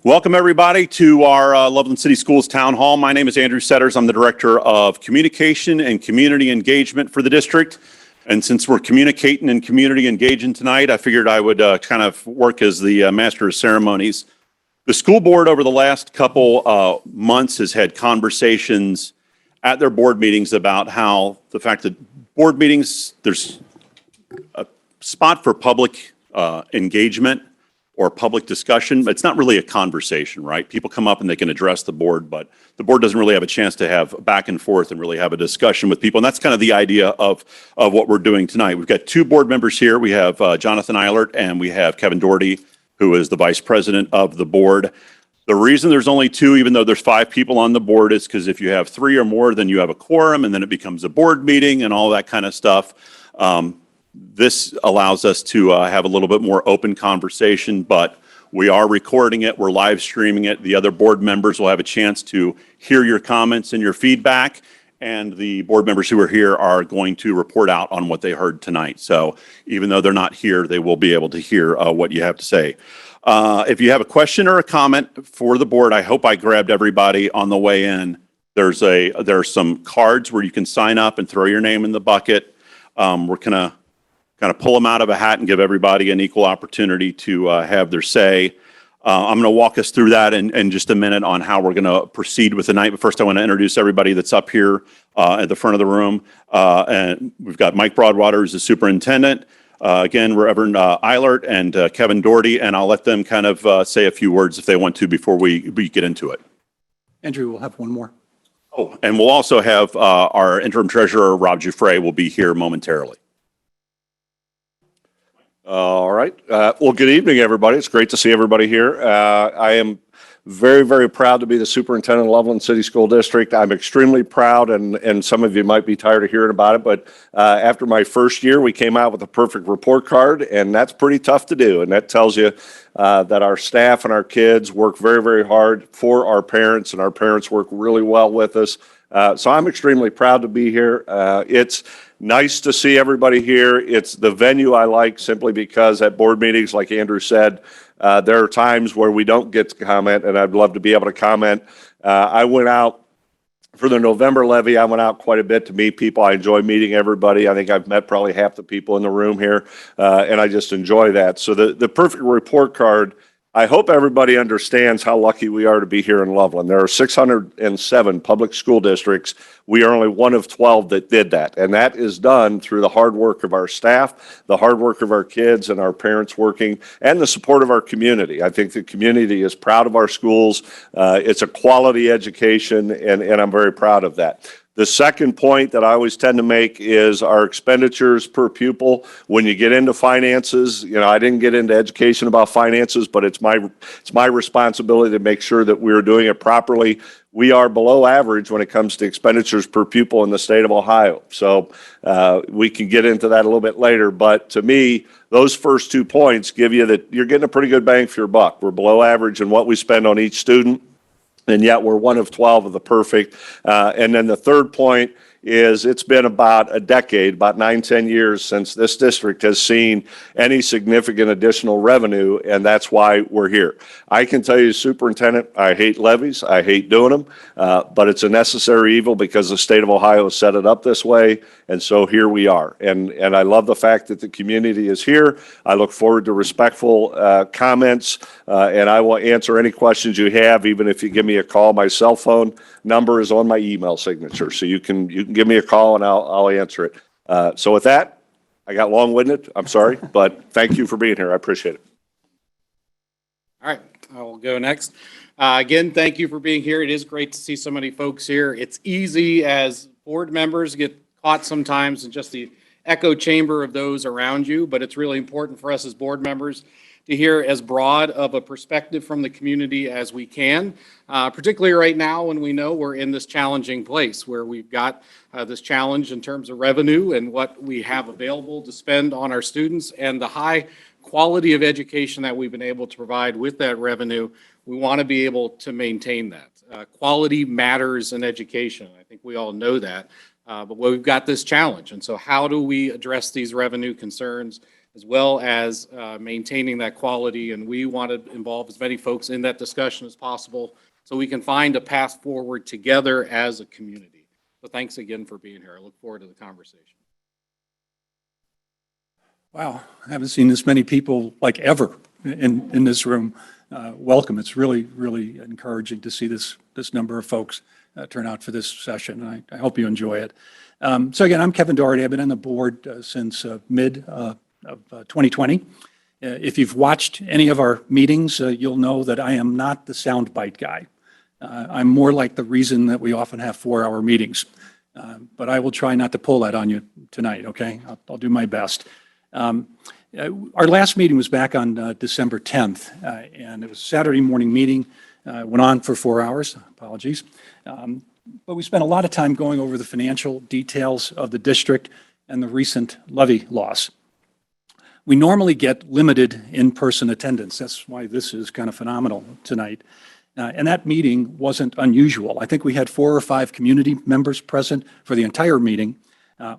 Welcome, everybody, to our Loveland City Schools Town Hall. My name is Andrew Setters. I'm the Director of Communication and Community Engagement for the district. And since we're communicating and community engaging tonight, I figured I would kind of work as the Master of Ceremonies. The school board over the last couple months has had conversations at their board meetings about how the fact that board meetings, there's a spot for public engagement or public discussion. It's not really a conversation, right? People come up and they can address the board, but the board doesn't really have a chance to have back and forth and really have a discussion with people. And that's kind of the idea of what we're doing tonight. We've got two board members here. We have Jonathan Eilert and we have Kevin Doherty, who is the vice president of the board. The reason there's only two, even though there's 5 people on the board, is because if you have 3 or more, then you have a quorum and then it becomes a board meeting and all that kind of stuff. This allows us to have a little bit more open conversation, but we are recording it, we're live streaming it. The other board members will have a chance to hear your comments and your feedback, and the board members who are here are going to report out on what they heard tonight. So even though they're not here, they will be able to hear what you have to say. If you have a question or a comment for the board, I hope I grabbed everybody on the way in. There are some cards where you can sign up and throw your name in the bucket. We're gonna kind of pull them out of a hat and give everybody an equal opportunity to have their say. I'm going to walk us through that in just a minute on how we're going to proceed with the night. But first, I want to introduce everybody that's up here at the front of the room. And we've got Mike Broadwater, who's the superintendent. Again, Reverend Eilert and Kevin Doherty, and I'll let them kind of say a few words if they want to before we get into it. Andrew, we'll have one more. Oh, and we'll also have our interim treasurer, Rob Giuffre, will be here momentarily. All right. Well, good evening, everybody. It's great to see everybody here. I am very, very proud to be the superintendent of Loveland City School District. I'm extremely proud, and some of you might be tired of hearing about it, but after my first year, we came out with a perfect report card, and that's pretty tough to do. And that tells you that our staff and our kids work very, very hard for our parents, and our parents work really well with us. So I'm extremely proud to be here. It's nice to see everybody here. It's the venue I like simply because at board meetings, like Andrew said, there are times where we don't get to comment, and I'd love to be able to comment. I went out for the November levy. I went out quite a bit to meet people. I enjoy meeting everybody. I think I've met probably half the people in the room here, and I just enjoy that. So the perfect report card, I hope everybody understands how lucky we are to be here in Loveland. There are 607 public school districts. We are only one of 12 that did that. And that is done through the hard work of our staff, the hard work of our kids and our parents working, and the support of our community. I think the community is proud of our schools. It's a quality education, and I'm very proud of that. The second point that I always tend to make is our expenditures per pupil. When you get into finances, you know, I didn't get into education about finances, but it's my responsibility to make sure that we're doing it properly. We are below average when it comes to expenditures per pupil in the state of Ohio. So we can get into that a little bit later. But to me, those first 2 points give you that you're getting a pretty good bang for your buck. We're below average in what we spend on each student, and yet we're one of 12 of the perfect. And then the third point is it's been about a decade, about 9-10 years since this district has seen any significant additional revenue, and that's why we're here. I can tell you, Superintendent, I hate levies. I hate doing them, but it's a necessary evil because the state of Ohio has set it up this way, and so here we are. And I love the fact that the community is here. I look forward to respectful comments, and I will answer any questions you have, even if you give me a call. My cell phone number is on my email signature, so you can give me a call and I'll answer it. So with that, I got long-winded. I'm sorry, but thank you for being here. I appreciate it. All right, I will go next. Again, thank you for being here. It is great to see so many folks here. It's easy as board members get caught sometimes in just the echo chamber of those around you, but it's really important for us as board members to hear as broad of a perspective from the community as we can, particularly right now when we know we're in this challenging place where we've got this challenge in terms of revenue and what we have available to spend on our students and the high quality of education that we've been able to provide with that revenue. We want to be able to maintain that. Quality matters in education. I think we all know that. But we've got this challenge. And so how do we address these revenue concerns as well as maintaining that quality. And we want to involve as many folks in that discussion as possible so we can find a path forward together as a community. So thanks again for being here. I look forward to the conversation. Wow, I haven't seen this many people like ever in this room. Welcome. It's really, really encouraging to see this number of folks turn out for this session. I hope you enjoy it. So again, I'm Kevin Doherty. I've been on the board since mid of 2020. If you've watched any of our meetings, you'll know that I am not the soundbite guy. I'm more like the reason that we often have 4-hour meetings. But I will try not to pull that on you tonight, okay? I'll do my best. Our last meeting was back on December 10th, and it was a Saturday morning meeting. Went on for 4 hours, apologies. But we spent a lot of time going over the financial details of the district and the recent levy loss. We normally get limited in-person attendance. That's why this is kind of phenomenal tonight. And that meeting wasn't unusual. I think we had 4 or 5 community members present for the entire meeting,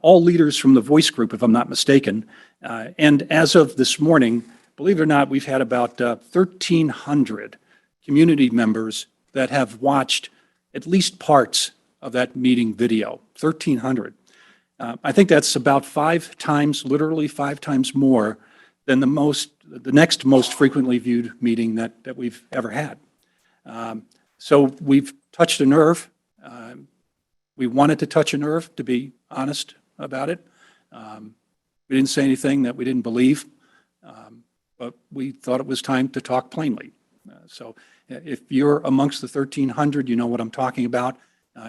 all leaders from the voice group, if I'm not mistaken. And as of this morning, believe it or not, we've had about 1,300 community members that have watched at least parts of that meeting video, 1,300. I think that's about 5 times, literally 5 times more than the next most frequently viewed meeting that we've ever had. So we've touched a nerve. We wanted to touch a nerve, to be honest about it. We didn't say anything that we didn't believe, but we thought it was time to talk plainly. So if you're amongst the 1,300, you know what I'm talking about.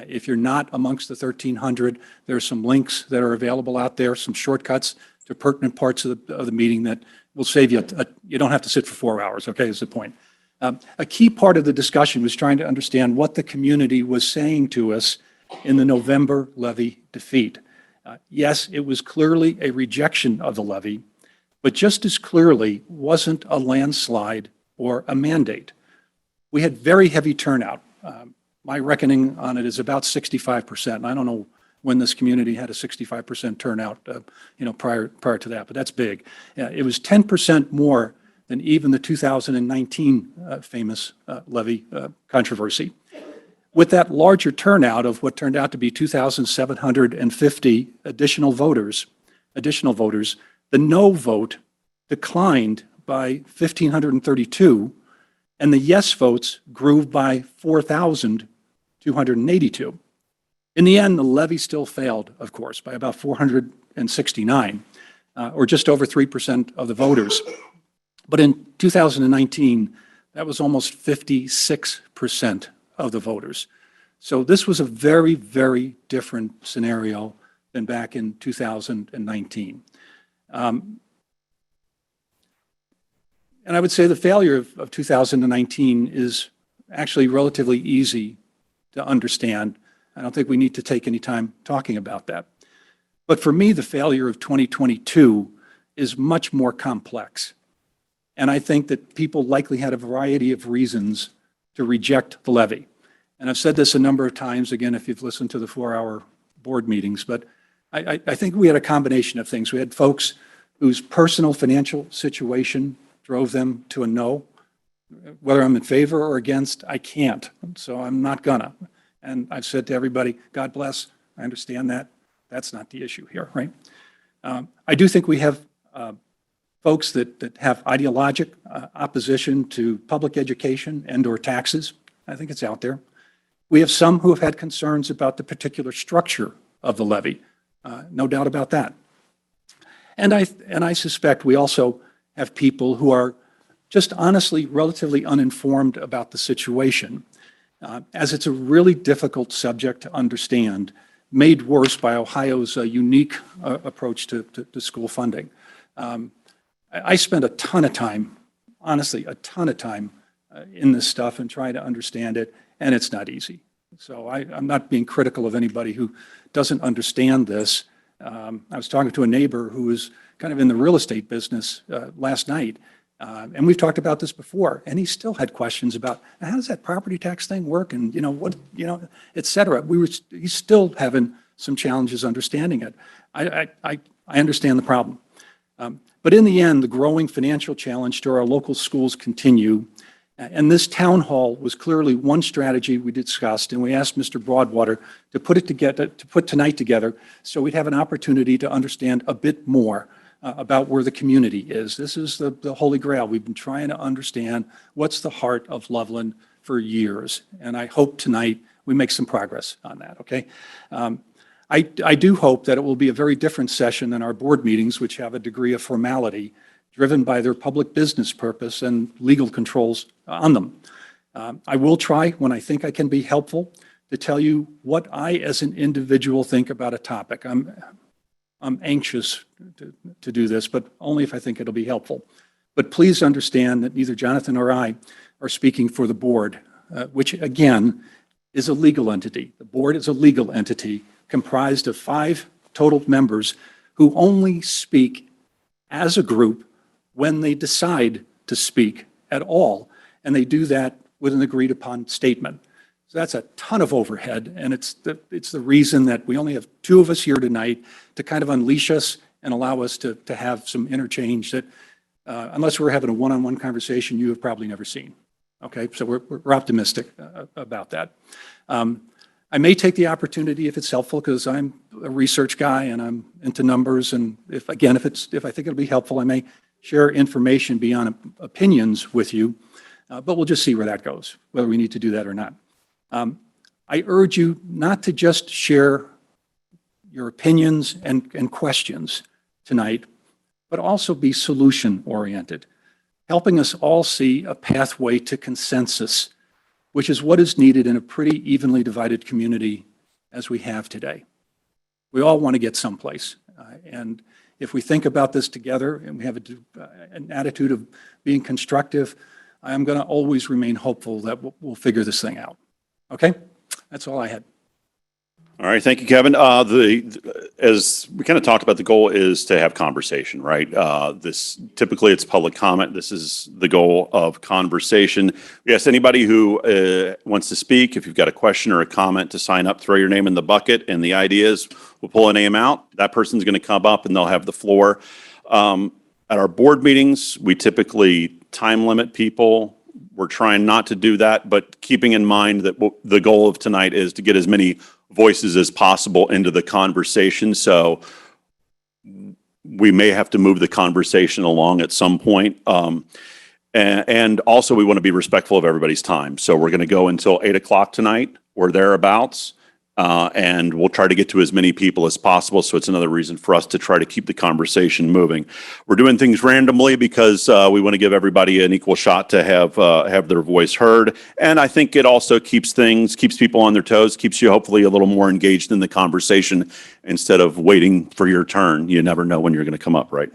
If you're not amongst the 1,300, there's some links that are available out there, some shortcuts to pertinent parts of the meeting that will save you. You don't have to sit for 4 hours, okay, is the point. A key part of the discussion was trying to understand what the community was saying to us in the November levy defeat. Yes, it was clearly a rejection of the levy, but just as clearly wasn't a landslide or a mandate. We had very heavy turnout. My reckoning on it is about 65%. And I don't know when this community had a 65% turnout, prior to that, but that's big. It was 10% more than even the 2019 famous levy controversy. With that larger turnout of what turned out to be 2,750 additional voters, the no vote declined by 1,532, and the yes votes grew by 4,282. In the end, the levy still failed, of course, by about 469, or just over 3% of the voters. But in 2019, that was almost 56% of the voters. So this was a very, very different scenario than back in 2019. And I would say the failure of 2019 is actually relatively easy to understand. I don't think we need to take any time talking about that. But for me, the failure of 2022 is much more complex. And I think that people likely had a variety of reasons to reject the levy. And I've said this a number of times, again, if you've listened to the 4-hour board meetings, but I think we had a combination of things. We had folks whose personal financial situation drove them to a no. Whether I'm in favor or against, I can't. So I'm not gonna. And I've said to everybody, God bless, I understand that. That's not the issue here, right? I do think we have folks that have ideologic opposition to public education and or taxes. I think it's out there. We have some who have had concerns about the particular structure of the levy. No doubt about that. And I suspect we also have people who are just honestly relatively uninformed about the situation, as it's a really difficult subject to understand, made worse by Ohio's unique approach to school funding. I spent a ton of time, honestly, a ton of time in this stuff and trying to understand it, and it's not easy. So I'm not being critical of anybody who doesn't understand this. I was talking to a neighbor who was kind of in the real estate business last night, and we've talked about this before, and he still had questions about how does that property tax thing work, and et cetera. He's still having some challenges understanding it. I understand the problem. But in the end, the growing financial challenge to our local schools continue. And this town hall was clearly one strategy we discussed, and we asked Mr. Broadwater to put tonight together so we'd have an opportunity to understand a bit more about where the community is. This is the Holy Grail. We've been trying to understand what's the heart of Loveland for years, and I hope tonight we make some progress on that, okay? I do hope that it will be a very different session than our board meetings, which have a degree of formality driven by their public business purpose and legal controls on them. I will try, when I think I can be helpful, to tell you what I, as an individual, think about a topic. I'm anxious to do this, but only if I think it'll be helpful. But please understand that neither Jonathan nor I are speaking for the board, which again is a legal entity. The board is a legal entity comprised of 5 total members who only speak as a group when they decide to speak at all, and they do that with an agreed upon statement. So that's a ton of overhead, and it's the reason that we only have 2 of us here tonight to kind of unleash us and allow us to have some interchange that, unless we're having a one-on-one conversation, you have probably never seen. Okay, so we're optimistic about that. I may take the opportunity if it's helpful, because I'm a research guy and I'm into numbers, and if I think it'll be helpful, I may share information beyond opinions with you, but we'll just see where that goes, whether we need to do that or not. I urge you not to just share your opinions and questions tonight, but also be solution-oriented, helping us all see a pathway to consensus, which is what is needed in a pretty evenly divided community as we have today. We all want to get someplace, and if we think about this together and we have an attitude of being constructive, I'm going to always remain hopeful that we'll figure this thing out. Okay? That's all I had. All right, thank you, Kevin. As we kind of talked about, the goal is to have conversation, right? Typically it's public comment. This is the goal of conversation. We ask anybody who wants to speak, if you've got a question or a comment, to sign up, throw your name in the bucket, and the idea is we'll pull a name out. That person's going to come up and they'll have the floor. At our board meetings, we typically time limit people. We're trying not to do that, but keeping in mind that the goal of tonight is to get as many voices as possible into the conversation. So we may have to move the conversation along at some point. And also we want to be respectful of everybody's time. So we're going to go until 8 o'clock tonight or thereabouts. And we'll try to get to as many people as possible. So it's another reason for us to try to keep the conversation moving. We're doing things randomly because we want to give everybody an equal shot to have their voice heard. And I think it also keeps people on their toes, keeps you hopefully a little more engaged in the conversation instead of waiting for your turn. You never know when you're going to come up, right?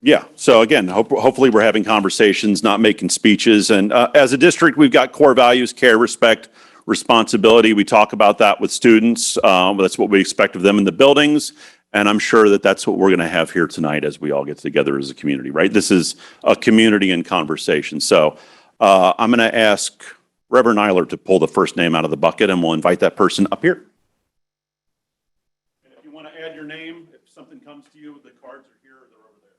Yeah, so again, hopefully we're having conversations, not making speeches. And as a district, we've got core values: care, respect, responsibility. We talk about that with students. That's what we expect of them in the buildings. And I'm sure that that's what we're going to have here tonight as we all get together as a community, right? This is a community and conversation. So I'm going to ask Reverend Eiler to pull the first name out of the bucket, and we'll invite that person up here. And if you want to add your name, if something comes to you, the cards are here or they're over there.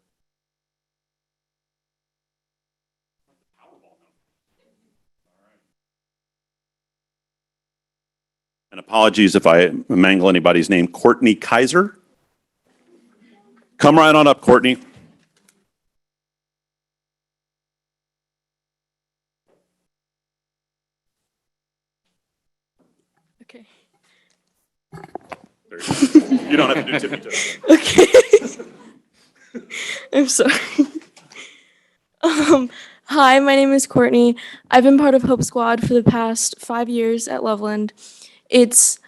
And apologies if I mangle anybody's name. Courtney Kaiser. Come right on up, Courtney. Okay. There you go. You don't have to do tippy toe. Okay. I'm sorry. Hi, my name is Courtney. I've been part of Hope Squad for the past 5 years at Loveland. It's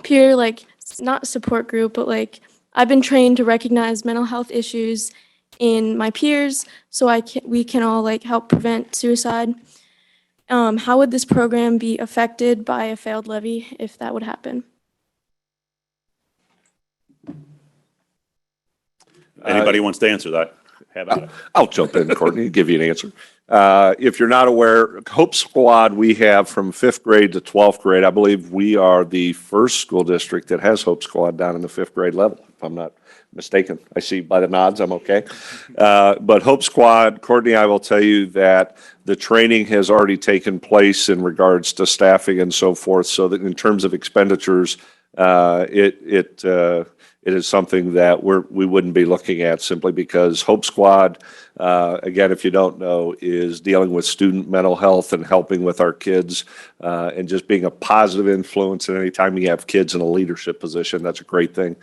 peer, not support group, but I've been trained to recognize mental health issues in my peers so we can all help prevent suicide. How would this program be affected by a failed levy if that would happen? Anybody wants to answer that? I'll jump in, Courtney, give you an answer. If you're not aware, Hope Squad, we have from 5th grade to 12th grade. I believe we are the first school district that has Hope Squad down in the 5th grade level, if I'm not mistaken. I see by the nods, I'm okay. But Hope Squad, Courtney, I will tell you that the training has already taken place in regards to staffing and so forth, so that in terms of expenditures, it is something that we wouldn't be looking at simply because Hope Squad, again, if you don't know, is dealing with student mental health and helping with our kids and just being a positive influence. And anytime you have kids in a leadership position, that's a great thing.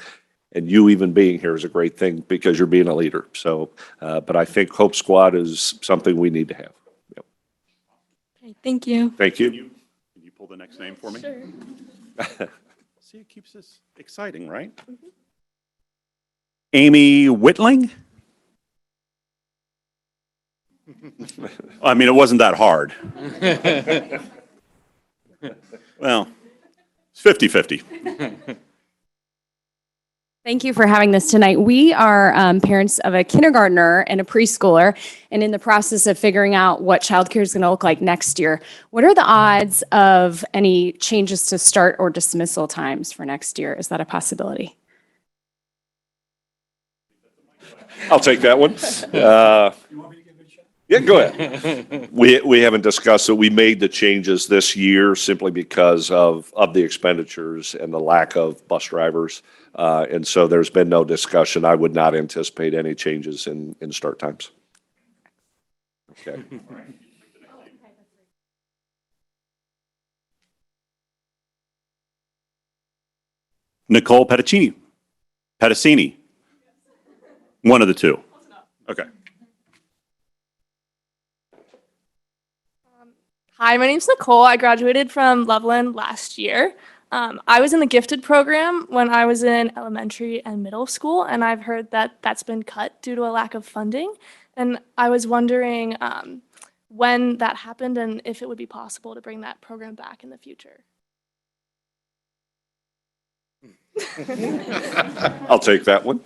And you even being here is a great thing because you're being a leader. So, but I think Hope Squad is something we need to have. Yep. Okay, thank you. Thank you. Can you pull the next name for me? Sure. See, it keeps this exciting, right? Amy Whitling? I mean, it wasn't that hard. Well, it's 50-50. Thank you for having this tonight. We are parents of a kindergartner and a preschooler, and in the process of figuring out what childcare is going to look like next year. What are the odds of any changes to start or dismissal times for next year? Is that a possibility? I'll take that one. Yeah, go ahead. We haven't discussed it. We made the changes this year simply because of the expenditures and the lack of bus drivers. And so there's been no discussion. I would not anticipate any changes in start times. Okay. Nicole Petticini. Petticini. One of the two. Okay. Hi, my name's Nicole. I graduated from Loveland last year. I was in the gifted program when I was in elementary and middle school, and I've heard that that's been cut due to a lack of funding. And I was wondering when that happened and if it would be possible to bring that program back in the future. I'll take that one.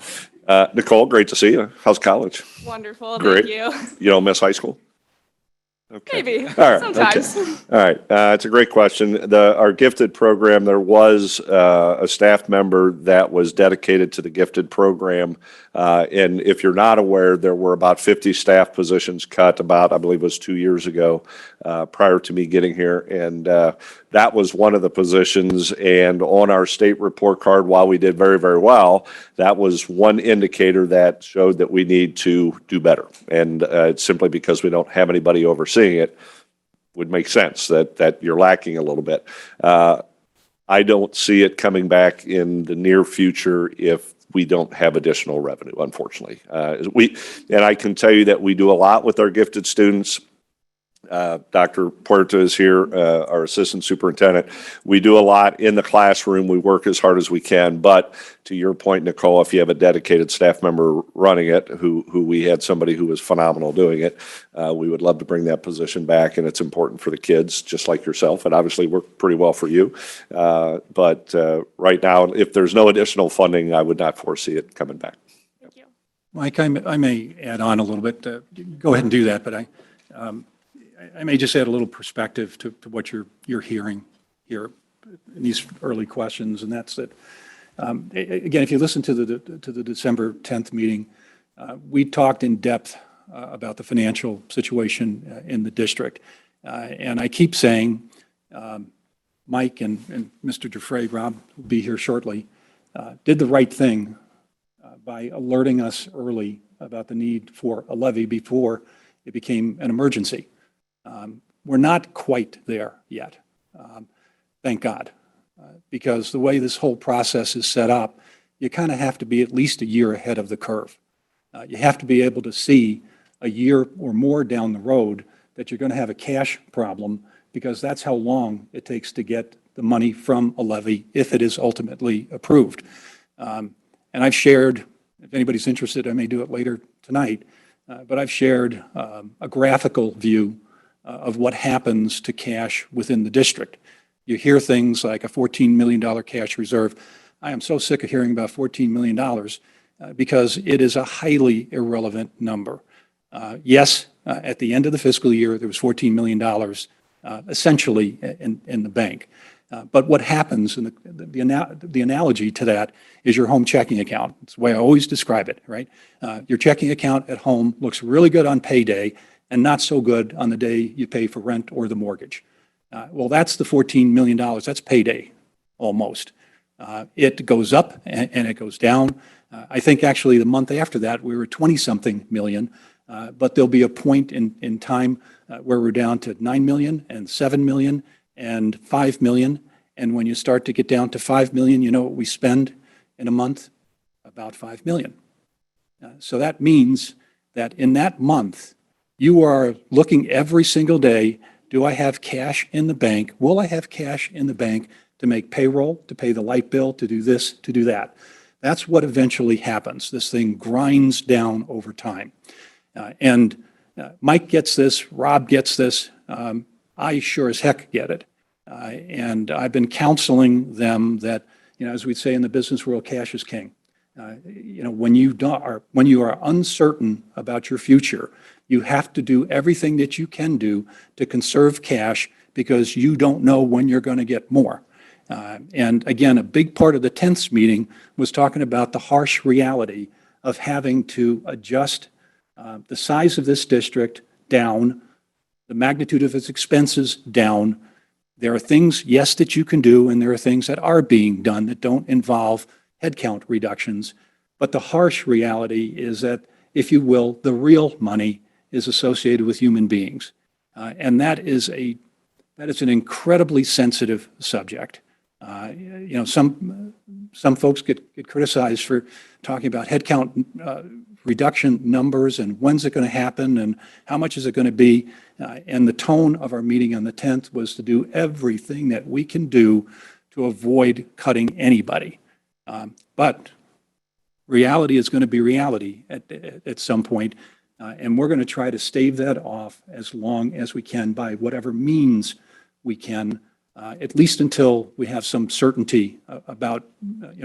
Nicole, great to see you. How's college? Wonderful, Great. thank you. You don't miss high school? Okay. Maybe, All right, sometimes. okay. All right, it's a great question. Our gifted program, there was a staff member that was dedicated to the gifted program. And if you're not aware, there were about 50 staff positions cut about, I believe it was 2 years ago, prior to me getting here. And that was one of the positions. And on our state report card, while we did very, very well, that was one indicator that showed that we need to do better. And it's simply because we don't have anybody overseeing it. Would make sense that you're lacking a little bit. I don't see it coming back in the near future if we don't have additional revenue, unfortunately. And I can tell you that we do a lot with our gifted students. Dr. Puerta is here, our assistant superintendent. We do a lot in the classroom. We work as hard as we can. But to your point, Nicole, if you have a dedicated staff member running it, who we had somebody who was phenomenal doing it, we would love to bring that position back. And it's important for the kids, just like yourself. It obviously worked pretty well for you. But right now, if there's no additional funding, I would not foresee it coming back. Thank you. Mike, I may add on a little bit. Go ahead and do that, but I may just add a little perspective to what you're hearing here in these early questions, and that's that. Again, if you listen to the December 10th meeting, we talked in depth about the financial situation in the district, and I keep saying, Mike and Mr. Dufresne, Rob will be here shortly, did the right thing by alerting us early about the need for a levy before it became an emergency. We're not quite there yet, thank God, because the way this whole process is set up, you kind of have to be at least a year ahead of the curve. You have to be able to see a year or more down the road that you're going to have a cash problem, because that's how long it takes to get the money from a levy if it is ultimately approved. And I've shared, if anybody's interested, I may do it later tonight, but I've shared a graphical view of what happens to cash within the district. You hear things like a $14 million cash reserve. I am so sick of hearing about $14 million. because it is a highly irrelevant number. Yes, at the end of the fiscal year, there was $14 million essentially in the bank. But what happens, and the analogy to that is your home checking account. It's the way I always describe it, right? Your checking account at home looks really good on payday and not so good on the day you pay for rent or the mortgage. Well, that's the $14 million. That's payday, almost. It goes up and it goes down. I think actually the month after that, we were 20-something million, but there'll be a point in time where we're down to 9 million and 7 million and 5 million. And when you start to get down to 5 million, you know what we spend in a month? About 5 million. So that means that in that month, you are looking every single day, do I have cash in the bank? Will I have cash in the bank to make payroll, to pay the light bill, to do this, to do that? That's what eventually happens. This thing grinds down over time. And Mike gets this, Rob gets this, I sure as heck get it. And I've been counseling them that, as we'd say in the business world, cash is king. When you are uncertain about your future, you have to do everything that you can do to conserve cash because you don't know when you're going to get more. And again, a big part of the 10th meeting was talking about the harsh reality of having to adjust the size of this district down, the magnitude of its expenses down. There are things, yes, that you can do, and there are things that are being done that don't involve headcount reductions. But the harsh reality is that, if you will, the real money is associated with human beings. And that is an incredibly sensitive subject. Some folks get criticized for talking about headcount reduction numbers and when's it going to happen and how much is it going to be. And the tone of our meeting on the 10th was to do everything that we can do to avoid cutting anybody. But reality is going to be reality at some point, and we're going to try to stave that off as long as we can by whatever means we can, at least until we have some certainty about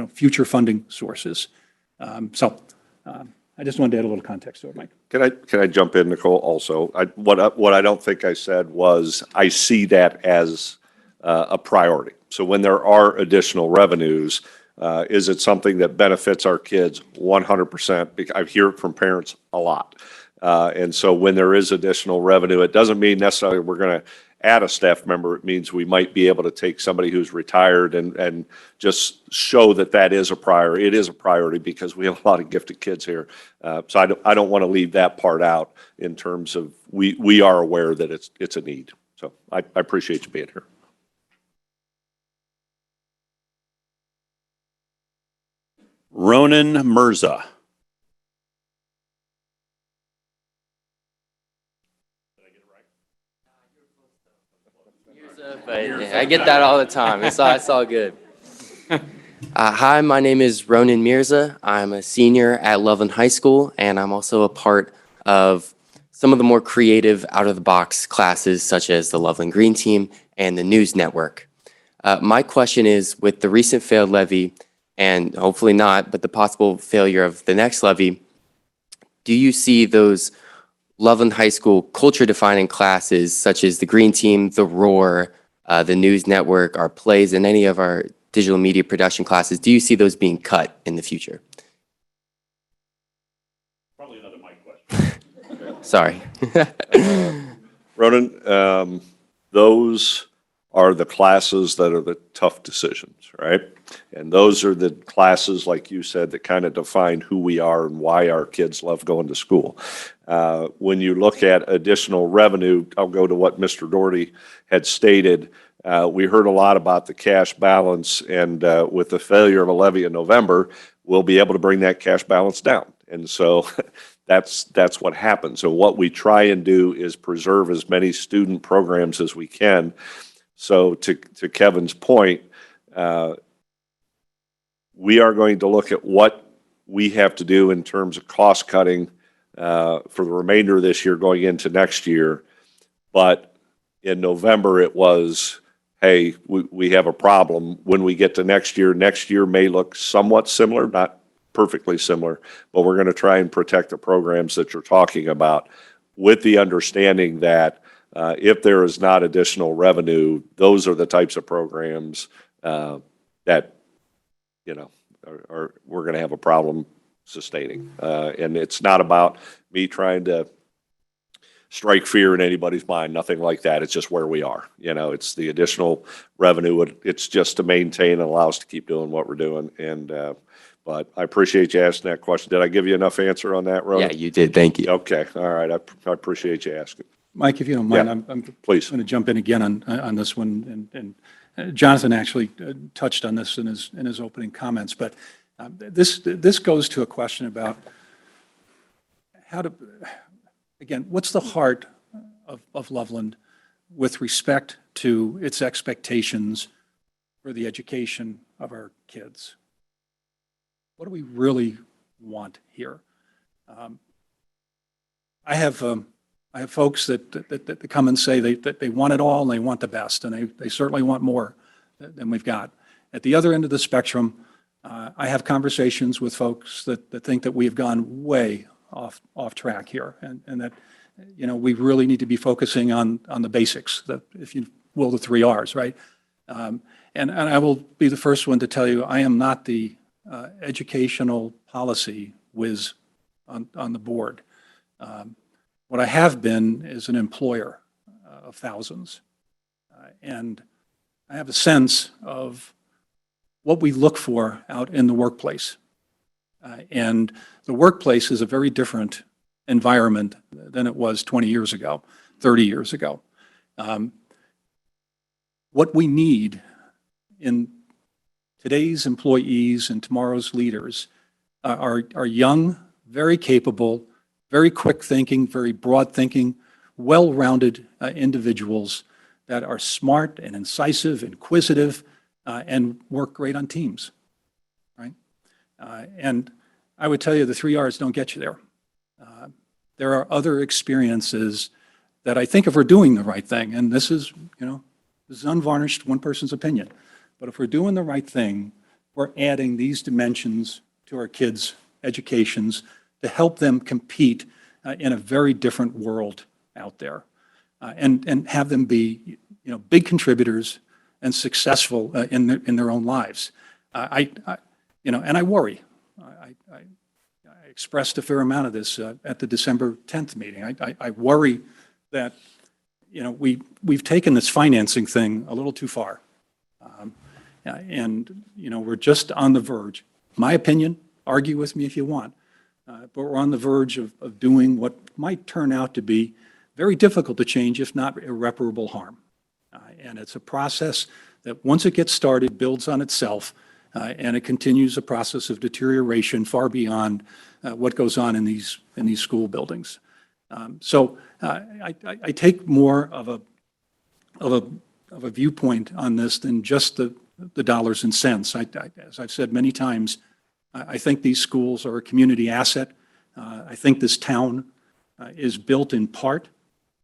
future funding sources. I just wanted to add a little context to it, Mike. Can I jump in, Nicole, also? What I don't think I said was I see that as a priority. So when there are additional revenues, is it something that benefits our kids 100%? I hear it from parents a lot. And so when there is additional revenue, it doesn't mean necessarily we're going to add a staff member. It means we might be able to take somebody who's retired and just show that that is a priority. It is a priority because we have a lot of gifted kids here. So I don't want to leave that part out in terms of we are aware that it's a need. So I appreciate you being here. Ronan Mirza. But yeah, I get that all the time. It's all good. Hi, my name is Ronan Mirza. I'm a senior at Loveland High School, and I'm also a part of some of the more creative, out-of-the-box classes, such as the Loveland Green Team and the News Network. My question is, with the recent failed levy, and hopefully not, but the possible failure of the next levy, do you see those Loveland High School culture-defining classes, such as the Green Team, the Roar, the News Network, our plays, and any of our digital media production classes, do you see those being cut in the future? Probably another Mike question. Sorry. Ronan, those are the classes that are the tough decisions, right? And those are the classes, like you said, that kind of define who we are and why our kids love going to school. When you look at additional revenue, I'll go to what Mr. Doherty had stated. We heard a lot about the cash balance, and with the failure of a levy in November, we'll be able to bring that cash balance down. And so that's what happens. So what we try and do is preserve as many student programs as we can. So to Kevin's point, we are going to look at what we have to do in terms of cost cutting for the remainder of this year going into next year. But in November, it was, hey, we have a problem. When we get to next year may look somewhat similar, not perfectly similar, but we're going to try and protect the programs that you're talking about with the understanding that if there is not additional revenue, those are the types of programs that, you know, we're going to have a problem sustaining. And it's not about me trying to strike fear in anybody's mind, nothing like that. It's just where we are. You know, it's the additional revenue. It's just to maintain and allow us to keep doing what we're doing. And, but I appreciate you asking that question. Did I give you enough answer on that, Ronan? Yeah, you did. Thank you. Okay, all right. I appreciate you asking. Mike, if you don't mind, Yeah, I'm please. going to jump in again on this one. And Jonathan actually touched on this in his opening comments, but this goes to a question about how to, again, what's the heart of Loveland with respect to its expectations for the education of our kids? What do we really want here? I have folks that come and say they want it all and they want the best, and they certainly want more than we've got. At the other end of the spectrum, I have conversations with folks that think that we've gone way off track here, and that, you know, we really need to be focusing on the basics, if you will, the 3 R's, right? And I will be the first one to tell you, I am not the educational policy whiz on the board. What I have been is an employer of thousands. And I have a sense of what we look for out in the workplace. And the workplace is a very different environment than it was 20 years ago, 30 years ago. What we need in today's employees and tomorrow's leaders are young, very capable, very quick thinking, very broad thinking, well-rounded individuals that are smart and incisive, inquisitive, and work great on teams, right? And I would tell you the 3 R's don't get you there. There are other experiences that I think if we're doing the right thing, and this is, you know, this is unvarnished one person's opinion, but if we're doing the right thing, we're adding these dimensions to our kids' educations to help them compete in a very different world out there, and have them be, you know, big contributors and successful in their own lives. You know, and I worry. I expressed a fair amount of this at the December 10th meeting. I worry that, you know, we've taken this financing thing a little too far. And, you know, we're just on the verge. My opinion, argue with me if you want, but we're on the verge of doing what might turn out to be very difficult to change, if not irreparable harm. And it's a process that once it gets started, builds on itself, and it continues a process of deterioration far beyond what goes on in these school buildings. So I take more of a viewpoint on this than just the dollars and cents. As I've said many times, I think these schools are a community asset. I think this town is built in part,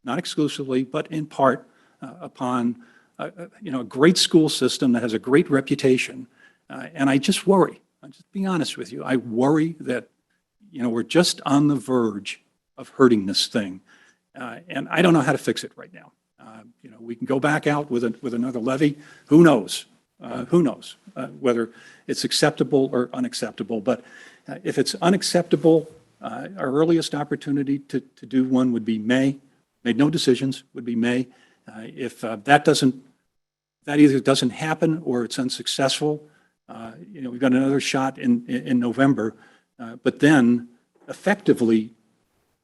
not exclusively, but in part upon you know, a great school system that has a great reputation. And I just worry, I'm just being honest with you, I worry that, you know, we're just on the verge of hurting this thing. And I don't know how to fix it right now. You know, we can go back out with another levy. Who knows? Who knows whether it's acceptable or unacceptable. But if it's unacceptable, our earliest opportunity to do one would be May. Made no decisions, would be May. If that either doesn't happen or it's unsuccessful, you know, we've got another shot in November. But then effectively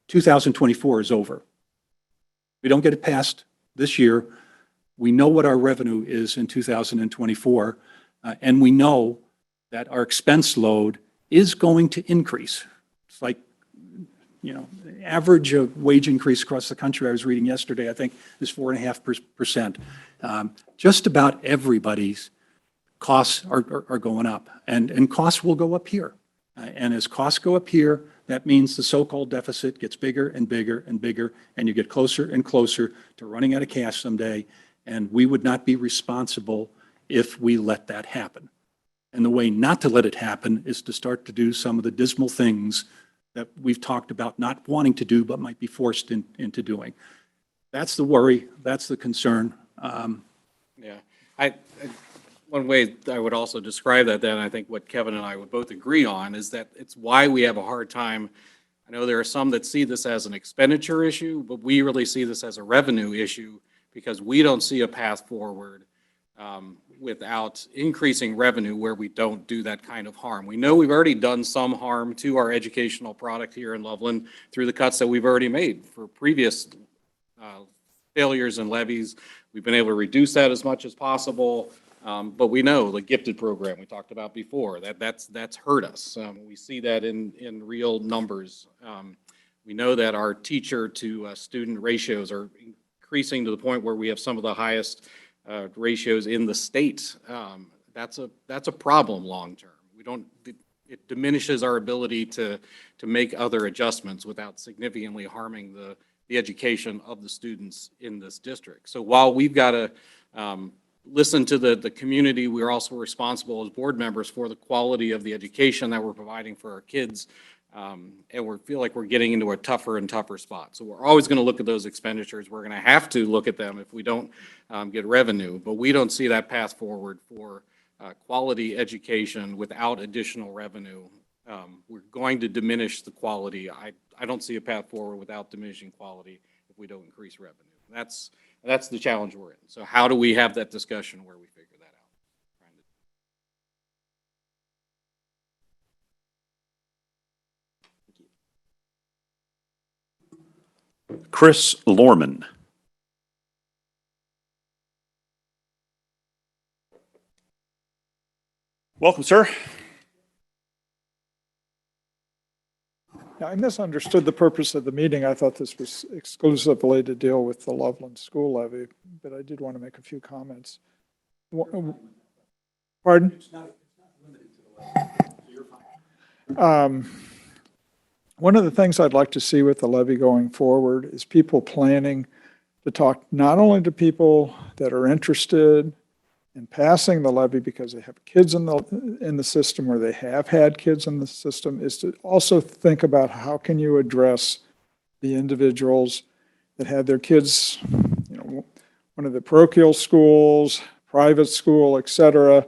2024 is over. We don't get it passed this year. We know what our revenue is in 2024, and we know that our expense load is going to increase. It's like, you know, the average wage increase across the country I was reading yesterday, I think, is 4.5%. Just about everybody's costs are going up, and costs will go up here. And as costs go up here, that means the so-called deficit gets bigger and bigger and bigger, and you get closer and closer to running out of cash someday. And we would not be responsible if we let that happen. And the way not to let it happen is to start to do some of the dismal things that we've talked about not wanting to do, but might be forced into doing. That's the worry. That's the concern. Yeah, I, one way I would also describe that then, I think what Kevin and I would both agree on is that it's why we have a hard time. I know there are some that see this as an expenditure issue, but we really see this as a revenue issue because we don't see a path forward without increasing revenue where we don't do that kind of harm. We know we've already done some harm to our educational product here in Loveland through the cuts that we've already made for previous failures and levies. We've been able to reduce that as much as possible. But we know the gifted program we talked about before, that's hurt us. We see that in real numbers. We know that our teacher to student ratios are increasing to the point where we have some of the highest ratios in the state. That's a problem long-term. It diminishes our ability to make other adjustments without significantly harming the education of the students in this district. So while we've got to listen to the community, we're also responsible as board members for the quality of the education that we're providing for our kids. And we feel like we're getting into a tougher and tougher spot. So we're always going to look at those expenditures. We're going to have to look at them if we don't get revenue. But we don't see that path forward for quality education without additional revenue. We're going to diminish the quality. I don't see a path forward without diminishing quality if we don't increase revenue. That's the challenge we're in. So how do we have that discussion where we figure that out? Chris Lorman. Welcome, sir. Yeah, I misunderstood the purpose of the meeting. I thought this was exclusively to deal with the Loveland school levy, but I did want to make a few comments. Pardon? One of the things I'd like to see with the levy going forward is people planning to talk not only to people that are interested in passing the levy because they have kids in the system or they have had kids in the system, is to also think about how can you address the individuals that had their kids, one of the parochial schools, private school, et cetera.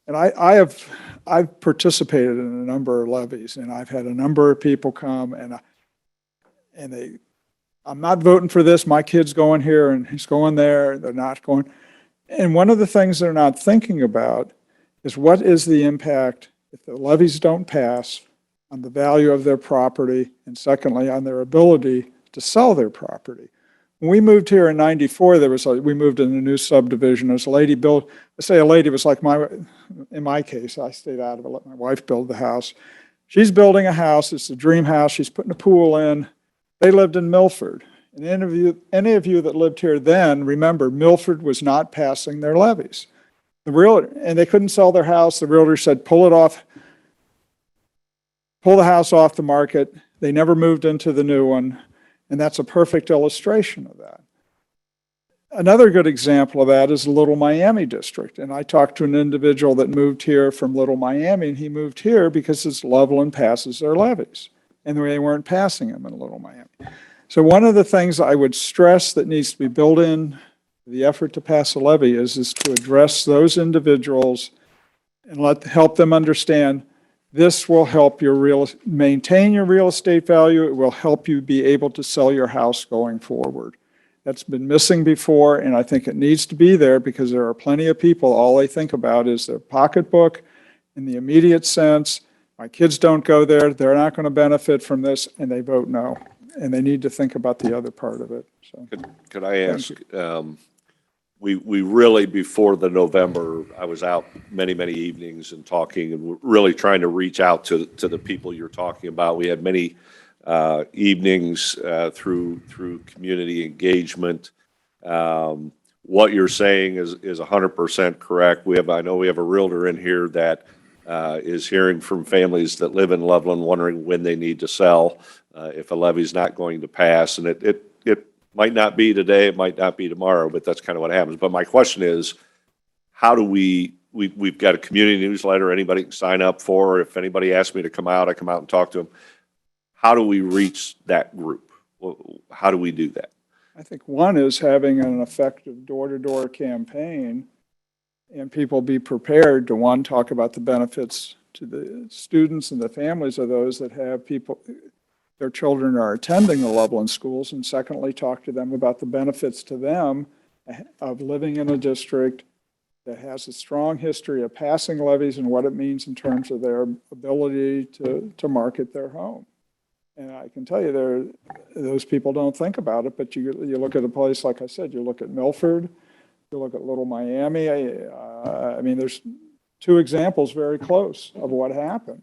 And I've participated in a number of levies, and I've had a number of people come I'm not voting for this, my kid's going here and he's going there, they're not going. And one of the things they're not thinking about is what is the impact if the levies don't pass on the value of their property, and secondly, on their ability to sell their property. When we moved here in '94, we moved in a new subdivision. There's a lady built, I say a lady, was like in my case, I stayed out of it, let my wife build the house. She's building a house, it's a dream house, she's putting a pool in. They lived in Milford. And any of you that lived here then, remember, Milford was not passing their levies. And they couldn't sell their house. The realtor said, pull the house off the market. They never moved into the new one. And that's a perfect illustration of that. Another good example of that is the Little Miami district. And I talked to an individual that moved here from Little Miami, and he moved here because it's Loveland passes their levies. And they weren't passing them in Little Miami. So one of the things I would stress that needs to be built in the effort to pass a levy is to address those individuals and help them understand this will help maintain your real estate value. It will help you be able to sell your house going forward. That's been missing before, and I think it needs to be there because there are plenty of people, all they think about is their pocketbook in the immediate sense. My kids don't go there, they're not going to benefit from this, and they vote no. And they need to think about the other part of it. So, Could I ask, we really, before the November, I was out many, many evenings and talking and really trying to reach out to the people you're talking about. We had many evenings through community engagement. What you're saying is 100% correct. I know we have a realtor in here that is hearing from families that live in Loveland wondering when they need to sell if a levy's not going to pass. And it might not be today, it might not be tomorrow, but that's kind of what happens. But my question is, how do we we've got a community newsletter anybody can sign up for. If anybody asks me to come out, I come out and talk to them. How do we reach that group? How do we do that? I think one is having an effective door-to-door campaign and people be prepared to, one, talk about the benefits to the students and the families of those that have people, their children are attending the Loveland schools, and secondly, talk to them about the benefits to them of living in a district that has a strong history of passing levies and what it means in terms of their ability to market their home. And I can tell you, those people don't think about it, but you look at a place, like I said, you look at Milford, you look at Little Miami. I mean, there's two examples very close of what happened.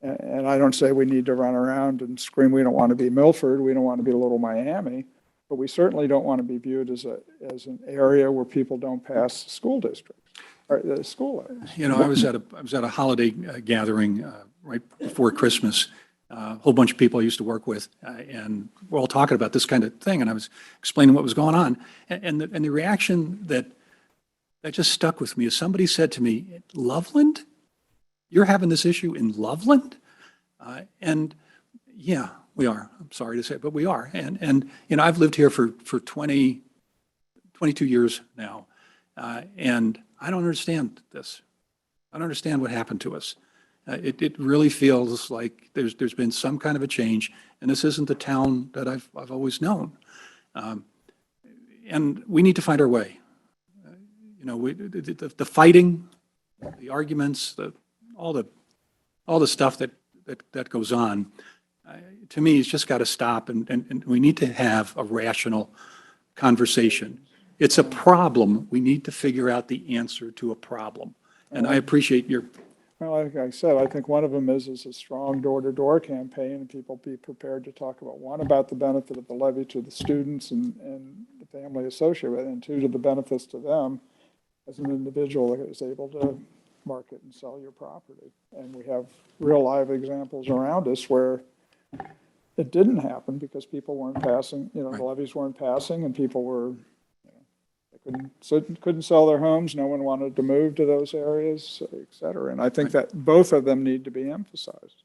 And I don't say we need to run around and scream, we don't want to be Milford, we don't want to be Little Miami, but we certainly don't want to be viewed as an area where people don't pass school districts, or the school areas. You know, I was at a holiday gathering right before Christmas. A whole bunch of people I used to work with, and we're all talking about this kind of thing, and I was explaining what was going on. And the reaction that just stuck with me is somebody said to me, Loveland? You're having this issue in Loveland? And yeah, we are. I'm sorry to say, but we are. And you know, I've lived here for 22 years now, and I don't understand this. I don't understand what happened to us. It really feels like there's been some kind of a change, and this isn't the town that I've always known. And we need to find our way. You know, the fighting, the arguments, all the stuff that goes on, to me, it's just got to stop, and we need to have a rational conversation. It's a problem. We need to figure out the answer to a problem. And I appreciate your. Well, like I said, I think one of them is a strong door-to-door campaign, and people be prepared to talk about, one, about the benefit of the levy to the students and the family associated with it, and two, to the benefits to them as an individual that is able to market and sell your property. And we have real live examples around us where it didn't happen because people weren't passing, you know, the levies weren't passing, and people were, couldn't sell their homes. No one wanted to move to those areas, et cetera. And I think that both of them need to be emphasized.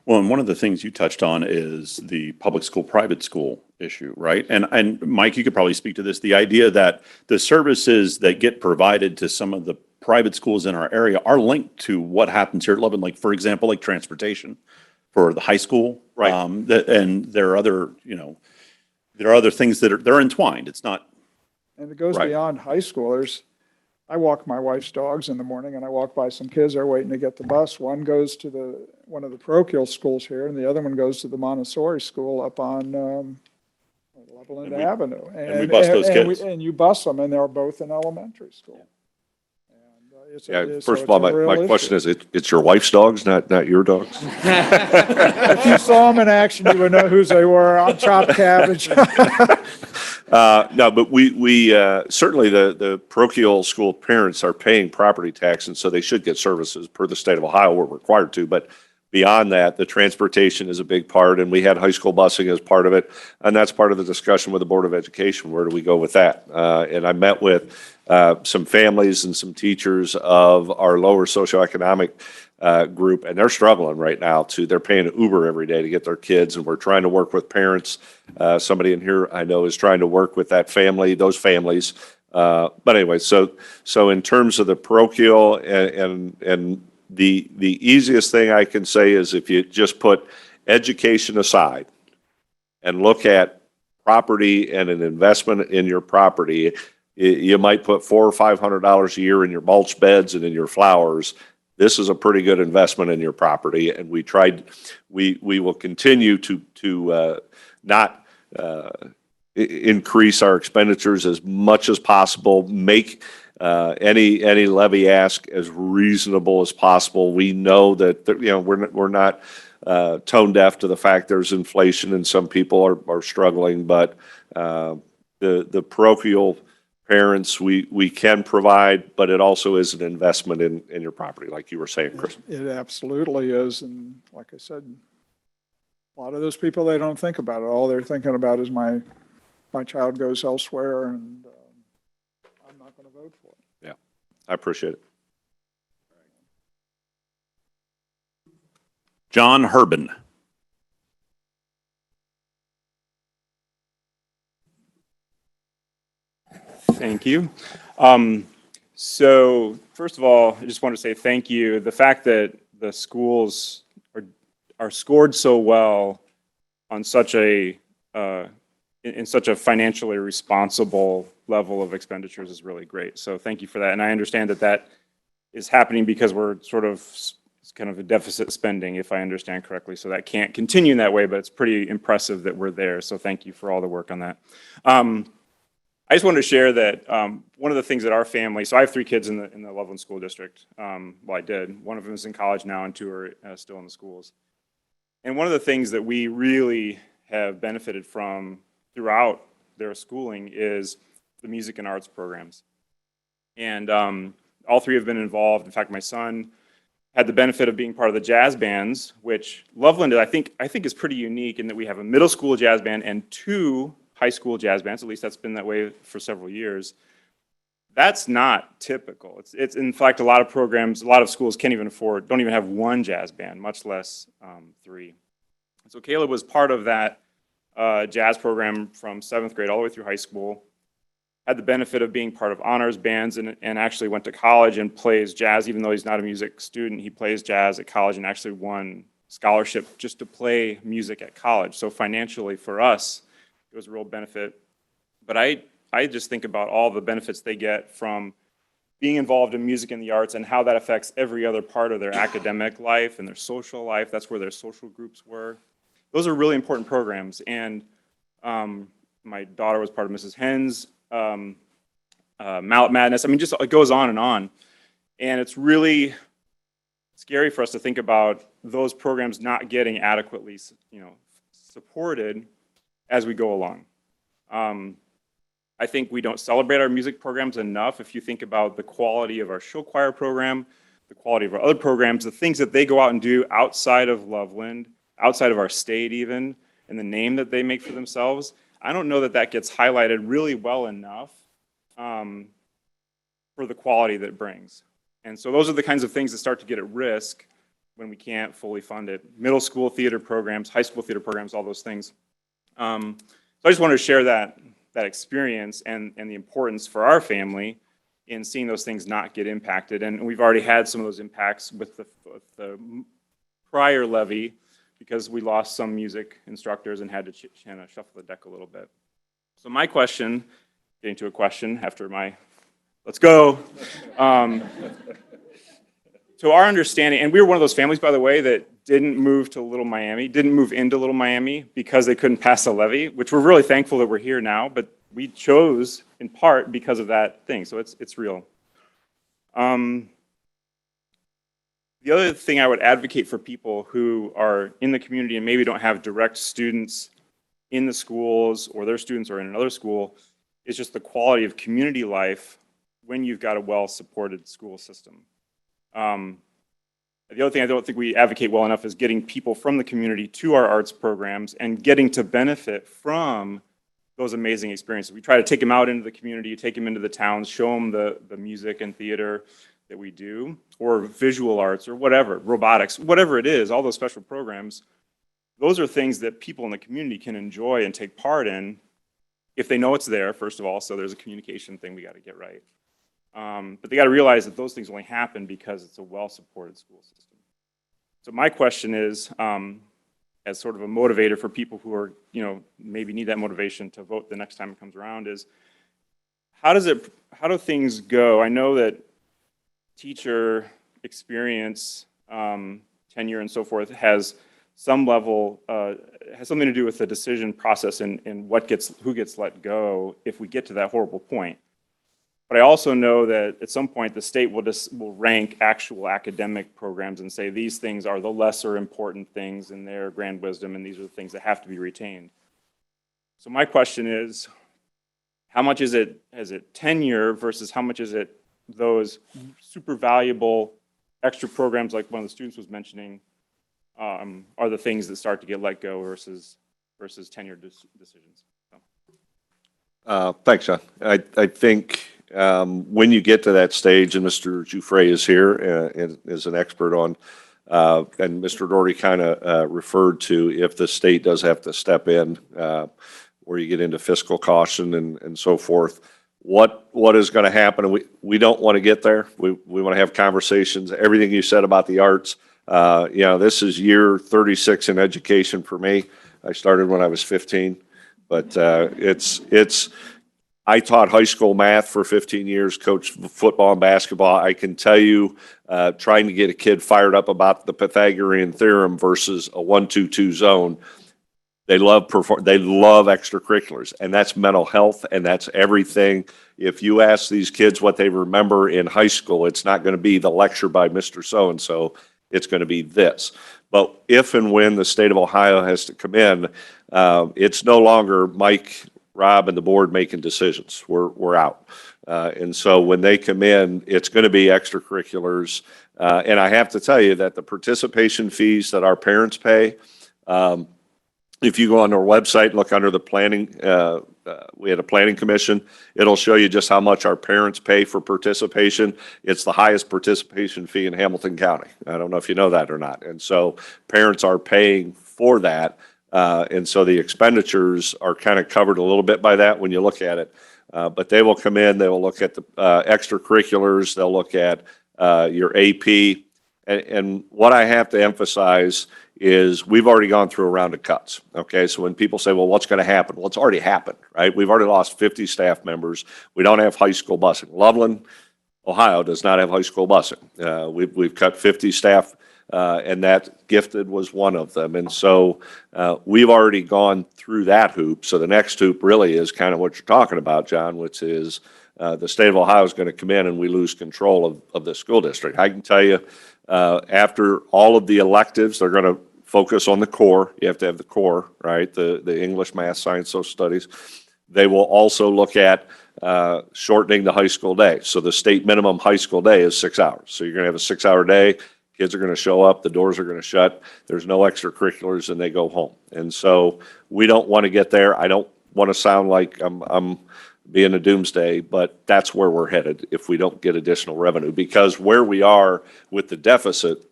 Well, and one of the things you touched on is the public school, private school issue, right? And Mike, you could probably speak to this, the idea that the services that get provided to some of the private schools in our area are linked to what happens here at Loveland, like, for example, like transportation for the high school. Right. And there are other, you know, there are other things that they're entwined. It's not. And it goes Right. beyond high schoolers. I walk my wife's dogs in the morning, and I walk by some kids, they're waiting to get the bus. One goes to one of the parochial schools here, and the other one goes to the Montessori school up on Loveland Avenue. And we bus those kids. And you bus them, and they're both in elementary school. Yeah, first of all, my question is, it's your wife's dogs, not your dogs? If you saw them in action, you would know whose they were on chopped cabbage. No, but we certainly the parochial school parents are paying property tax, and so they should get services per the state of Ohio. We're required to, but beyond that, the transportation is a big part, and we had high school busing as part of it, and that's part of the discussion with the Board of Education. Where do we go with that? And I met with some families and some teachers of our lower socioeconomic group, and they're struggling right now they're paying Uber every day to get their kids, and we're trying to work with parents. Somebody in here I know is trying to work with those families. But anyway, so in terms of the parochial and the easiest thing I can say is if you just put education aside and look at property and an investment in your property, you might put $400 or $500 a year in your mulch beds and in your flowers. This is a pretty good investment in your property, and we will continue to not increase our expenditures as much as possible, make any levy ask as reasonable as possible. We know that, you know, we're not tone deaf to the fact there's inflation and some people are struggling, but the parochial parents we can provide, but it also is an investment in your property, like you were saying, Chris. It absolutely is, and like I said, a lot of those people, they don't think about it. All they're thinking about is my child goes elsewhere, and I'm not going to vote for it. Yeah, I appreciate it. John Herbin. Thank you. So first of all, I just want to say thank you. The fact that the schools are scored so well on such a in such a financially responsible level of expenditures is really great. So thank you for that. And I understand that that is happening because we're sort of kind of a deficit spending, if I understand correctly. So that can't continue in that way, but it's pretty impressive that we're there. So thank you for all the work on that. I just wanted to share that one of the things that our family, so I have 3 kids in the Loveland School District. Well, I did. One of them is in college now and 2 are still in the schools. And one of the things that we really have benefited from throughout their schooling is the music and arts programs. And all 3 have been involved. In fact, my son had the benefit of being part of the jazz bands, which Loveland, I think is pretty unique in that we have a middle school jazz band and 2 high school jazz bands. At least that's been that way for several years. That's not typical. It's in fact, a lot of programs, a lot of schools can't even afford, don't even have 1 jazz band, much less 3. So Caleb was part of that jazz program from 7th grade all the way through high school. Had the benefit of being part of honors bands and actually went to college and plays jazz. Even though he's not a music student, he plays jazz at college and actually won scholarship just to play music at college. So financially for us, it was a real benefit. But I just think about all the benefits they get from being involved in music and the arts and how that affects every other part of their academic life and their social life. That's where their social groups were. Those are really important programs. And my daughter was part of Mrs. Henn's Mallet Madness. I mean, just it goes on. And it's really scary for us to think about those programs not getting adequately, supported as we go along. I think we don't celebrate our music programs enough. If you think about the quality of our show choir program, the quality of our other programs, the things that they go out and do outside of Loveland, outside of our state even, and the name that they make for themselves, I don't know that that gets highlighted really well enough for the quality that it brings. And so those are the kinds of things that start to get at risk when we can't fully fund it. Middle school theater programs, high school theater programs, all those things. So I just wanted to share that experience and the importance for our family in seeing those things not get impacted. And we've already had some of those impacts with the prior levy because we lost some music instructors and had to shuffle the deck a little bit. So my question, getting to a question after my, let's go. To our understanding, and we were one of those families, by the way, that didn't move into Little Miami because they couldn't pass a levy, which we're really thankful that we're here now, but we chose in part because of that thing, so it's real. The other thing I would advocate for people who are in the community and maybe don't have direct students in the schools or their students are in another school is just the quality of community life when you've got a well-supported school system. The other thing I don't think we advocate well enough is getting people from the community to our arts programs and getting to benefit from those amazing experiences. We try to take them out into the community, take them into the towns, show them the music and theater that we do, or visual arts or whatever, robotics, whatever it is, all those special programs. Those are things that people in the community can enjoy and take part in if they know it's there, first of all, so there's a communication thing we got to get right. But they got to realize that those things only happen because it's a well-supported school system. So my question is, as sort of a motivator for people who are, maybe need that motivation to vote the next time it comes around is, how do things go? I know that teacher experience, tenure and so forth has some level, has something to do with the decision process and who gets let go if we get to that horrible point. But I also know that at some point the state will rank actual academic programs and say these things are the lesser important things in their grand wisdom and these are the things that have to be retained. So my question is, how much is it tenure versus how much is it those super valuable extra programs like one of the students was mentioning are the things that start to get let go versus tenure decisions? So. Thanks, John. I think when you get to that stage, and Mr. Jouffre is here and is an expert on And Mr. Doherty kind of referred to if the state does have to step in, where you get into fiscal caution and so forth. What is going to happen? And we don't want to get there. We want to have conversations. Everything you said about the arts, this is year 36 in education for me. I started when I was 15, but I taught high school math for 15 years, coached football and basketball. I can tell you, trying to get a kid fired up about the Pythagorean theorem versus a 1-2-2 zone, they love extracurriculars, and that's mental health, and that's everything. If you ask these kids what they remember in high school, it's not going to be the lecture by Mr. So-and-so. It's going to be this. But if and when the state of Ohio has to come in, it's no longer Mike, Rob, and the board making decisions. We're out. And so when they come in, it's going to be extracurriculars. And I have to tell you that the participation fees that our parents pay, if you go on our website and look under the planning, we had a planning commission, it'll show you just how much our parents pay for participation. It's the highest participation fee in Hamilton County. I don't know if you know that or not. And so parents are paying for that. And so the expenditures are kind of covered a little bit by that when you look at it. But they will come in, they will look at the extracurriculars, they'll look at your AP. And what I have to emphasize is we've already gone through a round of cuts. Okay, so when people say, well, what's going to happen? Well, it's already happened, right? We've already lost 50 staff members. We don't have high school busing. Loveland, Ohio does not have high school busing. We've cut 50 staff, and that Gifted was one of them. And so we've already gone through that hoop. So the next hoop really is kind of what you're talking about, John, which is the state of Ohio is going to come in and we lose control of the school district. I can tell you, after all of the electives, they're going to focus on the core. You have to have the core, right? The English, math, science, social studies. They will also look at shortening the high school day. So the state minimum high school day is 6 hours. So you're going to have a 6-hour day. Kids are going to show up. The doors are going to shut. There's no extracurriculars, and they go home. And so we don't want to get there. I don't want to sound like I'm being a doomsday, but that's where we're headed if we don't get additional revenue. Because where we are with the deficit,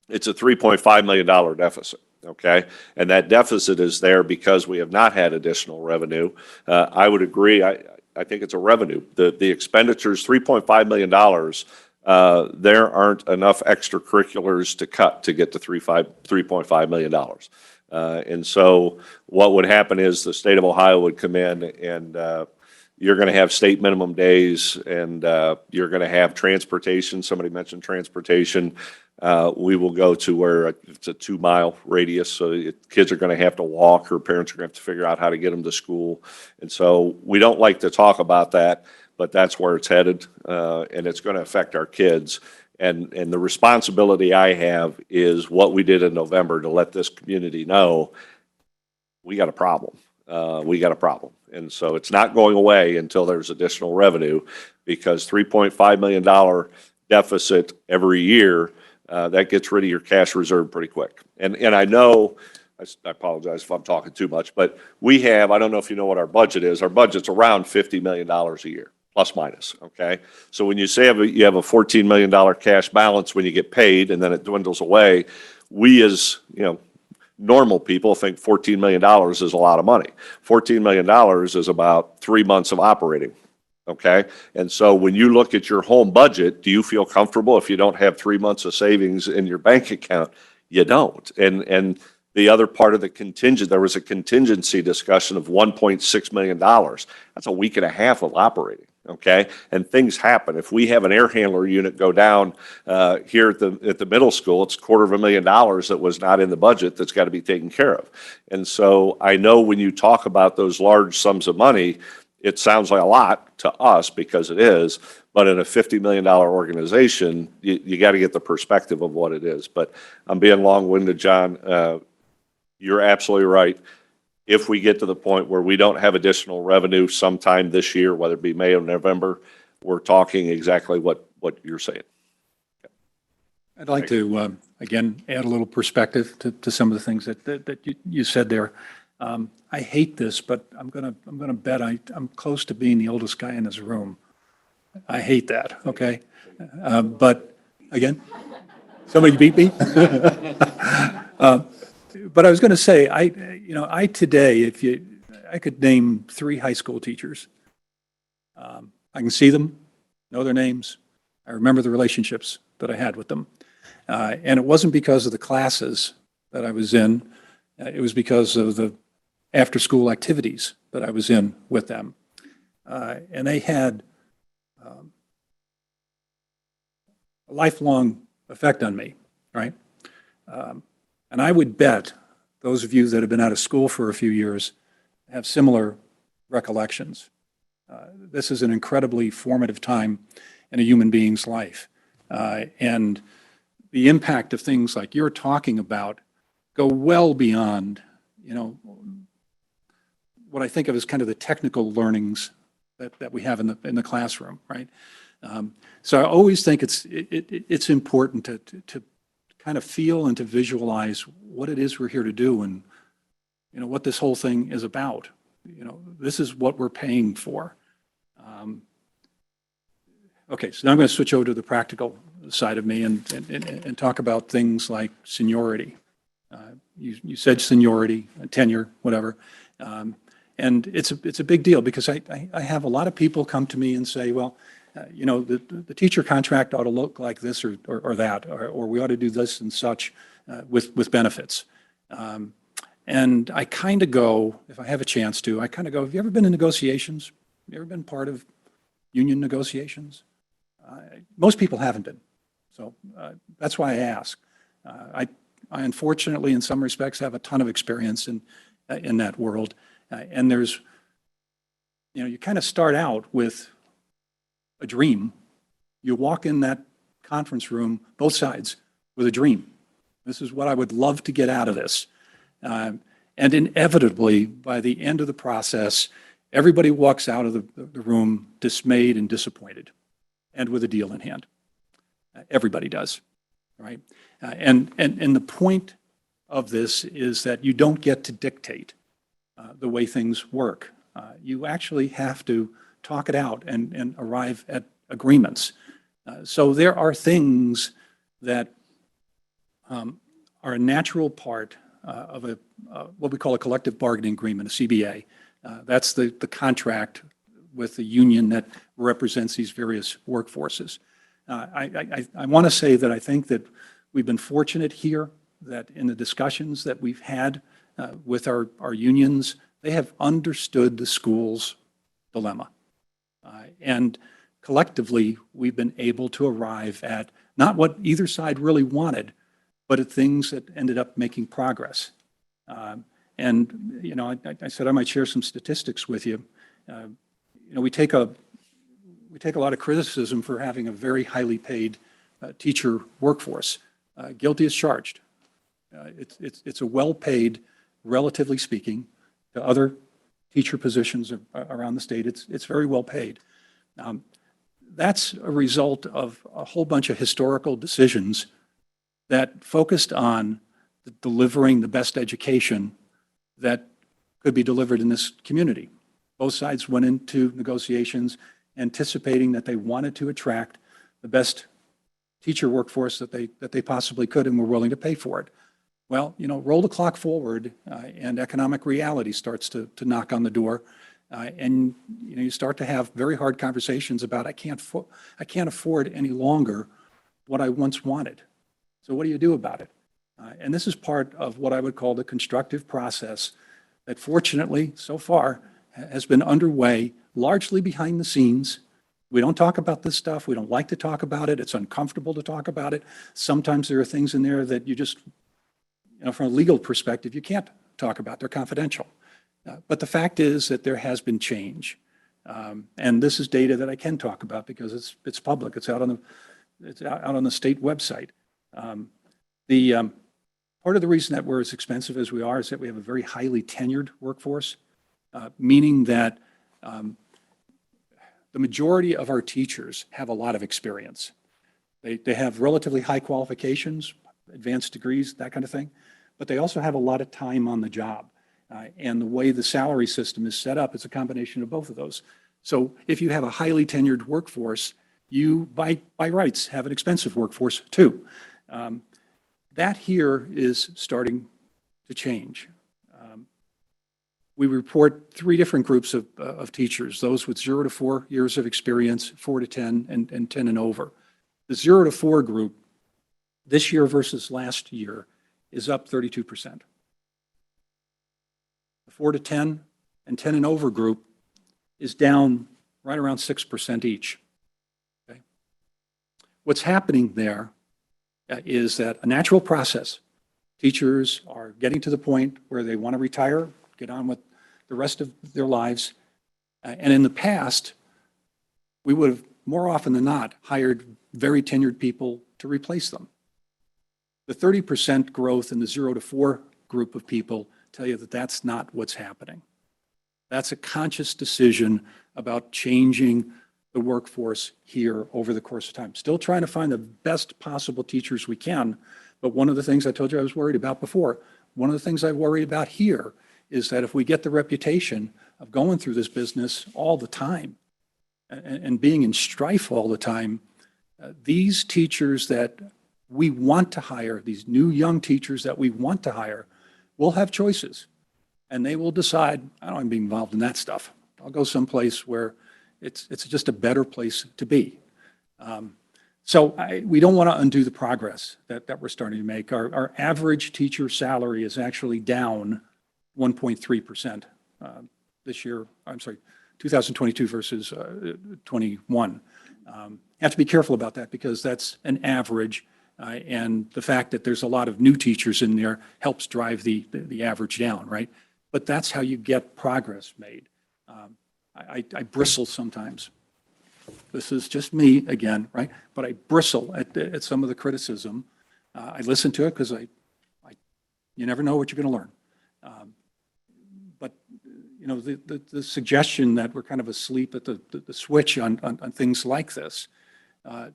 it's a $3.5 million deficit, okay? And that deficit is there because we have not had additional revenue. I would agree. I think it's a revenue. The expenditures, $3.5 million, there aren't enough extracurriculars to cut to get to $3.5 million. And so what would happen is the state of Ohio would come in and you're going to have state minimum days, and you're going to have transportation. Somebody mentioned transportation. We will go to where it's a 2-mile radius, so kids are going to have to walk, or parents are going to have to figure out how to get them to school. And so we don't like to talk about that, but that's where it's headed, and it's going to affect our kids. And the responsibility I have is what we did in November to let this community know we got a problem. We got a problem. And so it's not going away until there's additional revenue, because $3.5 million deficit every year, that gets rid of your cash reserve pretty quick. And I know, I apologize if I'm talking too much, but we have, I don't know if you know what our budget is. Our budget's around $50 million a year, plus minus, okay? So when you say you have a $14 million cash balance when you get paid and then it dwindles away, we as, normal people think $14 million is a lot of money. $14 million is about 3 months of operating, okay? And so when you look at your home budget, do you feel comfortable if you don't have 3 months of savings in your bank account? You don't. And the other part of the contingent, there was a contingency discussion of $1.6 million. That's a week and a half of operating. Okay, and things happen. If we have an air handler unit go down here at the middle school, it's $250,000 that was not in the budget that's got to be taken care of. And so I know when you talk about those large sums of money, it sounds like a lot to us because it is, but in a $50 million organization, you got to get the perspective of what it is. But I'm being long-winded, John. You're absolutely right. If we get to the point where we don't have additional revenue sometime this year, whether it be May or November, we're talking exactly what you're saying. I'd like to, again, add a little perspective to some of the things that you said there. I hate this, but I'm gonna bet I'm close to being the oldest guy in this room. I hate that, okay? But again, Somebody beat me? But I was going to say, I today, I could name 3 high school teachers. I can see them, know their names. I remember the relationships that I had with them. And it wasn't because of the classes that I was in. It was because of the after-school activities that I was in with them. And they had a lifelong effect on me, right? And I would bet those of you that have been out of school for a few years have similar recollections. This is an incredibly formative time in a human being's life. And the impact of things like you're talking about go well beyond, what I think of as kind of the technical learnings that we have in the classroom, right? So I always think it's important to kind of feel and to visualize what it is we're here to do and, what this whole thing is about. This is what we're paying for. Okay, so now I'm going to switch over to the practical side of me and talk about things like seniority. You said seniority, tenure, whatever. And it's a big deal because I have a lot of people come to me and say, well, the teacher contract ought to look like this or that, or we ought to do this and such with benefits. And I kind of go, if I have a chance to, I kind of go, have you ever been in negotiations? Have you ever been part of union negotiations? Most people haven't been. So that's why I ask. I unfortunately, in some respects, have a ton of experience in that world. And there's, you kind of start out with a dream. You walk in that conference room, both sides, with a dream. This is what I would love to get out of this. And inevitably, by the end of the process, everybody walks out of the room dismayed and disappointed and with a deal in hand. Everybody does, right? And the point of this is that you don't get to dictate the way things work. You actually have to talk it out and arrive at agreements. So there are things that are a natural part of what we call a collective bargaining agreement, a CBA. That's the contract with the union that represents these various workforces. I want to say that I think that we've been fortunate here that in the discussions that we've had with our unions, they have understood the school's dilemma. And collectively, we've been able to arrive at not what either side really wanted, but at things that ended up making progress. And, I said I might share some statistics with you. We take a lot of criticism for having a very highly paid teacher workforce. Guilty as charged. It's a well-paid, relatively speaking, to other teacher positions around the state. It's very well paid. That's a result of a whole bunch of historical decisions that focused on delivering the best education that could be delivered in this community. Both sides went into negotiations anticipating that they wanted to attract the best teacher workforce that they possibly could and were willing to pay for it. Well, roll the clock forward and economic reality starts to knock on the door. And you start to have very hard conversations about I can't afford any longer what I once wanted. So what do you do about it? And this is part of what I would call the constructive process that fortunately so far has been underway largely behind the scenes. We don't talk about this stuff. We don't like to talk about it. It's uncomfortable to talk about it. Sometimes there are things in there that you just, from a legal perspective, you can't talk about. They're confidential. But the fact is that there has been change. And this is data that I can talk about because it's public. It's out on the state website. Part of the reason that we're as expensive as we are is that we have a very highly tenured workforce, meaning that the majority of our teachers have a lot of experience. They have relatively high qualifications, advanced degrees, that kind of thing, but they also have a lot of time on the job. And the way the salary system is set up, it's a combination of both of those. So if you have a highly tenured workforce, you, by rights, have an expensive workforce too. That here is starting to change. We report three different groups of teachers, those with 0 to 4 years of experience, 4 to 10, and 10 and over. The 0 to 4 group this year versus last year is up 32%. The 4 to 10 and 10 and over group is down right around 6% each. Okay? What's happening there is that a natural process. Teachers are getting to the point where they want to retire, get on with the rest of their lives. And in the past, we would have more often than not hired very tenured people to replace them. The 30% growth in the 0 to 4 group of people tell you that that's not what's happening. That's a conscious decision about changing the workforce here over the course of time. Still trying to find the best possible teachers we can, but one of the things I told you I was worried about before, one of the things I worry about here is that if we get the reputation of going through this business all the time and being in strife all the time, these teachers that we want to hire, these new young teachers that we want to hire, will have choices. And they will decide, I don't want to be involved in that stuff. I'll go someplace where it's just a better place to be. We don't want to undo the progress that we're starting to make. Our average teacher salary is actually down 1.3% this year. I'm sorry, 2022 versus 21. You have to be careful about that because that's an average. And the fact that there's a lot of new teachers in there helps drive the average down, right? But that's how you get progress made. I bristle sometimes. This is just me again, right? But I bristle at some of the criticism. I listen to it because you never know what you're going to learn. But you know, the suggestion that we're kind of asleep at the switch on things like this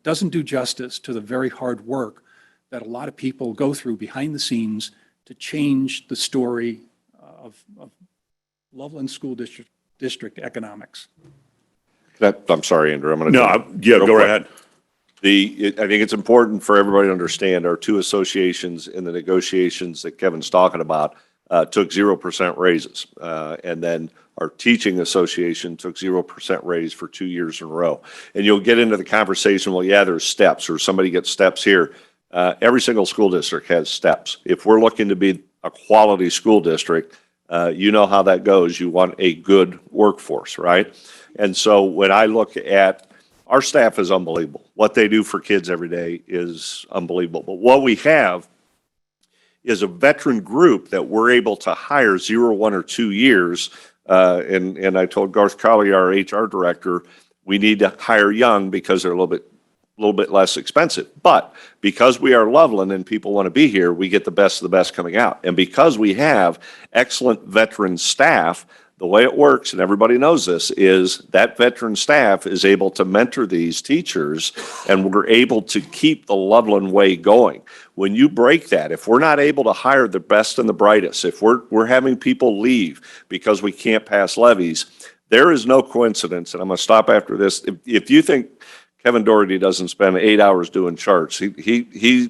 doesn't do justice to the very hard work that a lot of people go through behind the scenes to change the story of Loveland School District economics. I'm sorry, Andrew, I'm going to. No, go right ahead. I think it's important for everybody to understand our two associations in the negotiations that Kevin's talking about took 0% raises. And then our teaching association took 0% raise for 2 years in a row. And you'll get into the conversation, well, yeah, there's steps or somebody gets steps here. Every single school district has steps. If we're looking to be a quality school district, you know how that goes. You want a good workforce, right? And so when I look at our staff is unbelievable. What they do for kids every day is unbelievable. But what we have is a veteran group that we're able to hire 0, 1, or 2 years. And I told Garth Colley, our HR director, we need to hire young because they're a little bit less expensive. But because we are Loveland and people want to be here, we get the best of the best coming out. And because we have excellent veteran staff, the way it works, and everybody knows this, is that veteran staff is able to mentor these teachers, and we're able to keep the Loveland way going. When you break that, if we're not able to hire the best and the brightest, if we're having people leave because we can't pass levies, there is no coincidence, and I'm going to stop after this. If you think Kevin Doherty doesn't spend 8 hours doing charts, he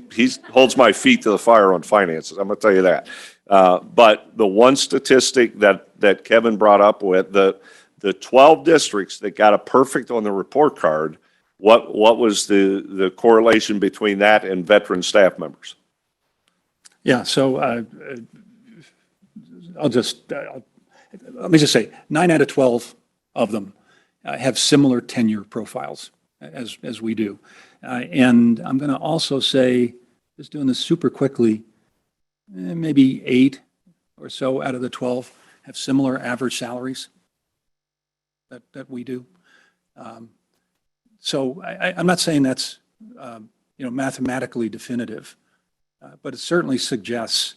holds my feet to the fire on finances, I'm going to tell you that. But the one statistic that Kevin brought up with the 12 districts that got a perfect on the report card, what was the correlation between that and veteran staff members? Yeah, so let me just say, 9 out of 12 of them have similar tenure profiles as we do. And I'm going to also say, just doing this super quickly, maybe 8 or so out of the 12 have similar average salaries that we do. So I'm not saying that's mathematically definitive, but it certainly suggests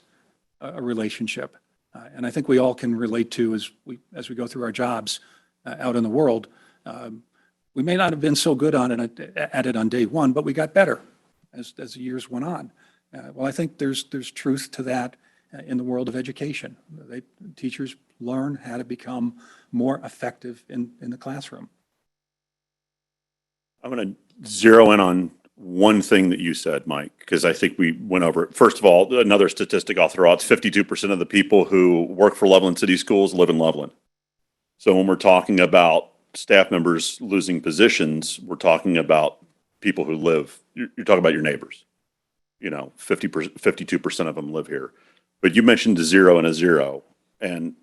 a relationship. And I think we all can relate to as we go through our jobs out in the world. We may not have been so good at it on day one, but we got better as the years went on. Well, I think there's truth to that in the world of education. Teachers learn how to become more effective in the classroom. I'm going to zero in one thing that you said, Mike, because I think we went over it. First of all, another statistic I'll throw out, 52% of the people who work for Loveland City Schools live in Loveland. So when we're talking about staff members losing positions, we're talking about people who live, you're talking about your neighbors. 50%, 52% of them live here. But you mentioned a zero and a zero. And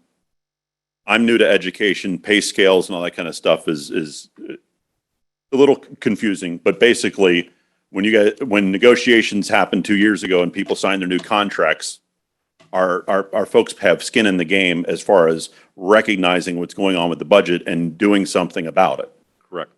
I'm new to education, pay scales and all that kind of stuff is a little confusing. But basically, when negotiations happened 2 years ago and people signed their new contracts, our folks have skin in the game as far as recognizing what's going on with the budget and doing something about it. Correct.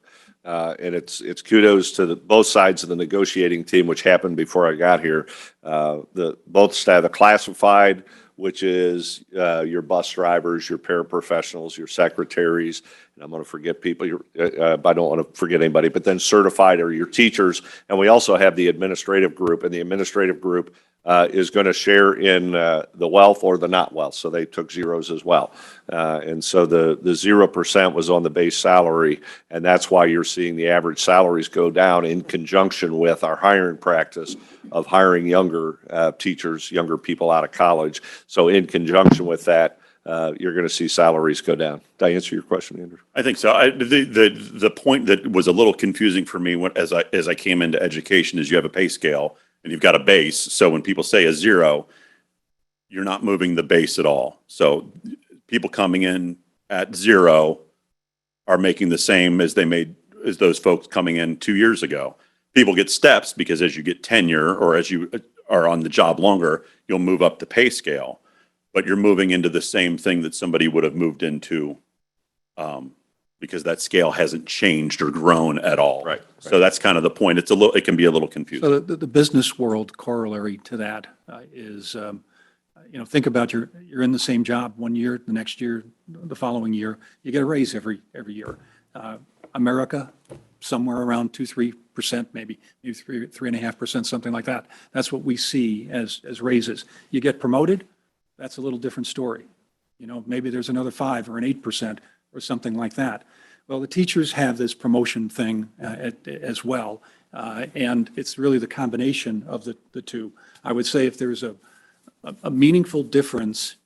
And it's kudos to both sides of the negotiating team, which happened before I got here. Both staff, the classified, which is your bus drivers, your paraprofessionals, your secretaries, and I'm going to forget people. I don't want to forget anybody, but then certified are your teachers, and we also have the administrative group, and the administrative group is going to share in the wealth or the not wealth. So they took zeros as well. And so the 0% was on the base salary, and that's why you're seeing the average salaries go down in conjunction with our hiring practice of hiring younger teachers, younger people out of college. So in conjunction with that, you're going to see salaries go down. Did I answer your question, Andrew? I think so. The point that was a little confusing for me as I came into education is you have a pay scale and you've got a base. So when people say a zero, you're not moving the base at all. So people coming in at zero are making the same as they made as those folks coming in 2 years ago. People get steps because as you get tenure or as you are on the job longer, you'll move up the pay scale. But you're moving into the same thing that somebody would have moved into because that scale hasn't changed or grown at all. Right. So that's kind of the point. It can be a little confusing. So the business world corollary to that is, think about you're in the same job one year, the next year, the following year, you get a raise every year. America, somewhere around 2-3%, maybe 3.5%, something like that. That's what we see as raises. You get promoted, that's a little different story. Maybe there's another 5 or an 8% or something like that. Well, the teachers have this promotion thing as well, and it's really the combination of the two. I would say if there's a meaningful difference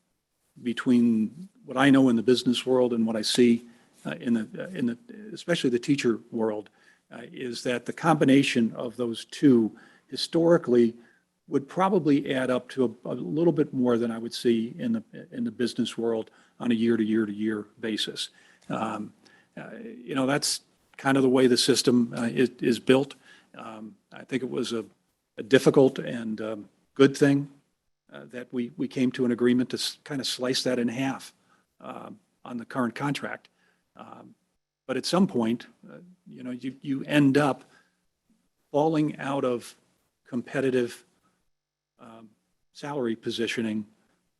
between what I know in the business world and what I see in the especially the teacher world, is that the combination of those two historically would probably add up to a little bit more than I would see in the business world on a year-to-year basis. That's kind of the way the system is built. I think it was a difficult and good thing that we came to an agreement to kind of slice that in half on the current contract. But at some point, you end up falling out of competitive salary positioning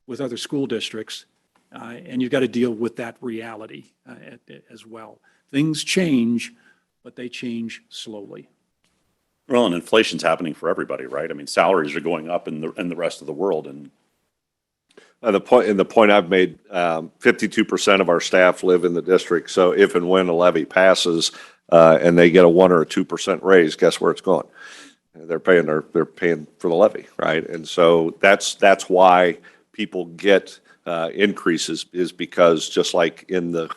with other school districts, and you've got to deal with that reality as well. Things change, but they change slowly. Well, and inflation's happening for everybody, right? I mean, salaries are going up in the rest of the world, and The point I've made, 52% of our staff live in the district. So if and when a levy passes and they get a 1 or a 2% raise, guess where it's going? They're paying for the levy, right? And so that's why people get increases, is because just like in the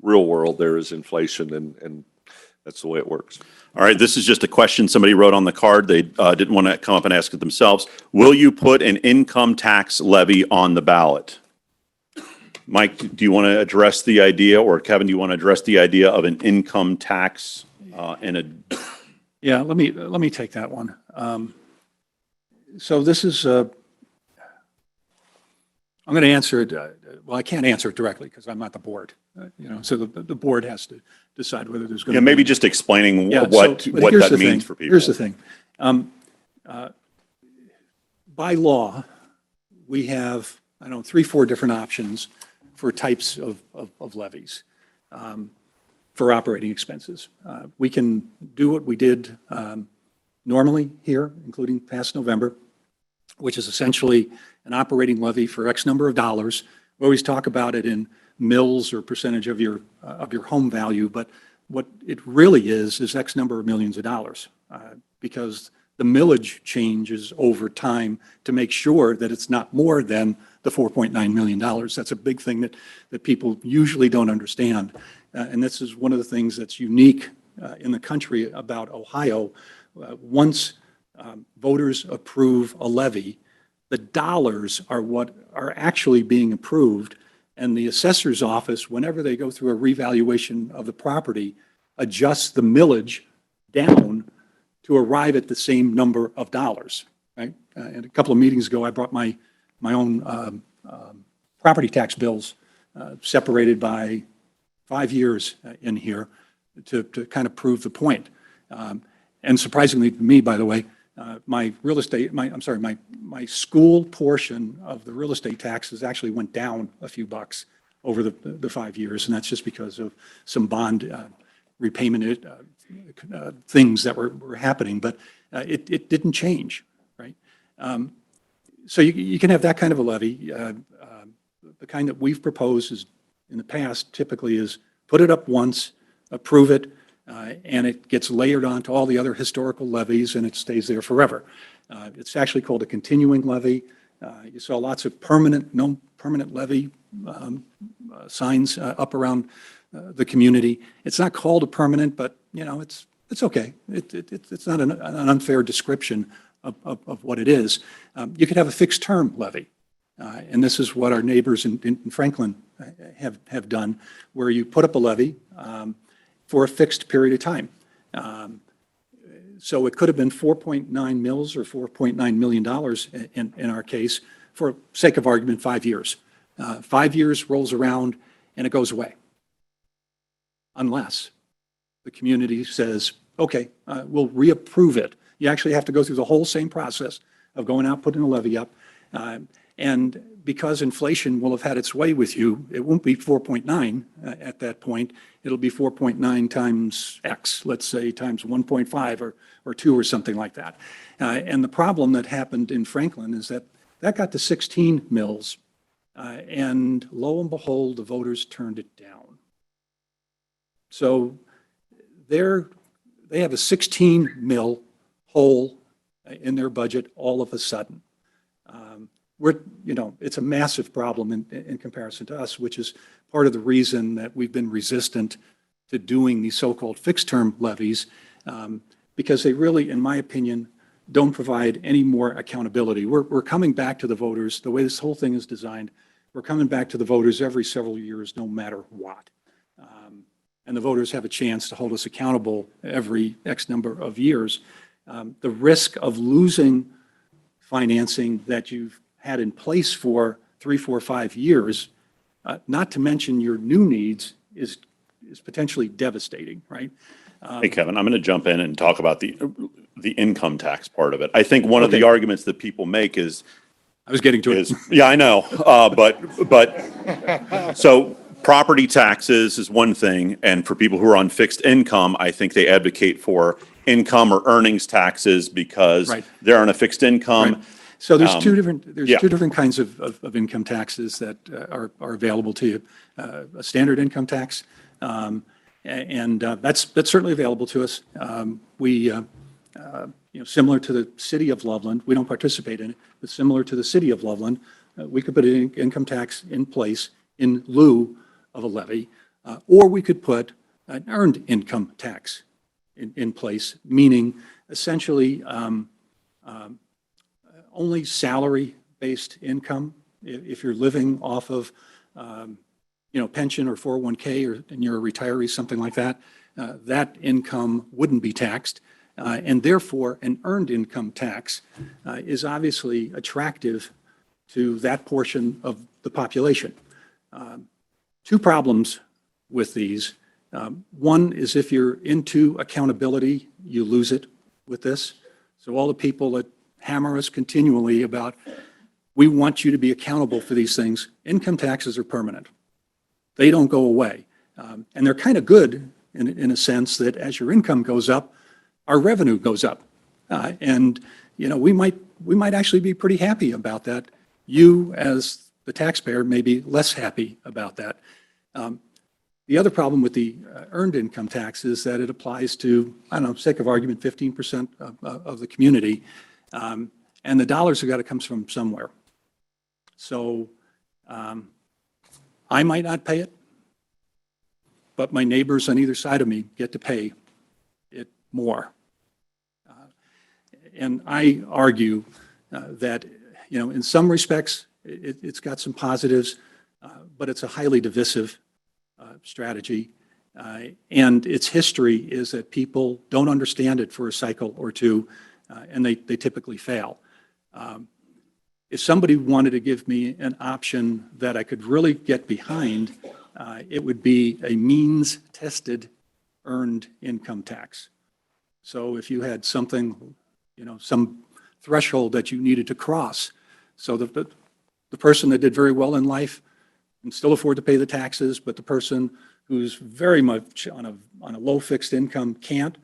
real world, there is inflation, and that's the way it works. all right, this is just a question somebody wrote on the card. They didn't want to come up and ask it themselves. Will you put an income tax levy on the ballot? Mike, do you want to address the idea, or Kevin, do you want to address the idea of an income tax in a? Yeah, let me take that one. So this is, I'm going to answer it. Well, I can't answer it directly because I'm not the board. So the board has to decide whether there's going to be. Maybe just explaining Yeah, what here's that the means thing. for people. Here's the thing. By law, we have, 3-4 different options for types of levies for operating expenses. We can do what we did normally here, including past November, which is essentially an operating levy for X number of dollars. We always talk about it in mils or percentage of your home value, but what it really is X number of millions of dollars. because the millage changes over time to make sure that it's not more than the $4.9 million. That's a big thing that people usually don't understand. And this is one of the things that's unique in the country about Ohio. Once voters approve a levy, the dollars are what are actually being approved, and the assessor's office, whenever they go through a revaluation of the property, adjusts the millage down to arrive at the same number of dollars, right? And a couple of meetings ago, I brought my own property tax bills separated by 5 years in here to kind of prove the point. And surprisingly to me, by the way, my school portion of the real estate taxes actually went down a few bucks over the 5 years, and that's just because of some bond repayment things that were happening, but it didn't change, right? So you can have that kind of a levy. The kind that we've proposed is, in the past, typically is put it up once, approve it, and it gets layered onto all the other historical levies, and it stays there forever. It's actually called a continuing levy. You saw lots of no permanent levy signs up around the community. It's not called a permanent, but it's okay. It's not an unfair description of what it is. You could have a fixed term levy, and this is what our neighbors in Franklin have done, where you put up a levy for a fixed period of time. So it could have been 4.9 mils or $4.9 million in our case, for sake of argument, 5 years. 5 years rolls around and it goes away. Unless the community says, okay, we'll reapprove it. You actually have to go through the whole same process of going out, putting a levy up. And because inflation will have had its way with you, it won't be 4.9 at that point. It'll be 4.9 times X, let's say, times 1.5 or 2 or something like that. And the problem that happened in Franklin is that got to 16 mils, and lo and behold, the voters turned it down. So they have a 16 mil hole in their budget all of a sudden. It's a massive problem in comparison to us, which is part of the reason that we've been resistant to doing these so-called fixed-term levies, because they really, in my opinion, don't provide any more accountability. We're coming back to the voters, the way this whole thing is designed, we're coming back to the voters every several years, no matter what. And the voters have a chance to hold us accountable every X number of years. The risk of losing financing that you've had in place for 3, 4, 5 years, not to mention your new needs, is potentially devastating, right? Hey, Kevin, I'm going to jump in and talk about the income tax part of it. I think one of the arguments that people make is, I was getting to it. yeah, I know, but so property taxes is one thing, and for people who are on fixed income, I think they advocate for income or earnings taxes because Right. they're on a fixed income. Right. So there's two different kinds of income taxes that are available to you. A standard income tax, and that's certainly available to us. Similar to the city of Loveland, we don't participate in it, but similar to the city of Loveland, we could put an income tax in place in lieu of a levy, or we could put an earned income tax in place, meaning essentially only salary-based income. If you're living off of, pension or 401k, and you're a retiree, something like that, that income wouldn't be taxed. And therefore, an earned income tax is obviously attractive to that portion of the population. Two problems with these. One is if you're into accountability, you lose it with this. So all the people that hammer us continually about, we want you to be accountable for these things, income taxes are permanent. They don't go away. And they're kind of good in a sense that as your income goes up, our revenue goes up. And we might actually be pretty happy about that. You, as the taxpayer, may be less happy about that. The other problem with the earned income tax is that it applies to, I don't know, sake of argument, 15% of the community. And the dollars have got to come from somewhere. So I might not pay it, but my neighbors on either side of me get to pay it more. And I argue that, in some respects, it's got some positives, but it's a highly divisive strategy. And its history is that people don't understand it for a cycle or two, and they typically fail. If somebody wanted to give me an option that I could really get behind, it would be a means-tested earned income tax. So if you had something, some threshold that you needed to cross, so that the person that did very well in life can still afford to pay the taxes, but the person who's very much on a low fixed income can't,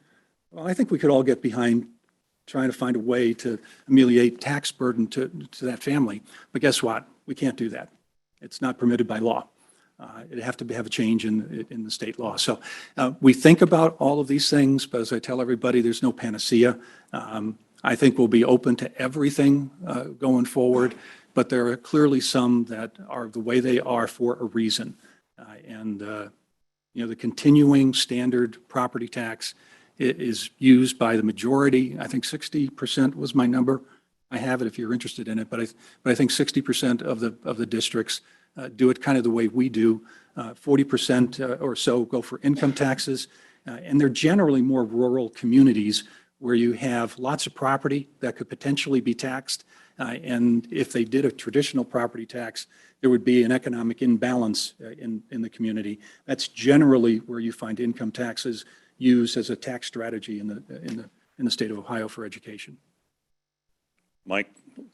well, I think we could all get behind trying to find a way to ameliorate tax burden to that family. But guess what? We can't do that. It's not permitted by law. It'd have to have a change in the state law. So we think about all of these things, but as I tell everybody, there's no panacea. I think we'll be open to everything going forward, but there are clearly some that are the way they are for a reason. The continuing standard property tax is used by the majority. I think 60% was my number. I have it if you're interested in it, but I think 60% of the districts do it kind of the way we do. 40% or so go for income taxes, and they're generally more rural communities where you have lots of property that could potentially be taxed. And if they did a traditional property tax, there would be an economic imbalance in the community. That's generally where you find income taxes used as a tax strategy in the state of Ohio for education. Mike,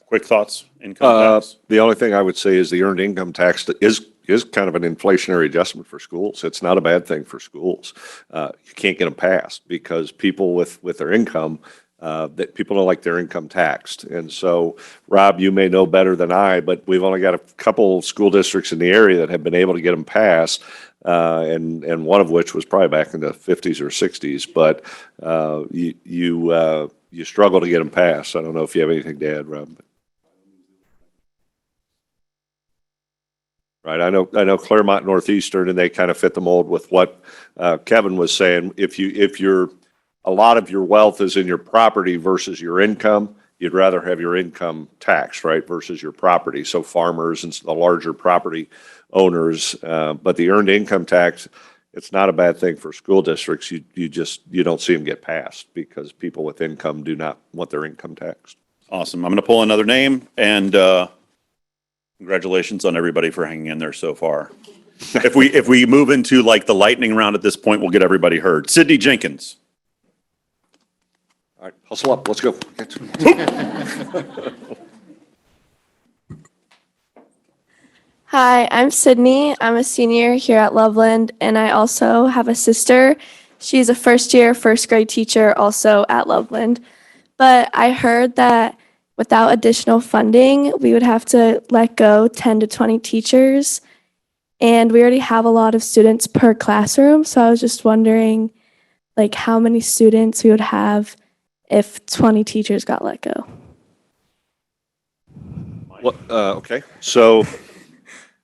quick thoughts, income tax? The only thing I would say is the earned income tax is kind of an inflationary adjustment for schools. It's not a bad thing for schools. You can't get them passed because people with their income, that people don't like their income taxed. And so, Rob, you may know better than I, but we've only got a couple school districts in the area that have been able to get them passed, and one of which was probably back in the 50s or 60s. But you struggle to get them passed. I don't know if you have anything to add, Rob. Right, I know Claremont Northeastern, and they kind of fit the mold with what Kevin was saying. If a lot of your wealth is in your property versus your income, you'd rather have your income taxed, right, versus your property. So farmers and the larger property owners, but the earned income tax, it's not a bad thing for school districts. You don't see them get passed because people with income do not want their income taxed. Awesome. I'm going to pull another name, and congratulations on everybody for hanging in there so far. If we move into like the lightning round at this point, we'll get everybody heard. Sydney Jenkins. All right, hustle up, let's go. Hi, I'm Sydney. I'm a senior here at Loveland, and I also have a sister. She's a first-year, first-grade teacher also at Loveland. But I heard that without additional funding, we would have to let go 10 to 20 teachers, and we already have a lot of students per classroom. So I was just wondering, like, how many students we would have if 20 teachers got let go. Okay, so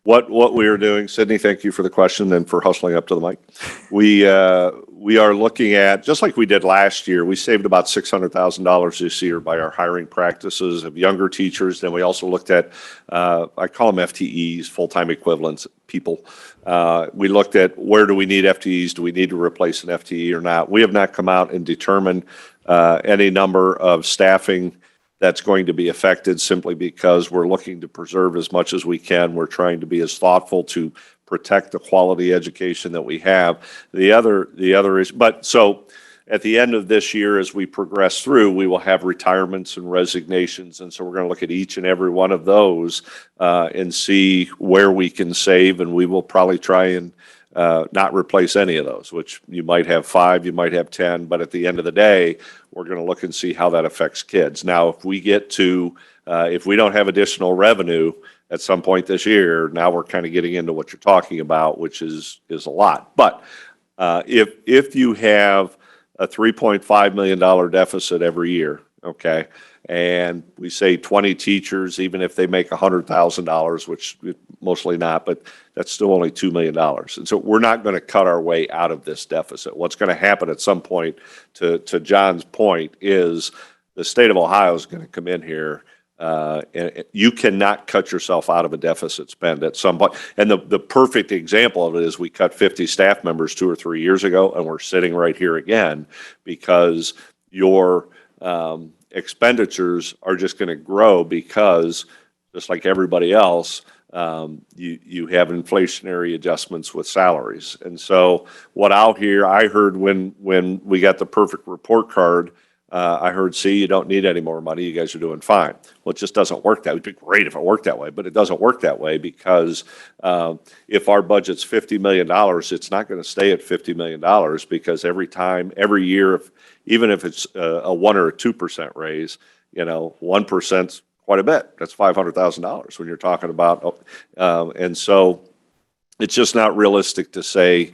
what we are doing, Sydney, thank you for the question and for hustling up to the mic. We are looking at, just like we did last year, we saved about $600,000 this year by our hiring practices of younger teachers. Then we also looked at, I call them FTEs, full-time equivalents, people. We looked at where do we need FTEs? Do we need to replace an FTE or not? We have not come out and determined any number of staffing that's going to be affected simply because we're looking to preserve as much as we can. We're trying to be as thoughtful to protect the quality education that we have. The other is, but so at the end of this year, as we progress through, we will have retirements and resignations. And so we're going to look at each and every one of those and see where we can save. And we will probably try and not replace any of those, which you might have 5, you might have 10, but at the end of the day, we're going to look and see how that affects kids. Now, if we get to, if we don't have additional revenue, at some point this year. Now we're kind of getting into what you're talking about, which is a lot. But if you have a $3.5 million deficit every year, okay, and we say 20 teachers, even if they make $100,000, which mostly not, but that's still only $2 million. And so we're not going to cut our way out of this deficit. What's going to happen at some point, to John's point, is the state of Ohio is going to come in here. And you cannot cut yourself out of a deficit spend at some point. And the perfect example of it is we cut 50 staff members 2 or 3 years ago, and we're sitting right here again because your expenditures are just going to grow because, just like everybody else, you have inflationary adjustments with salaries. And so what I heard when we got the perfect report card, I heard, see, you don't need any more money. You guys are doing fine. Well, it just doesn't work that way. It'd be great if it worked that way, but it doesn't work that way because if our budget's $50 million, it's not going to stay at $50 million because every year, even if it's a 1 or a 2% raise, 1%'s quite a bit. That's $500,000 when you're talking about, and so it's just not realistic to say,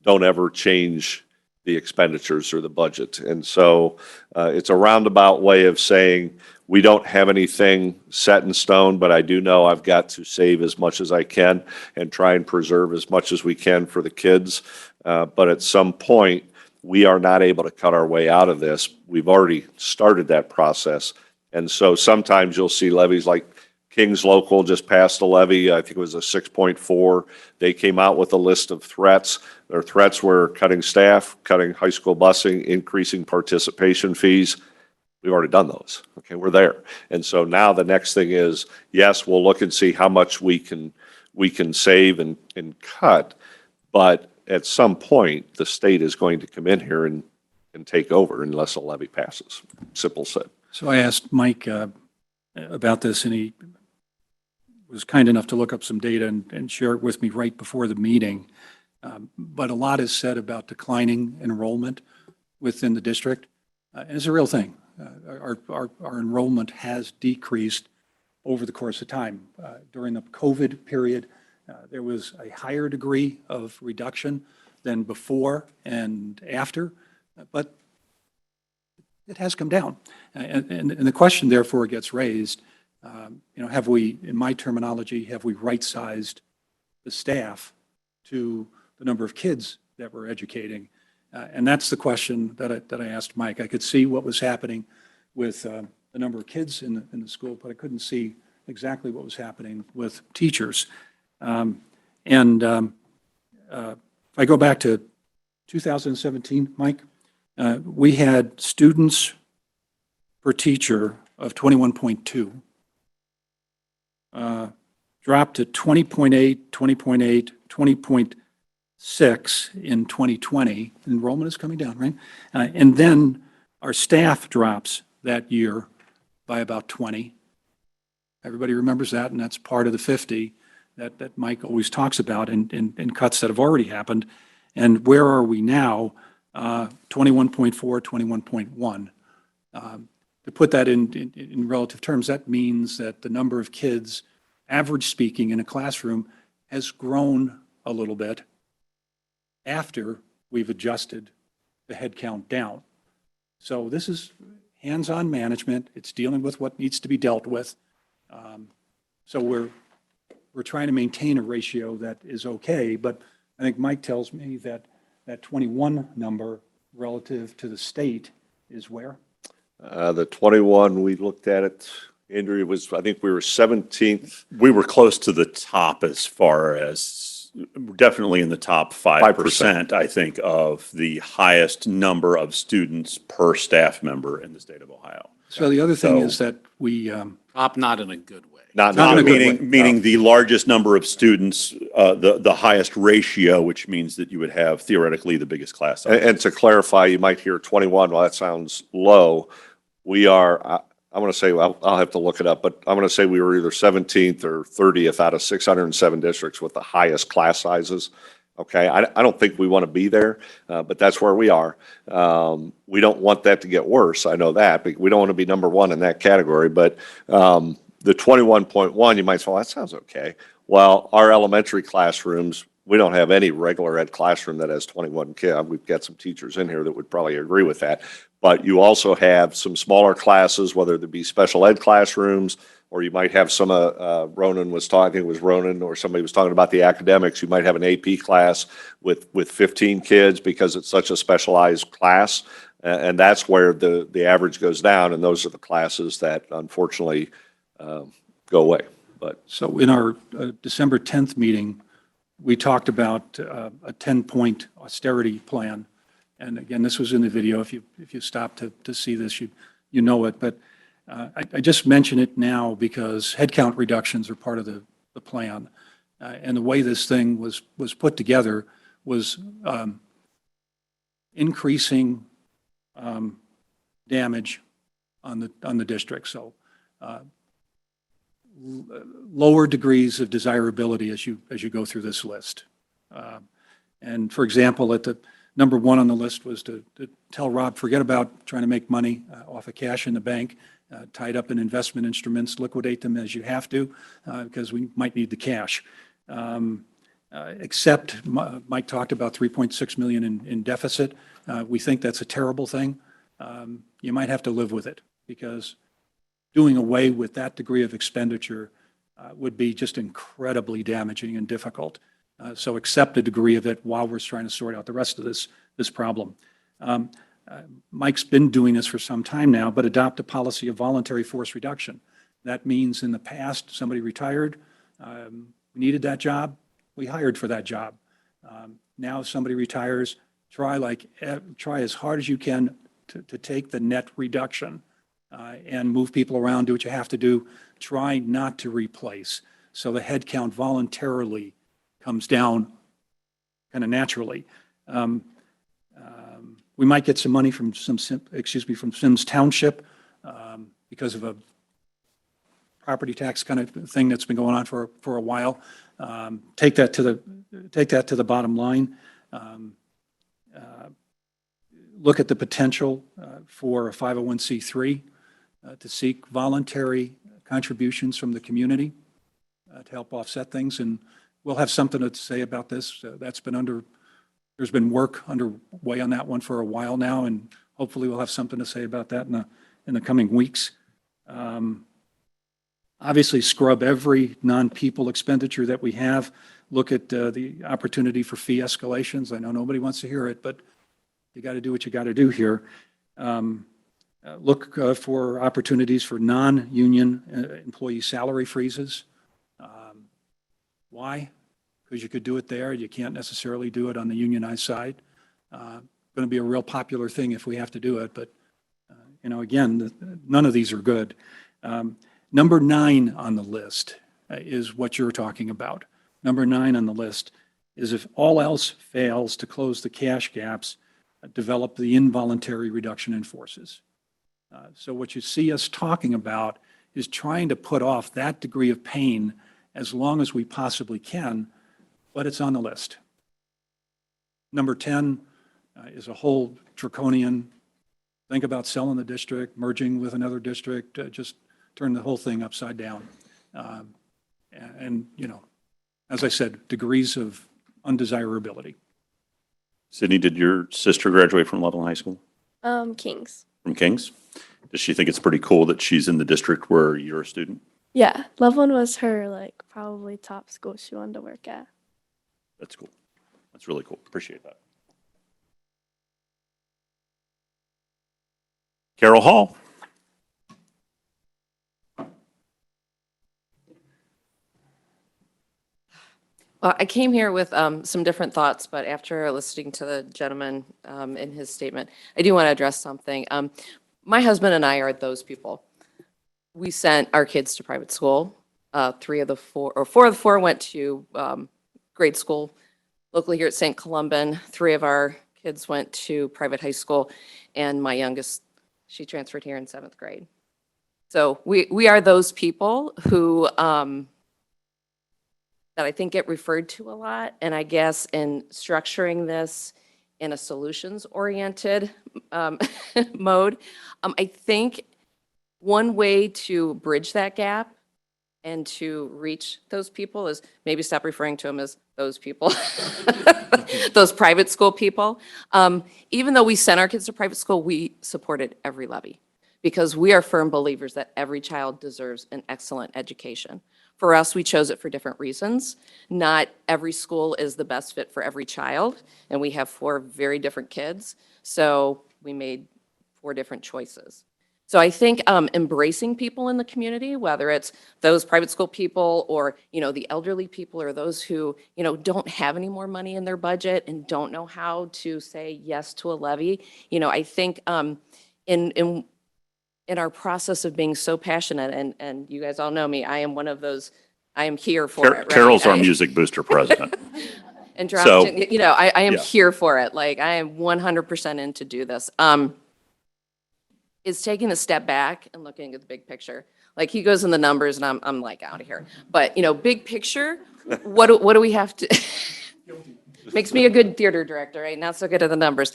don't ever change the expenditures or the budget. And so it's a roundabout way of saying we don't have anything set in stone, but I do know I've got to save as much as I can and try and preserve as much as we can for the kids. But at some point, we are not able to cut our way out of this. We've already started that process. And so sometimes you'll see levies like Kings Local just passed a levy. I think it was a 6.4. They came out with a list of threats. Their threats were cutting staff, cutting high school busing, increasing participation fees. We've already done those. Okay, we're there. And so now the next thing is, yes, we'll look and see how much we can save and cut, but at some point, the state is going to come in here and take over unless a levy passes. Simple said. So I asked Mike about this, and he was kind enough to look up some data and share it with me right before the meeting. But a lot is said about declining enrollment within the district. And it's a real thing. Our enrollment has decreased over the course of time. During the COVID period, there was a higher degree of reduction than before and after, but it has come down. And the question therefore gets raised, have we, in my terminology, have we right-sized the staff to the number of kids that we're educating? And that's the question that I asked Mike. I could see what was happening with the number of kids in the school, but I couldn't see exactly what was happening with teachers. If I go back to 2017, Mike, we had students per teacher of 21.2, dropped to 20.8, 20.8, 20.6 in 2020. Enrollment is coming down, right? And then our staff drops that year by about 20. Everybody remembers that, and that's part of the 50 that Mike always talks about in cuts that have already happened. And where are we now? 21.4, 21.1. To put that in relative terms, that means that the number of kids, average speaking, in a classroom has grown a little bit after we've adjusted the head count down. So this is hands-on management. It's dealing with what needs to be dealt with. So we're trying to maintain a ratio that is okay, but I think Mike tells me that 21 number relative to the state is where? The 21, we looked at it, Andrew, I think we were 17th. We were close to the top as far as, definitely in the top 5%, I think, of the highest number of students per staff member in the state of Ohio. So the other thing is that we, Top, not in a good way. Not in a good way. Meaning the largest number of students, the highest ratio, which means that you would have theoretically the biggest class size. And to clarify, you might hear 21, well, that sounds low. We are, I'm going to say, well, I'll have to look it up, but I'm going to say we were either 17th or 30th out of 607 districts with the highest class sizes. Okay, I don't think we want to be there, but that's where we are. We don't want that to get worse. I know that, but we don't want to be number one in that category. But the 21.1, you might say, well, that sounds okay. Well, our elementary classrooms, we don't have any regular ed classroom that has 21 kids. We've got some teachers in here that would probably agree with that. But you also have some smaller classes, whether they be special ed classrooms, or you might have some, Ronan was talking, I think it was Ronan, or somebody was talking about the academics. You might have an AP class with 15 kids because it's such a specialized class. And that's where the average goes down, and those are the classes that unfortunately go away. But So in our December 10th meeting, we talked about a 10-point austerity plan. And again, this was in the video. If you stop to see this, you know it. But I just mention it now because headcount reductions are part of the plan. And the way this thing was put together was increasing damage on the district. So lower degrees of desirability as you go through this list. And for example, at the number one on the list was to tell Rob, forget about trying to make money off of cash in the bank, tied up in investment instruments, liquidate them as you have to, because we might need the cash. Except Mike talked about 3.6 million in deficit. We think that's a terrible thing. You might have to live with it because doing away with that degree of expenditure would be just incredibly damaging and difficult. So accept a degree of it while we're trying to sort out the rest of this problem. Mike's been doing this for some time now, but adopt a policy of voluntary force reduction. That means in the past, somebody retired, we needed that job, we hired for that job. Now somebody retires, try as hard as you can to take the net reduction and move people around, do what you have to do. Try not to replace. So the head count voluntarily comes down kind of naturally. We might get some money from from Sims Township because of a property tax kind of thing that's been going on for a while. Take that to the bottom line. Look at the potential for a 501c3 to seek voluntary contributions from the community to help offset things. And we'll have something to say about this. There's been work underway on that one for a while now, and hopefully we'll have something to say about that in the coming weeks. Obviously, scrub every non-people expenditure that we have. Look at the opportunity for fee escalations. I know nobody wants to hear it, but you got to do what you got to do here. Look for opportunities for non-union employee salary freezes. Why? Because you could do it there. You can't necessarily do it on the unionized side. Going to be a real popular thing if we have to do it, but again, none of these are good. Number 9 on the list is what you're talking about. Number 9 on the list is if all else fails to close the cash gaps, develop the involuntary reduction in forces. So what you see us talking about is trying to put off that degree of pain as long as we possibly can, but it's on the list. Number 10 is a whole draconian, think about selling the district, merging with another district, just turn the whole thing upside down. As I said, degrees of undesirability. Sydney, did your sister graduate from Loveland High School? Kings. From Kings? Does she think it's pretty cool that she's in the district where you're a student? Yeah, Loveland was her probably top school she wanted to work at. That's cool. That's really cool. Appreciate that. Carol Hall. Well, I came here with some different thoughts, but after listening to the gentleman in his statement, I do want to address something. My husband and I are those people. We sent our kids to private school. 4 of the 4 went to grade school locally here at St. Columban. 3 of our kids went to private high school, and my youngest, she transferred here in 7th grade. So we are those people who that I think get referred to a lot. And I guess in structuring this in a solutions-oriented mode, I think one way to bridge that gap and to reach those people is maybe stop referring to them as those people, those private school people. Even though we sent our kids to private school, we supported every levy because we are firm believers that every child deserves an excellent education. For us, we chose it for different reasons. Not every school is the best fit for every child, and we have 4 very different kids, so we made 4 different choices. So I think embracing people in the community, whether it's those private school people or, the elderly people or those who, don't have any more money in their budget and don't know how to say yes to a levy, I think in our process of being so passionate, and you guys all know me, I am one of those, I am here for it, right? Carol's our music booster president. And So, I am yeah. here for it. Like, I am 100% in to do this. It's taking a step back and looking at the big picture. Like, he goes in the numbers, and I'm like, out of here. But, big picture, what do we have to, makes me a good theater director, right? Not so good at the numbers.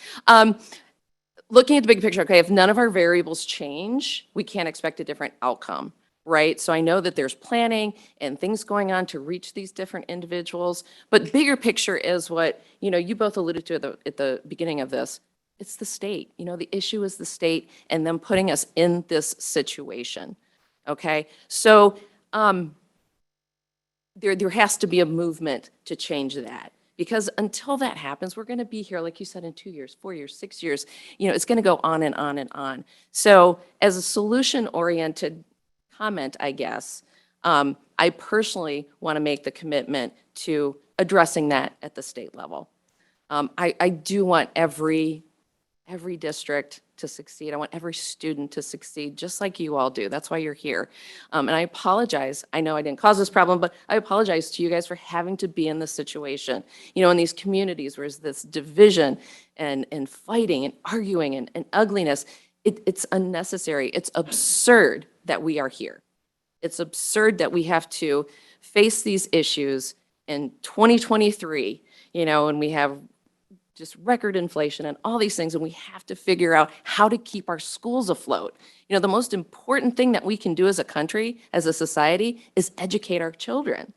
Looking at the big picture, okay, if none of our variables change, we can't expect a different outcome, right? So I know that there's planning and things going on to reach these different individuals, but bigger picture is what, you both alluded to at the beginning of this. It's the state, the issue is the state and them putting us in this situation, okay? So there has to be a movement to change that. Because until that happens, we're going to be here, like you said, in 2 years, 4 years, 6 years. It's going to go on and on and on. So as a solution-oriented comment, I guess, I personally want to make the commitment to addressing that at the state level. I do want every district to succeed. I want every student to succeed, just like you all do. That's why you're here. And I apologize. I know I didn't cause this problem, but I apologize to you guys for having to be in this situation. In these communities where there's this division and fighting and arguing and ugliness, it's unnecessary. It's absurd that we are here. It's absurd that we have to face these issues in 2023, and we have just record inflation and all these things, and we have to figure out how to keep our schools afloat. The most important thing that we can do as a country, as a society, is educate our children.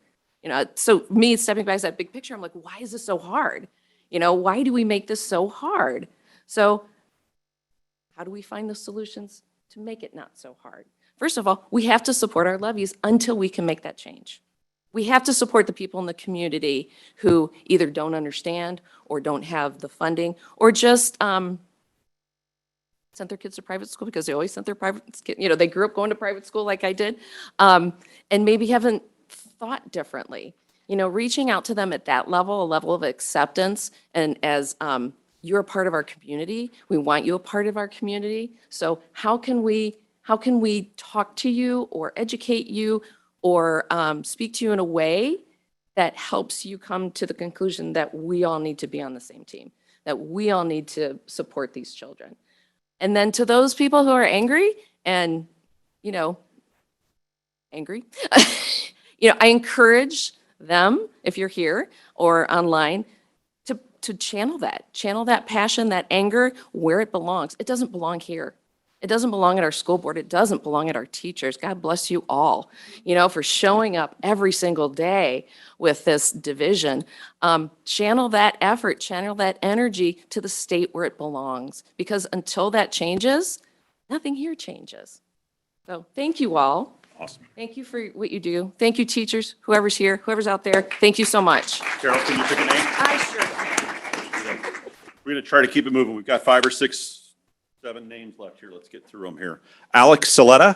So me stepping back to that big picture, I'm like, why is this so hard? Why do we make this so hard? So how do we find the solutions to make it not so hard? First of all, we have to support our levies until we can make that change. We have to support the people in the community who either don't understand or don't have the funding or just sent their kids to private school because they always sent their private kids, they grew up going to private school like I did, and maybe haven't thought differently. Reaching out to them at that level, a level of acceptance, and as you're a part of our community, we want you a part of our community. So how can we talk to you or educate you or speak to you in a way that helps you come to the conclusion that we all need to be on the same team, that we all need to support these children. And then to those people who are angry and, angry, I encourage them, if you're here or online, to channel that passion, that anger where it belongs. It doesn't belong here. It doesn't belong at our school board. It doesn't belong at our teachers. God bless you all, for showing up every single day with this division. Channel that effort, channel that energy to the state where it belongs. Because until that changes, nothing here changes. So thank you all. Awesome. Thank you for what you do. Thank you, teachers, whoever's here, whoever's out there. Thank you so much. Carol, can you pick a name? I sure. We're going to try to keep it moving. We've got 5 or 6, 7 names left here. Let's get through them here. Alex Saletta.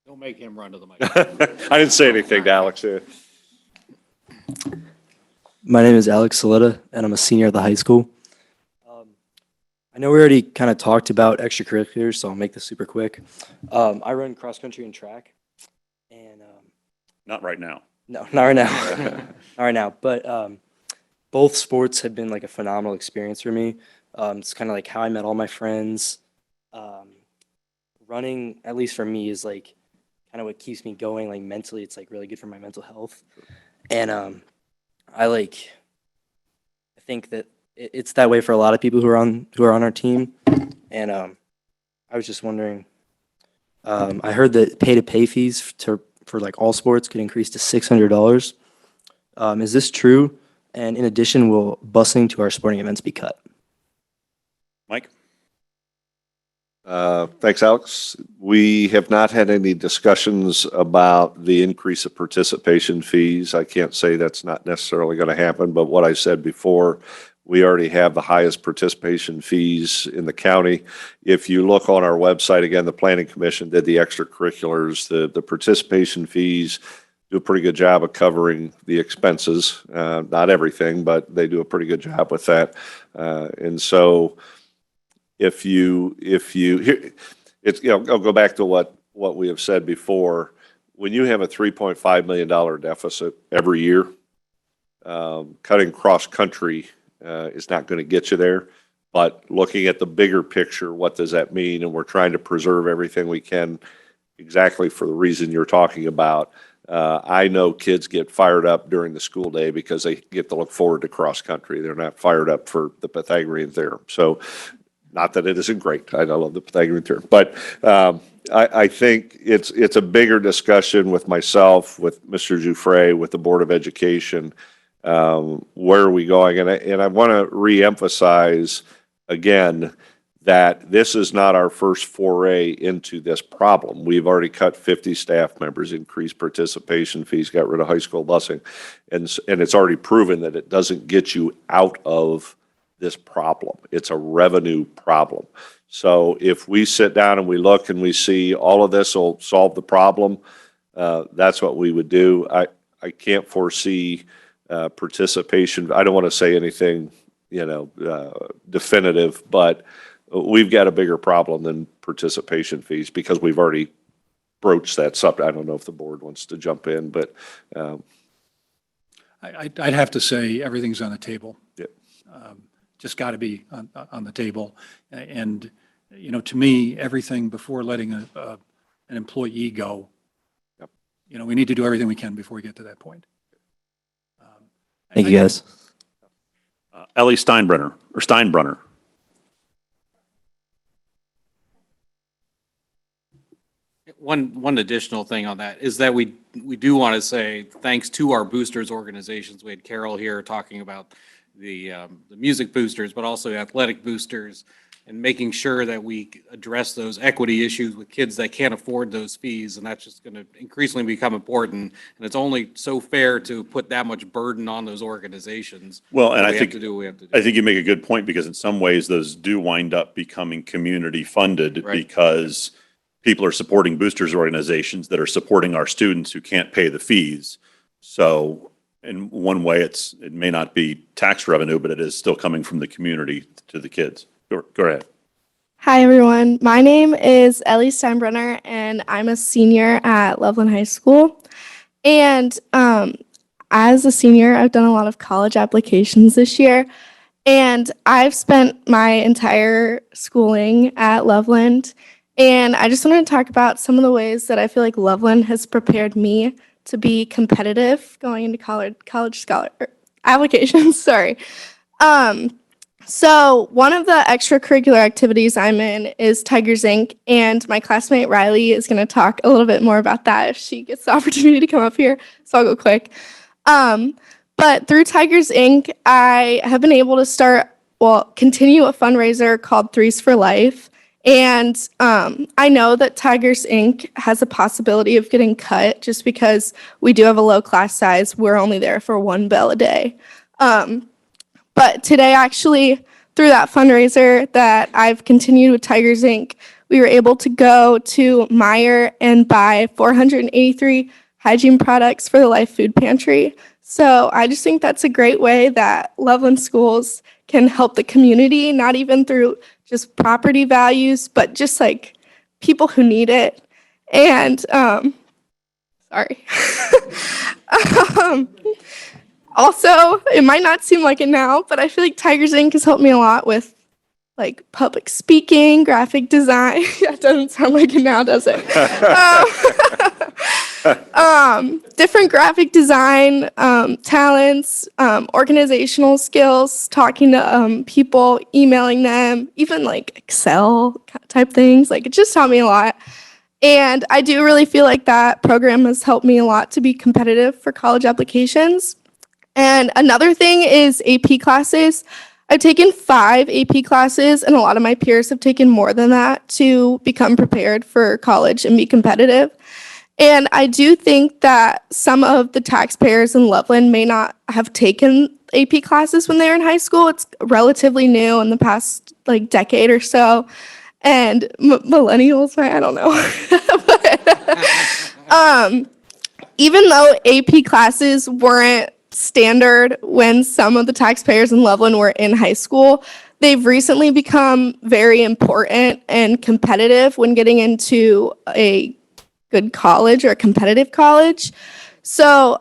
Don't make him run to the mic. I didn't say anything to Alex. My name is Alex Saletta, and I'm a senior at the high school. I know we already kind of talked about extracurriculars, so I'll make this super quick. I run cross country and track, and Not right now. no, not right now, not right now. But both sports have been like a phenomenal experience for me. It's kind of like how I met all my friends. Running, at least for me, is like kind of what keeps me going. Like mentally, it's like really good for my mental health, and I think that it's that way for a lot of people who are on our team, and I was just wondering, I heard that pay-to-pay fees for like all sports could increase to $600. Is this true? And in addition, will busing to our sporting events be cut? Mike? Thanks, Alex. We have not had any discussions about the increase of participation fees. I can't say that's not necessarily going to happen, but what I said before, we already have the highest participation fees in the county. If you look on our website, again, the Planning Commission did the extracurriculars, the participation fees do a pretty good job of covering the expenses. Not everything, but they do a pretty good job with that. And so if you here, it's, I'll go back to what we have said before. When you have a $3.5 million deficit every year, cutting cross country is not going to get you there. But looking at the bigger picture, what does that mean? And we're trying to preserve everything we can exactly for the reason you're talking about. I know kids get fired up during the school day because they get to look forward to cross country. They're not fired up for the Pythagorean theorem. So not that it isn't great. I love the Pythagorean theorem. But I think it's a bigger discussion with myself, with Mr. Jouffre, with the Board of Education. Where are we going? And I want to reemphasize again that this is not our first foray into this problem. We've already cut 50 staff members, increased participation fees, got rid of high school busing. And it's already proven that it doesn't get you out of this problem. It's a revenue problem. So if we sit down and we look and we see all of this will solve the problem, that's what we would do. I can't foresee participation. I don't want to say anything, definitive, but we've got a bigger problem than participation fees because we've already broached that subject. I don't know if the board wants to jump in, but I'd have to say everything's on the table. Yep. Just got to be on the table. And, to me, everything before letting an employee go, Yep. We need to do everything we can before we get to that point. Thank you, guys. Ellie Steinbrunner. One additional thing on that is that we do want to say thanks to our boosters organizations. We had Carol here talking about the music boosters, but also athletic boosters, and making sure that we address those equity issues with kids that can't afford those fees. And that's just going to increasingly become important. And it's only so fair to put that much burden on those organizations. Well, and I We think, have to do what we have to do. I think you make a good point because in some ways those do wind up becoming community funded Right. because people are supporting boosters organizations that are supporting our students who can't pay the fees. So in one way, it may not be tax revenue, but it is still coming from the community to the kids. Go ahead. Hi, everyone. My name is Ellie Steinbrunner, and I'm a senior at Loveland High School. And as a senior, I've done a lot of college applications this year. And I've spent my entire schooling at Loveland. And I just wanted to talk about some of the ways that I feel like Loveland has prepared me to be competitive going into college scholar applications. Sorry. So one of the extracurricular activities I'm in is Tigers Inc. And my classmate Riley is going to talk a little bit more about that if she gets the opportunity to come up here. So I'll go quick. But through Tigers Inc., I have been able to continue a fundraiser called Threes for Life. And I know that Tigers Inc. has a possibility of getting cut just because we do have a low class size. We're only there for one bell a day. But today, actually, through that fundraiser that I've continued with Tigers Inc., we were able to go to Meijer and buy 483 hygiene products for the Life Food Pantry. So I just think that's a great way that Loveland schools can help the community, not even through just property values, but just like people who need it. And, sorry. Also, it might not seem like it now, but I feel like Tigers Inc. has helped me a lot with like public speaking, graphic design. That doesn't sound like it now, does it? different graphic design talents, organizational skills, talking to people, emailing them, even like Excel type things. Like it just taught me a lot. And I do really feel like that program has helped me a lot to be competitive for college applications. And another thing is AP classes. I've taken 5 AP classes, and a lot of my peers have taken more than that to become prepared for college and be competitive. And I do think that some of the taxpayers in Loveland may not have taken AP classes when they were in high school. It's relatively new in the past like decade or so. And millennials, I don't know. But, even though AP classes weren't standard when some of the taxpayers in Loveland were in high school, they've recently become very important and competitive when getting into a good college or a competitive college. So,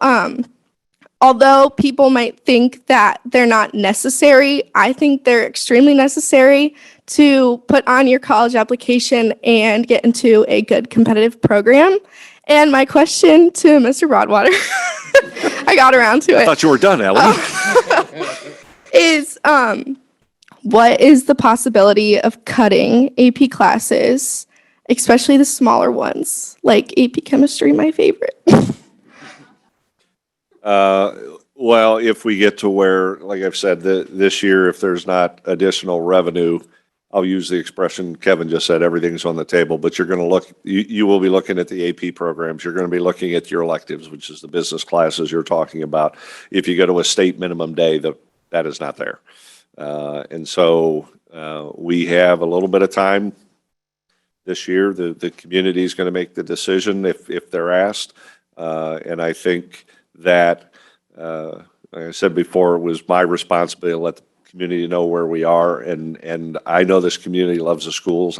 although people might think that they're not necessary, I think they're extremely necessary to put on your college application and get into a good competitive program. And my question to Mr. Broadwater, I got around to it, Thought you were done, Ellie. is what is the possibility of cutting AP classes, especially the smaller ones, like AP Chemistry, my favorite? Well, if we get to where, like I've said, this year, if there's not additional revenue, I'll use the expression Kevin just said, everything's on the table, but you're going to look, you will be looking at the AP programs. You're going to be looking at your electives, which is the business classes you're talking about. If you go to a state minimum day, that is not there. And so we have a little bit of time this year. The community is going to make the decision if they're asked. And I think that, like I said before, it was my responsibility to let the community know where we are, and I know this community loves the schools.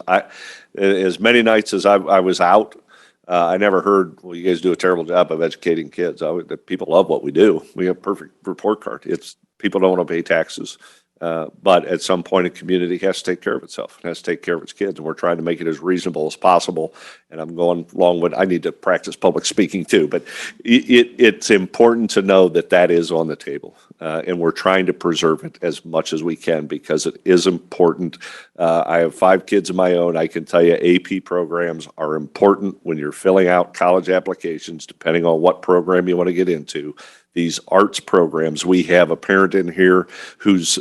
As many nights as I was out, I never heard, well, you guys do a terrible job of educating kids. People love what we do. We have a perfect report card. It's people don't want to pay taxes. But at some point, a community has to take care of itself. It has to take care of its kids, and we're trying to make it as reasonable as possible. And I'm going along with, I need to practice public speaking too, but it's important to know that that is on the table. And we're trying to preserve it as much as we can because it is important. I have 5 kids of my own. I can tell you AP programs are important when you're filling out college applications, depending on what program you want to get into. These arts programs, we have a parent in here whose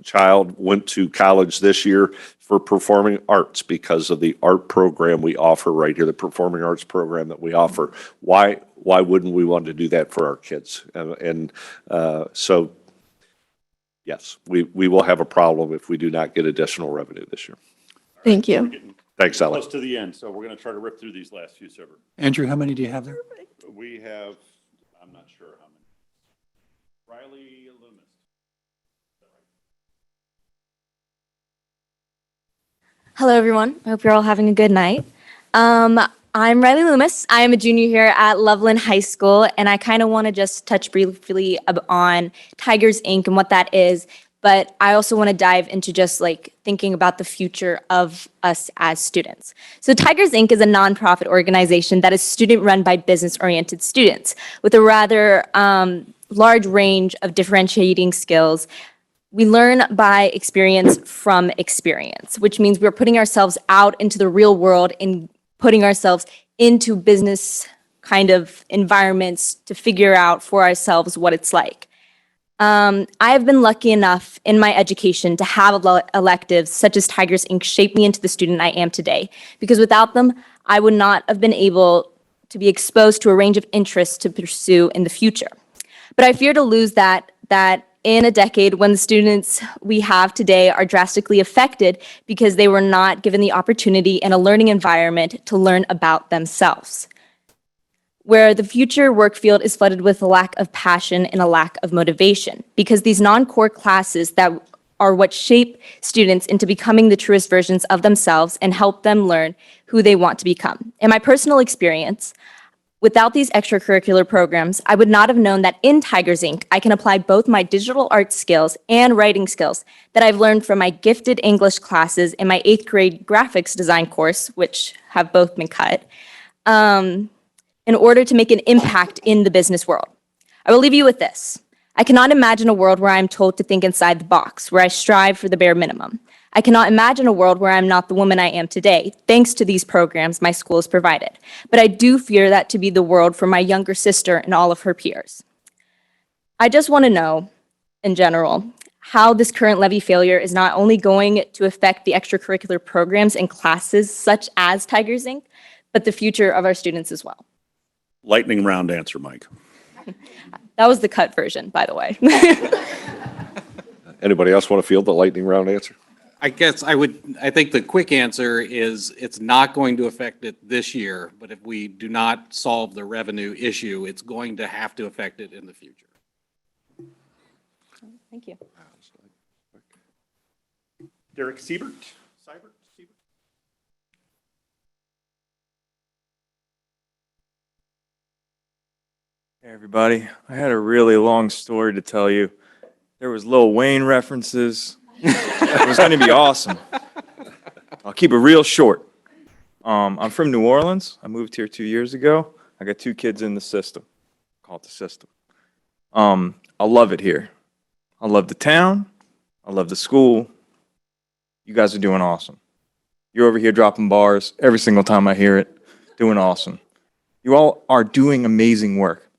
child went to college this year for performing arts because of the art program we offer right here, the performing arts program that we offer. Why wouldn't we want to do that for our kids? So, yes, we will have a problem if we do not get additional revenue this year. Thank you. Thanks, Ellen. Close to the end, so we're going to try to rip through these last few several. Andrew, how many do you have there? We have, I'm not sure how many. Riley Loomis. Hello, everyone. I hope you're all having a good night. I'm Riley Loomis. I am a junior here at Loveland High School, and I kind of want to just touch briefly on Tigers Inc. and what that is, but I also want to dive into just like thinking about the future of us as students. So Tigers Inc. is a nonprofit organization that is student-run by business-oriented students with a rather large range of differentiating skills. We learn by experience from experience, which means we're putting ourselves out into the real world and putting ourselves into business kind of environments to figure out for ourselves what it's like. I have been lucky enough in my education to have electives such as Tigers Inc. shape me into the student I am today, because without them, I would not have been able to be exposed to a range of interests to pursue in the future. But I fear to lose that in a decade when the students we have today are drastically affected because they were not given the opportunity in a learning environment to learn about themselves. Where the future work field is flooded with a lack of passion and a lack of motivation, because these non-core classes that are what shape students into becoming the truest versions of themselves and help them learn who they want to become. In my personal experience, without these extracurricular programs, I would not have known that in Tigers Inc., I can apply both my digital arts skills and writing skills that I've learned from my gifted English classes in my 8th grade graphics design course, which have both been cut, in order to make an impact in the business world. I will leave you with this. I cannot imagine a world where I am told to think inside the box, where I strive for the bare minimum. I cannot imagine a world where I'm not the woman I am today, thanks to these programs my school has provided. But I do fear that to be the world for my younger sister and all of her peers. I just want to know, in general, how this current levy failure is not only going to affect the extracurricular programs and classes such as Tigers Inc., but the future of our students as well. Lightning round answer, Mike. That was the cut version, by the way. Anybody else want to field the lightning round answer? I think the quick answer is it's not going to affect it this year, but if we do not solve the revenue issue, it's going to have to affect it in the future. Thank you. Derek Siebert? Hey everybody, I had a really long story to tell you. There was Lil Wayne references. It was going to be awesome. I'll keep it real short. I'm from New Orleans. I moved here 2 years ago. I got 2 kids in the system. Call it the system. I love it here. I love the town. I love the school. You guys are doing awesome. You're over here dropping bars every single time I hear it. Doing awesome. You all are doing amazing work.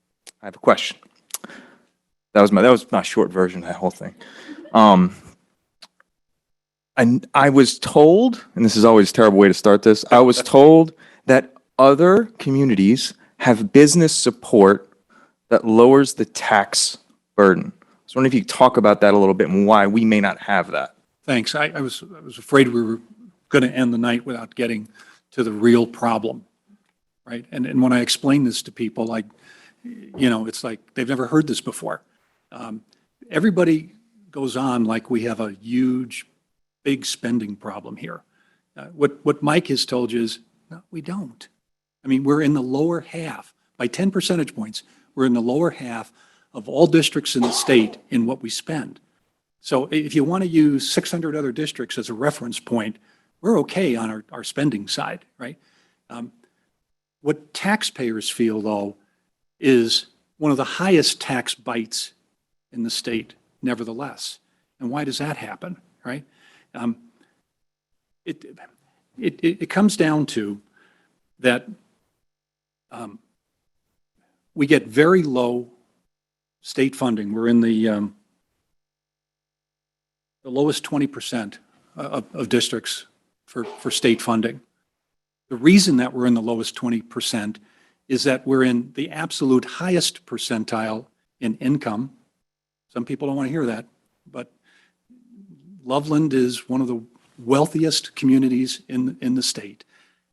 I have a question. That was my short version of that whole thing. I was told, and this is always a terrible way to start this, I was told that other communities have business support that lowers the tax burden. I was wondering if you could talk about that a little bit and why we may not have that. Thanks. I was afraid we were going to end the night without getting to the real problem, right? And when I explain this to people, like, it's like they've never heard this before. Everybody goes on like we have a huge, big spending problem here. What Mike has told you is, no, we don't. I mean, we're in the lower half, by 10 percentage points, we're in the lower half of all districts in the state in what we spend. So if you want to use 600 other districts as a reference point, we're okay on our spending side, right? What taxpayers feel, though, is one of the highest tax bites in the state, nevertheless. And why does that happen, right? It comes down to that we get very low state funding. We're in the lowest 20% of districts for state funding. The reason that we're in the lowest 20% is that we're in the absolute highest percentile in income. Some people don't want to hear that, but Loveland is one of the wealthiest communities in the state.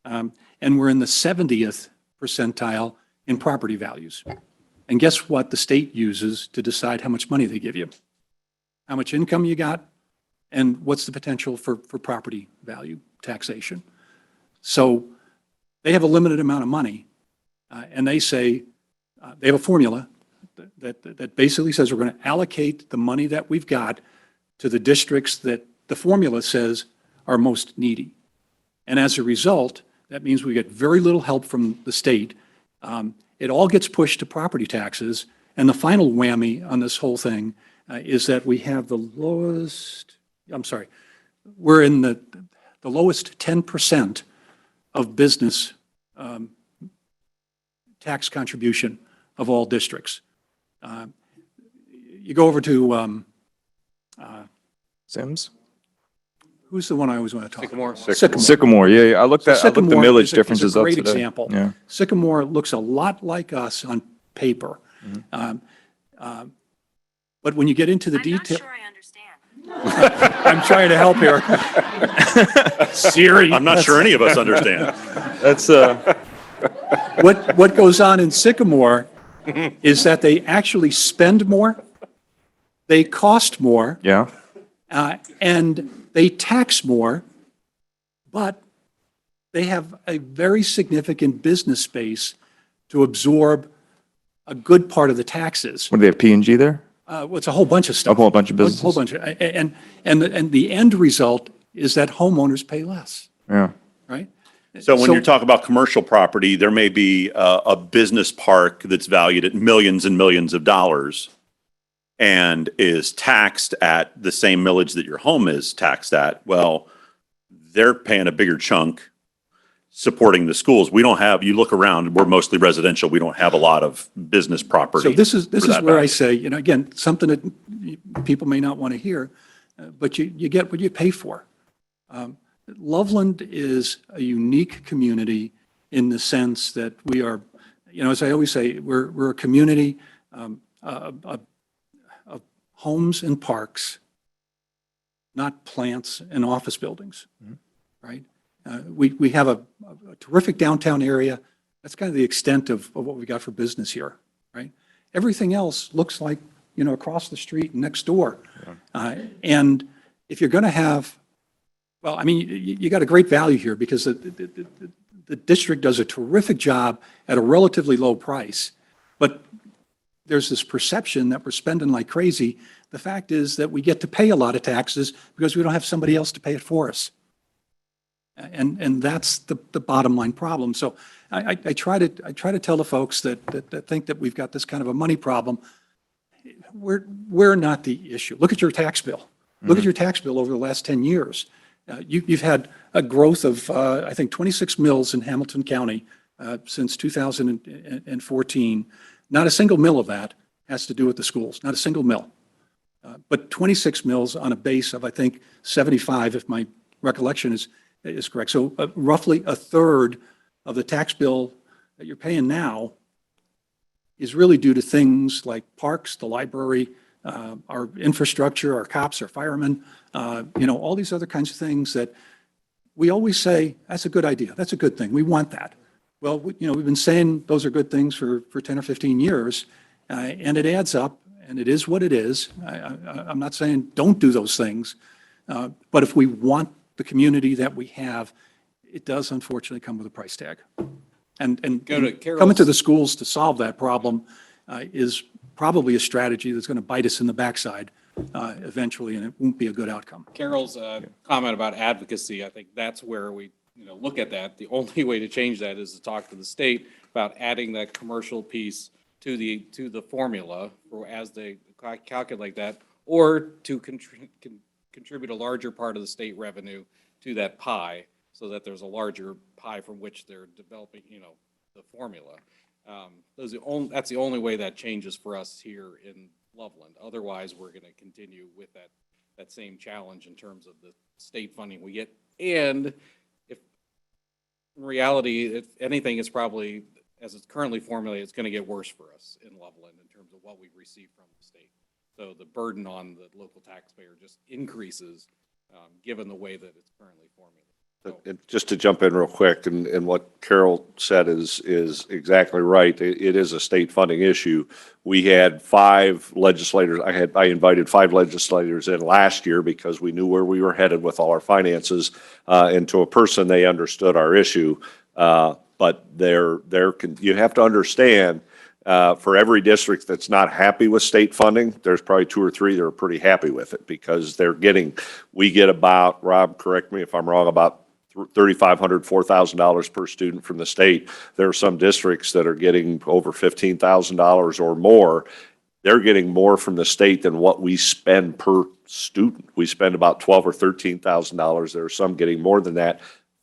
And we're in the 70th percentile in property values. And guess what the state uses to decide how much money they give you? How much income you got, and what's the potential for property value taxation. So they have a limited amount of money, and they say, they have a formula that basically says we're going to allocate the money that we've got to the districts that the formula says are most needy. And as a result, that means we get very little help from the state. It all gets pushed to property taxes. And the final whammy on this whole thing is that we have the lowest, we're in the lowest 10% of business tax contribution of all districts. You go over to Sims? Who's the one I always want to talk about? Sycamore, yeah. I looked at the millage differences is a up great today. example. Yeah. Sycamore looks a lot like us on paper. But when you get into the detail. I'm not sure I understand. I'm trying to help here. Siri. I'm not sure any of us understand. That's What goes on in Sycamore is that they actually spend more, they cost more, yeah. and they tax more, but they have a very significant business space to absorb a good part of the taxes. What do they have, P&G there? Well, it's a whole bunch of stuff. A whole bunch of A whole businesses. bunch of, and the end result is that homeowners pay less, Yeah. right? So when you're talking about commercial property, there may be a business park that's valued at millions and millions of dollars and is taxed at the same millage that your home is taxed at. Well, they're paying a bigger chunk supporting the schools. We don't have, you look around, we're mostly residential. We don't have a lot of business property. So this is for that where I value. say, again, something that people may not want to hear, but you get what you pay for. Loveland is a unique community in the sense that we are, as I always say, we're a community of homes and parks, not plants and office buildings, right? We have a terrific downtown area. That's kind of the extent of what we got for business here, right? Everything else looks like, across the street next door. And if you're going to have, well, I mean, you got a great value here because the district does a terrific job at a relatively low price. But there's this perception that we're spending like crazy. The fact is that we get to pay a lot of taxes because we don't have somebody else to pay it for us. And that's the bottom line problem. So I try to tell the folks that think that we've got this kind of a money problem. We're not the issue. Look at your tax bill. Look at your tax bill over the last 10 years. You've had a growth of, I think, 26 mills in Hamilton County since 2014. Not a single mill of that has to do with the schools, not a single mill. But 26 mills on a base of, I think, 75, if my recollection is correct. So roughly a third of the tax bill that you're paying now is really due to things like parks, the library, our infrastructure, our cops, our firemen, all these other kinds of things that we always say, that's a good idea. That's a good thing. We want that. Well, we've been saying those are good things for 10 or 15 years, and it adds up, and it is what it is. I'm not saying don't do those things, but if we want the community that we have, it does unfortunately come with a price tag. And coming to the schools to solve that problem is probably a strategy that's going to bite us in the backside eventually, and it won't be a good outcome. Carol's comment about advocacy, I think that's where we look at that. The only way to change that is to talk to the state about adding that commercial piece to the formula or as they calculate that, or to contribute a larger part of the state revenue to that pie so that there's a larger pie from which they're developing, the formula. That's the only way that changes for us here in Loveland. Otherwise, we're going to continue with that same challenge in terms of the state funding we get. And if in reality, if anything, it's probably, as it's currently formulated, it's going to get worse for us in Loveland in terms of what we receive from the state. So the burden on the local taxpayer just increases given the way that it's currently formulated. And just to jump in real quick, and what Carol said is exactly right. It is a state funding issue. We had 5 legislators. I invited 5 legislators in last year because we knew where we were headed with all our finances, and to a person, they understood our issue. But you have to understand, for every district that's not happy with state funding, there's probably 2 or 3 that are pretty happy with it because we get about, Rob, correct me if I'm wrong, about $3,500, $4,000 per student from the state. There are some districts that are getting over $15,000 or more. They're getting more from the state than what we spend per student. We spend about $12,000 or $13,000. There are some getting more than that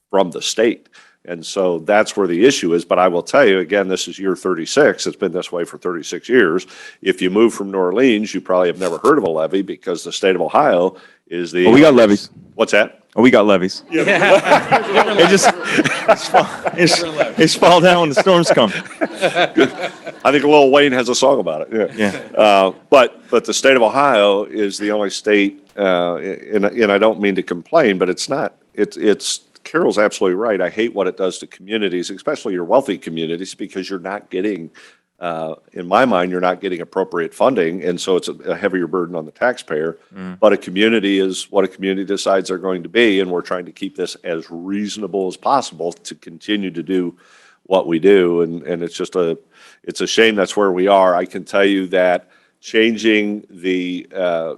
from the state. And so that's where the issue is. But I will tell you, again, this is year 36. It's been this way for 36 years. If you move from New Orleans, you probably have never heard of a levy because the state of Ohio is the... Oh, we got levies. What's that? Oh, we got levies. It's fall down when the storms come. I think Lil Wayne has a song about it. Yeah. But the state of Ohio is the only state, and I don't mean to complain, but it's not. It's Carol's absolutely right. I hate what it does to communities, especially your wealthy communities, because you're not getting, in my mind, you're not getting appropriate funding, and so it's a heavier burden on the taxpayer. But a community is what a community decides they're going to be, and we're trying to keep this as reasonable as possible to continue to do what we do. And it's just it's a shame that's where we are. I can tell you that changing the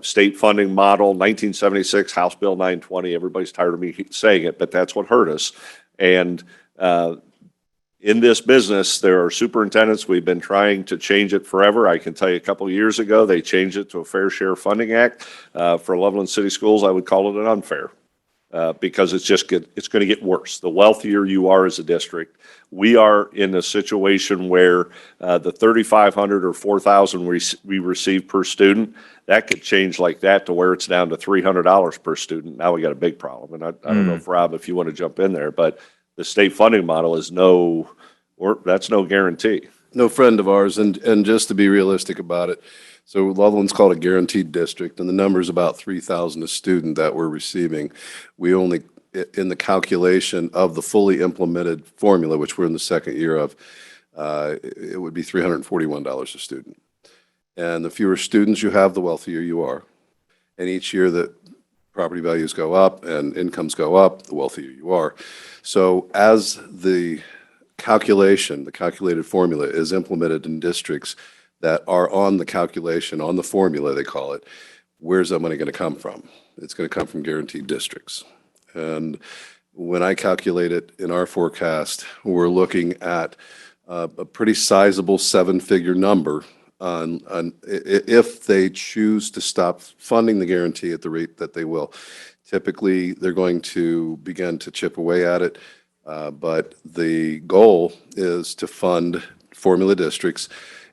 state funding model, 1976, House Bill 920, everybody's tired of me saying it, but that's what hurt us. And In this business, there are superintendents, we've been trying to change it forever. I can tell you a couple of years ago, they changed it to a Fair Share Funding Act. For Loveland City Schools, I would call it an unfair. Because it's going to get worse. The wealthier you are as a district, we are in a situation where the 3,500 or 4,000 we receive per student, that could change like that to where it's down to $300 per student. Now we got a big problem. And I don't know if Rob, if you want to jump in there, but the state funding model is that's no guarantee. No friend of ours, and just to be realistic about it, so Loveland's called a guaranteed district, and the number is about 3,000 a student that we're receiving. We only, in the calculation of the fully implemented formula, which we're in the second year of, it would be $341 a student. And the fewer students you have, the wealthier you are. And each year that property values go up and incomes go up, the wealthier you are. So as the calculation, the calculated formula is implemented in districts that are on the calculation, on the formula, they call it, where's that money going to come from? It's going to come from guaranteed districts. And when I calculate it in our forecast, we're looking at a pretty sizable seven-figure number on if they choose to stop funding the guarantee at the rate that they will. Typically, they're going to begin to chip away at it, but the goal is to fund formula districts.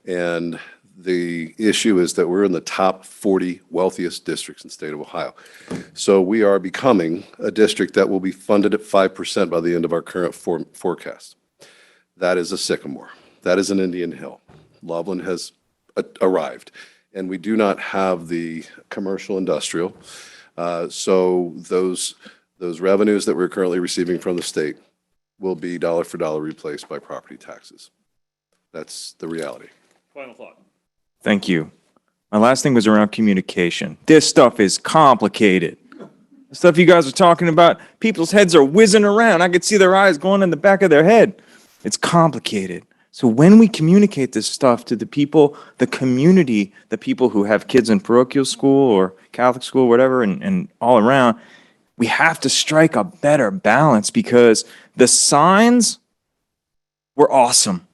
And the issue is that we're in the top 40 wealthiest districts in the state of Ohio. So we are becoming a district that will be funded at 5% by the end of our current forecast. That is a Sycamore. That is an Indian Hill. Loveland has arrived, and we do not have the commercial industrial. So those revenues that we're currently receiving from the state will be dollar for dollar replaced by property taxes. That's the reality. Final thought. Thank you. My last thing was around communication. This stuff is complicated. The stuff you guys are talking about, people's heads are whizzing around. I could see their eyes going in the back of their head. It's complicated. So when we communicate this stuff to the people, the community, the people who have kids in parochial school or Catholic school, whatever, and all around, we have to strike a better balance because the signs were awesome,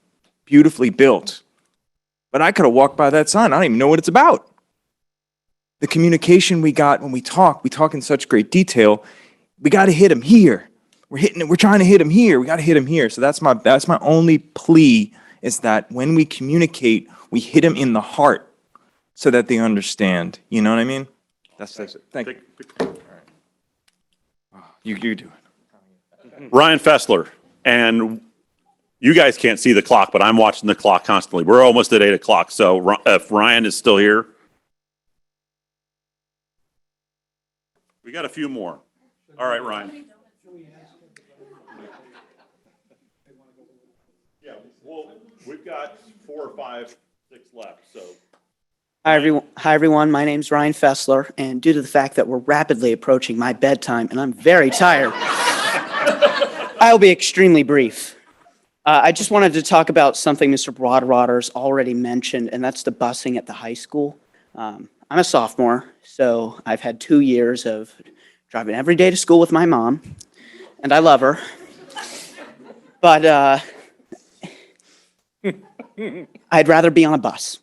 beautifully built. But I could have walked by that sign. I don't even know what it's about. The communication we got when we talk in such great detail. We got to hit them here. We're trying to hit them here. We got to hit them here. So that's my only plea is that when we communicate, we hit them in the heart so that they understand. You know what I mean? That's it. Thank you. All right. You do it. Ryan Fessler, and you guys can't see the clock, but I'm watching the clock constantly. We're almost at 8 o'clock. So if Ryan is still here, we got a few more. All right, Ryan. Yeah, well, we've got 4 or 5, 6 left. So. Hi everyone. My name's Ryan Fessler, and due to the fact that we're rapidly approaching my bedtime and I'm very tired, I'll be extremely brief. I just wanted to talk about something Mr. Broadwater's already mentioned, and that's the busing at the high school. I'm a sophomore, so I've had 2 years of driving every day to school with my mom, and I love her. But I'd rather be on a bus.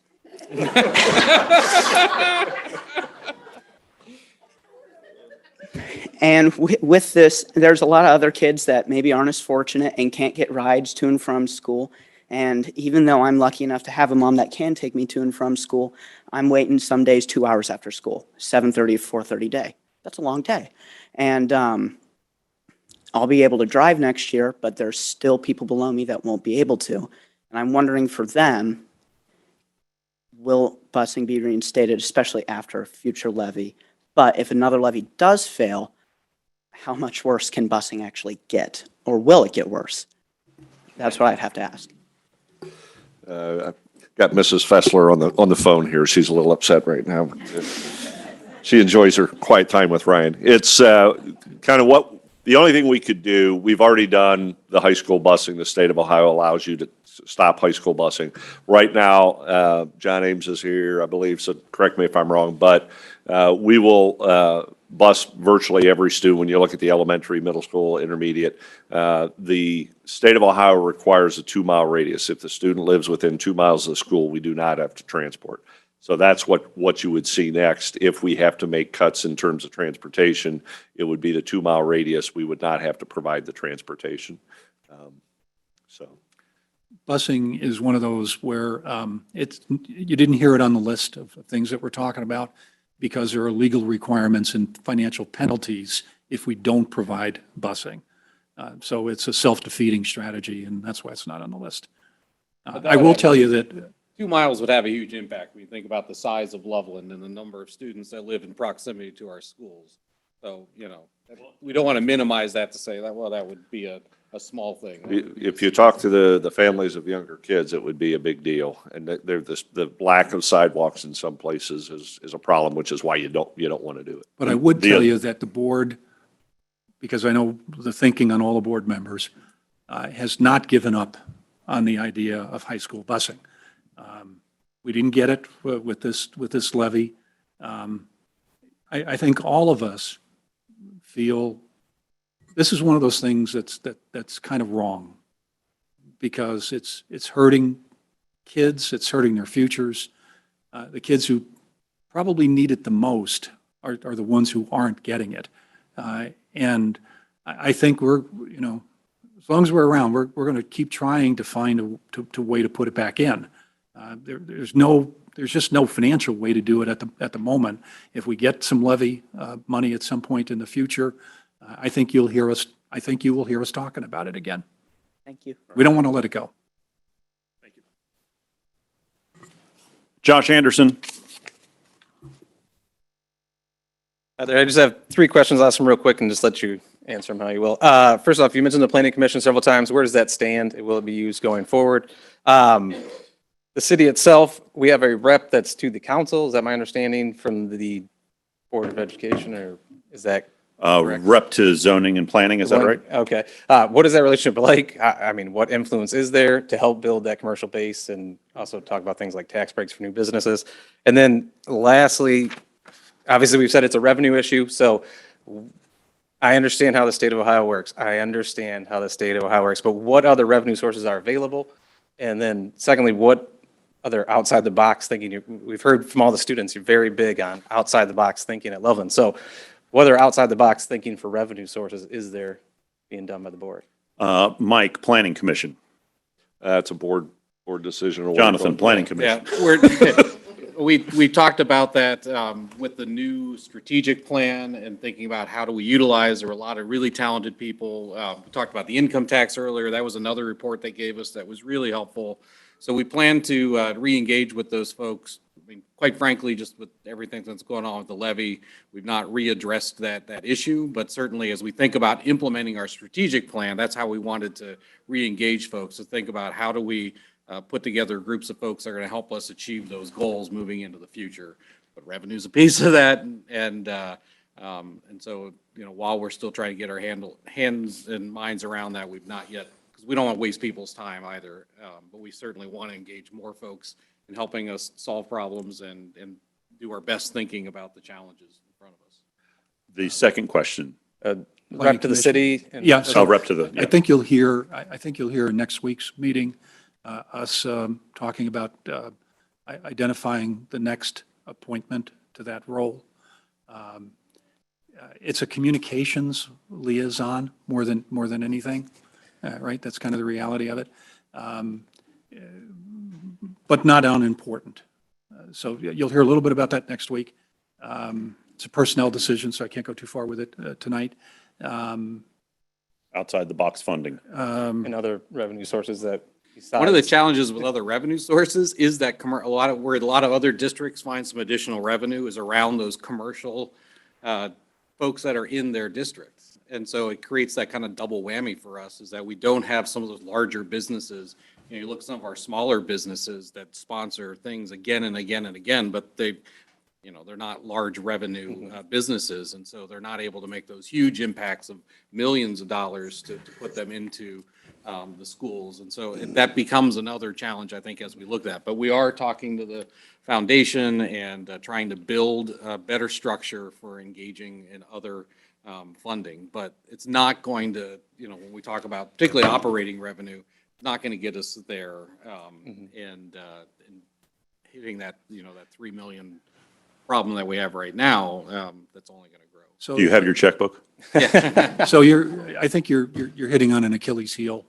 And with this, there's a lot of other kids that maybe aren't as fortunate and can't get rides to and from school. And even though I'm lucky enough to have a mom that can take me to and from school, I'm waiting some days 2 hours after school, 7:30 to 4:30 day. That's a long day. And I'll be able to drive next year, but there's still people below me that won't be able to. And I'm wondering for them, will busing be reinstated, especially after a future levy? But if another levy does fail, how much worse can busing actually get? Or will it get worse? That's what I'd have to ask. I've got Mrs. Fessler on the phone here. She's a little upset right now. She enjoys her quiet time with Ryan. It's kind of the only thing we could do, we've already done the high school busing. The state of Ohio allows you to stop high school busing. Right now, John Ames is here, I believe, so correct me if I'm wrong, but we will bus virtually every student when you look at the elementary, middle school, intermediate. The state of Ohio requires a 2-mile radius. If the student lives within 2 miles of the school, we do not have to transport. So that's what you would see next. If we have to make cuts in terms of transportation, it would be the 2-mile radius. We would not have to provide the transportation. So. Busing is one of those where you didn't hear it on the list of things that we're talking about because there are legal requirements and financial penalties if we don't provide busing. So it's a self-defeating strategy, and that's why it's not on the list. I will tell you that 2 miles would have a huge impact when you think about the size of Loveland and the number of students that live in proximity to our schools. So, we don't want to minimize that to say that, well, that would be a small thing. If you talk to the families of younger kids, it would be a big deal. And the lack of sidewalks in some places is a problem, which is why you don't want to do it. But I would tell you that the board, because I know the thinking on all the board members, has not given up on the idea of high school busing. We didn't get it with this levy. I think all of us feel this is one of those things that's kind of wrong because it's hurting kids, it's hurting their futures. The kids who probably need it the most are the ones who aren't getting it. And I think as long as we're around, we're going to keep trying to find a way to put it back in. There's just no financial way to do it at the moment. If we get some levy money at some point in the future, I think you will hear us talking about it again. Thank you. We don't want to let it go. Thank you. Josh Anderson. I just have 3 questions. I'll ask them real quick and just let you answer them how you will. First off, you mentioned the planning commission several times. Where does that stand? Will it be used going forward? The city itself, we have a rep that's to the council. Is that my understanding from the Board of Education, or is that correct? Rep to zoning and planning, is that right? Okay. What is that relationship like? I mean, what influence is there to help build that commercial base and also talk about things like tax breaks for new businesses? And then lastly, obviously we've said it's a revenue issue, so I understand how the state of Ohio works. But what other revenue sources are available? And then secondly, what other outside the box thinking? We've heard from all the students, you're very big on outside the box thinking at Loveland. So what other outside the box thinking for revenue sources is there being done by the board? Mike, Planning Commission. That's a board decision. Jonathan, Planning Commission. Yeah, we talked about that with the new strategic plan and thinking about how do we utilize. There were a lot of really talented people. We talked about the income tax earlier. That was another report they gave us that was really helpful. So we plan to re-engage with those folks. I mean, quite frankly, just with everything that's going on with the levy, we've not readdressed that issue. But certainly, as we think about implementing our strategic plan, that's how we wanted to re-engage folks, to think about how do we put together groups of folks that are going to help us achieve those goals moving into the future. But revenue's a piece of that, and so while we're still trying to get our hands and minds around that, we've not yet, because we don't want to waste people's time either. But we certainly want to engage more folks in helping us solve problems and do our best thinking about the challenges in front of us. The second question. Rep to the city. Yeah. So rep to the. Yeah. I think you'll hear in next week's meeting us talking about identifying the next appointment to that role. It's a communications liaison more than anything, right? That's kind of the reality of it, but not unimportant. So you'll hear a little bit about that next week. It's a personnel decision, so I can't go too far with it tonight. Outside the box funding. And other revenue sources that. One of the challenges with other revenue sources is that where a lot of other districts find some additional revenue is around those commercial folks that are in their districts. And so it creates that kind of double whammy for us, is that we don't have some of those larger businesses. You look at some of our smaller businesses that sponsor things again and again and again, but they're not large revenue businesses. And so they're not able to make those huge impacts of millions of dollars to put them into the schools. And so that becomes another challenge, I think, as we look at that. But we are talking to the foundation and trying to build a better structure for engaging in other funding. But it's not going to, when we talk about particularly operating revenue, it's not going to get us there and hitting that, that 3 million problem that we have right now, that's only going to grow. So Do you have your checkbook? So I think you're hitting on an Achilles heel,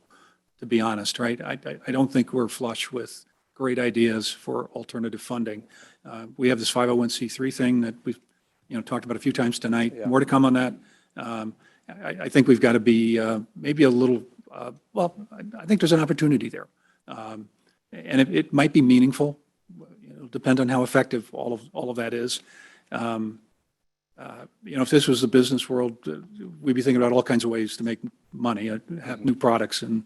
to be honest, right? I don't think we're flush with great ideas for alternative funding. We have this 501c3 thing that we've, talked about a few times tonight. More to come on that. I think we've got to be maybe a little, I think there's an opportunity there. And it might be meaningful. It'll depend on how effective all of that is. If this was the business world, we'd be thinking about all kinds of ways to make money, have new products and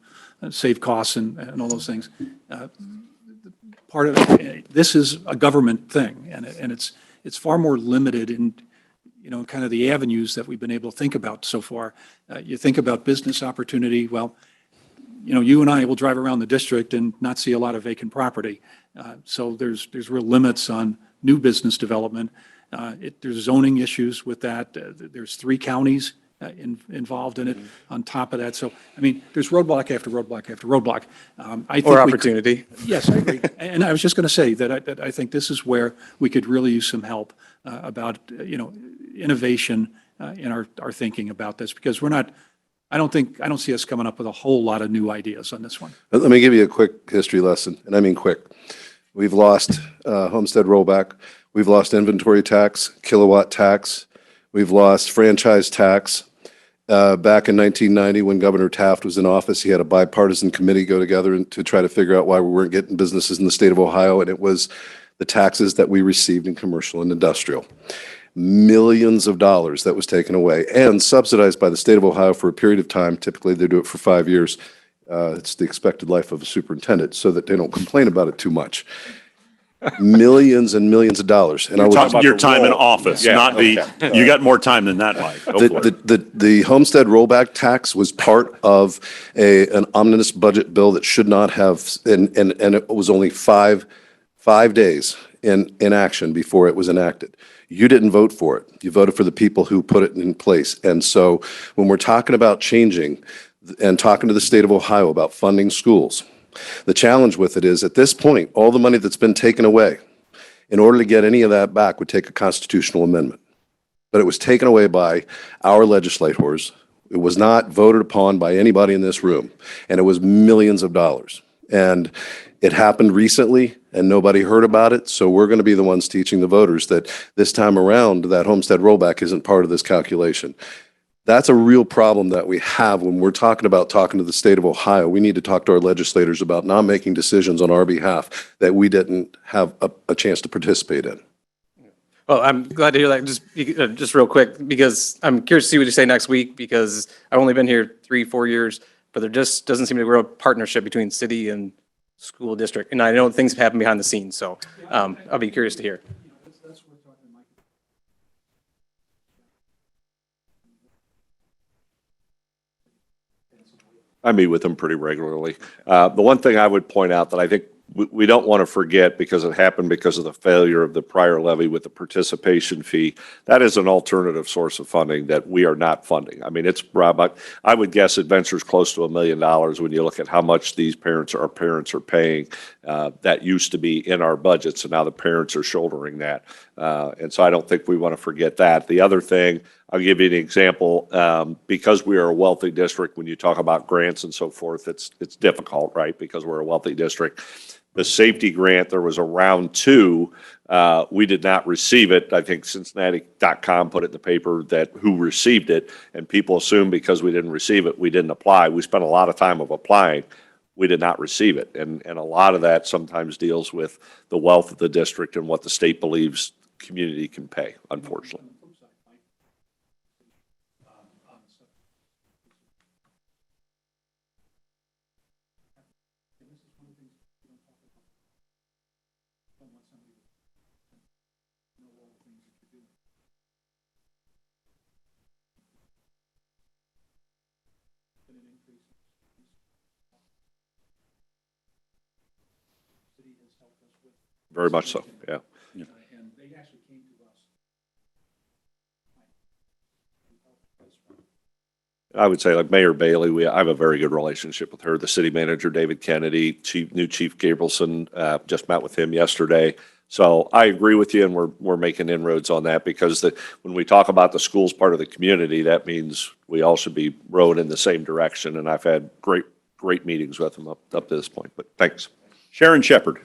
save costs and all those things. Part of this is a government thing, and it's far more limited in, kind of the avenues that we've been able to think about so far. You think about business opportunity, well, you and I will drive around the district and not see a lot of vacant property. So there's real limits on new business development. There's zoning issues with that. There's 3 counties involved in it on top of that. So, I mean, there's roadblock after roadblock after roadblock. I think Or opportunity. Yes, I agree. And I was just going to say that I think this is where we could really use some help about, innovation in our thinking about this, because I don't see us coming up with a whole lot of new ideas on this one. Let me give you a quick history lesson, and I mean quick. We've lost homestead rollback. We've lost inventory tax, kilowatt tax. We've lost franchise tax. Back in 1990, when Governor Taft was in office, he had a bipartisan committee go together to try to figure out why we weren't getting businesses in the state of Ohio, and it was the taxes that we received in commercial and industrial. Millions of dollars that was taken away and subsidized by the state of Ohio for a period of time. Typically, they do it for 5 years. It's the expected life of a superintendent, so that they don't complain about it too much. Millions and millions of dollars. And You're talking about your the time in roll. office, Yeah, not the, okay. you got more time than that, Mike. Go for it. The homestead rollback tax was part of an omnibus budget bill that should not have, and it was only five days in action before it was enacted. You didn't vote for it. You voted for the people who put it in place. And so when we're talking about changing and talking to the state of Ohio about funding schools, the challenge with it is, at this point, all the money that's been taken away, in order to get any of that back, would take a constitutional amendment. But it was taken away by our legislators. It was not voted upon by anybody in this room, and it was millions of dollars. And it happened recently, and nobody heard about it, so we're going to be the ones teaching the voters that this time around, that homestead rollback isn't part of this calculation. That's a real problem that we have when we're talking to the state of Ohio. We need to talk to our legislators about not making decisions on our behalf that we didn't have a chance to participate in. Well, I'm glad to hear that. Just real quick, because I'm curious to see what you say next week, because I've only been here 3-4 years, but there just doesn't seem to be a real partnership between city and school district. And I know things happen behind the scenes, so I'll be curious to hear. I meet with them pretty regularly. The one thing I would point out that I think we don't want to forget, because it happened because of the failure of the prior levy with the participation fee, that is an alternative source of funding that we are not funding. I mean, it's, Rob, I would guess it ventures close to $1 million when you look at how much these parents are paying. That used to be in our budget, so now the parents are shouldering that. And so I don't think we want to forget that. The other thing, I'll give you an example. Because we are a wealthy district, when you talk about grants and so forth, it's difficult, right? Because we're a wealthy district. The safety grant, there was a round 2. We did not receive it. I think Cincinnati.com put it in the paper that who received it, and people assumed because we didn't receive it, we didn't apply. We spent a lot of time of applying. We did not receive it. And a lot of that sometimes deals with the wealth of the district and what the state believes community can pay, unfortunately. Very much so, yeah. And they actually came to us. I would say like Mayor Bailey, I have a very good relationship with her. The city manager, David Kennedy, new Chief Gabrielson, just met with him yesterday. So I agree with you, and we're making inroads on that because when we talk about the schools part of the community, that means we all should be rowing in the same direction. And I've had great meetings with them up to this point, but thanks. Sharon Shepherd,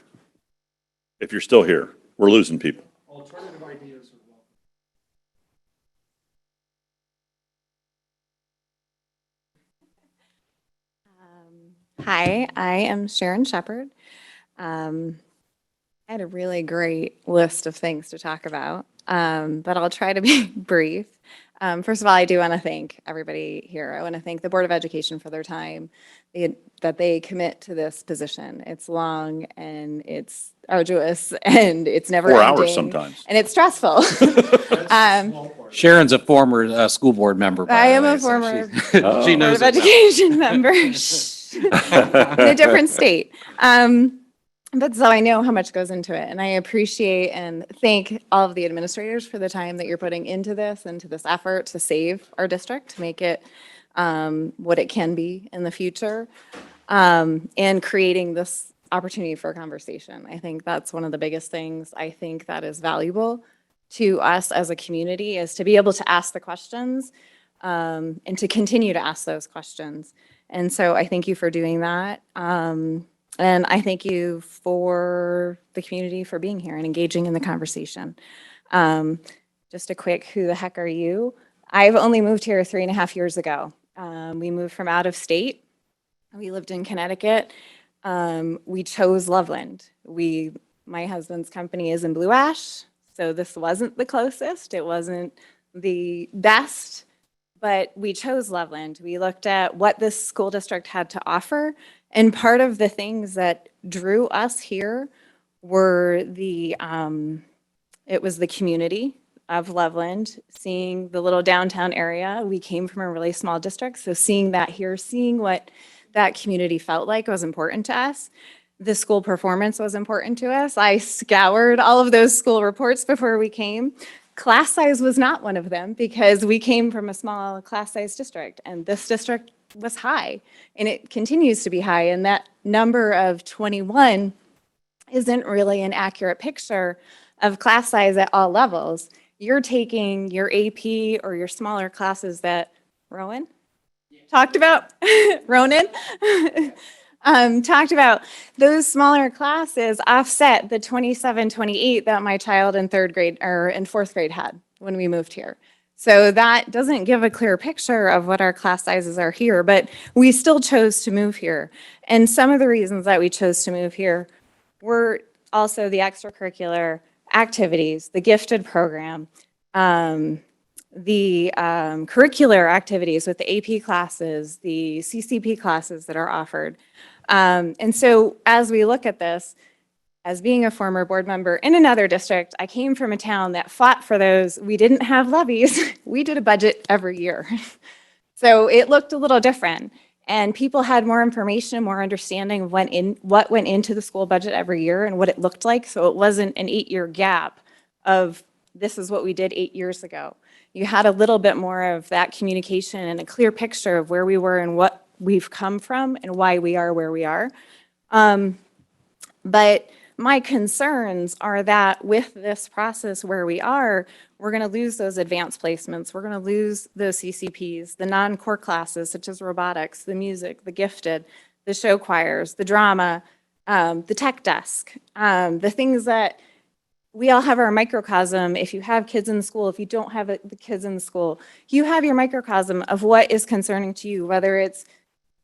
if you're still here, we're losing people. Alternative ideas are welcome. Hi, I am Sharon Shepherd. I had a really great list of things to talk about, but I'll try to be brief. First of all, I do want to thank everybody here. I want to thank the Board of Education for their time that they commit to this position. It's long and it's arduous and it's never 4 ending. hours sometimes. And it's stressful. Sharon's a former school board member, by I the am way, a so former she Board knows of it well. Education member in a different state. But so I know how much goes into it, and I appreciate and thank all of the administrators for the time that you're putting into this effort to save our district, to make it what it can be in the future, and creating this opportunity for a conversation. I think that's one of the biggest things I think that is valuable to us as a community, is to be able to ask the questions and to continue to ask those questions. And so I thank you for doing that. And I thank you for the community for being here and engaging in the conversation. Just a quick, who the heck are you? I've only moved here 3.5 years ago. We moved from out of state. We lived in Connecticut. We chose Loveland. My husband's company is in Blue Ash, so this wasn't the closest. It wasn't the best, but we chose Loveland. We looked at what this school district had to offer, and part of the things that drew us here were it was the community of Loveland, seeing the little downtown area. We came from a really small district, so seeing that here, seeing what that community felt like was important to us. The school performance was important to us. I scoured all of those school reports before we came. Class size was not one of them because we came from a small class size district, and this district was high, and it continues to be high. And that number of 21 isn't really an accurate picture of class size at all levels. You're taking your AP or your smaller classes that Rowan talked about, Ronan talked about. Those smaller classes offset the 27, 28 that my child in 3rd grade or in 4th grade had when we moved here. So that doesn't give a clear picture of what our class sizes are here, but we still chose to move here. And some of the reasons that we chose to move here were also the extracurricular activities, the gifted program, the curricular activities with the AP classes, the CCP classes that are offered. And so as we look at this, as being a former board member in another district, I came from a town that fought for those. We didn't have levies. We did a budget every year. So it looked a little different. And people had more information, more understanding of what went into the school budget every year and what it looked like. So it wasn't an 8-year gap of this is what we did 8 years ago. You had a little bit more of that communication and a clear picture of where we were and what we've come from and why we are where we are. But my concerns are that with this process where we are, we're going to lose those advanced placements. We're going to lose those CCPs, the non-core classes such as robotics, the music, the gifted, the show choirs, the drama, the tech desk, the things that we all have our microcosm. If you have kids in school, if you don't have the kids in school, you have your microcosm of what is concerning to you, whether it's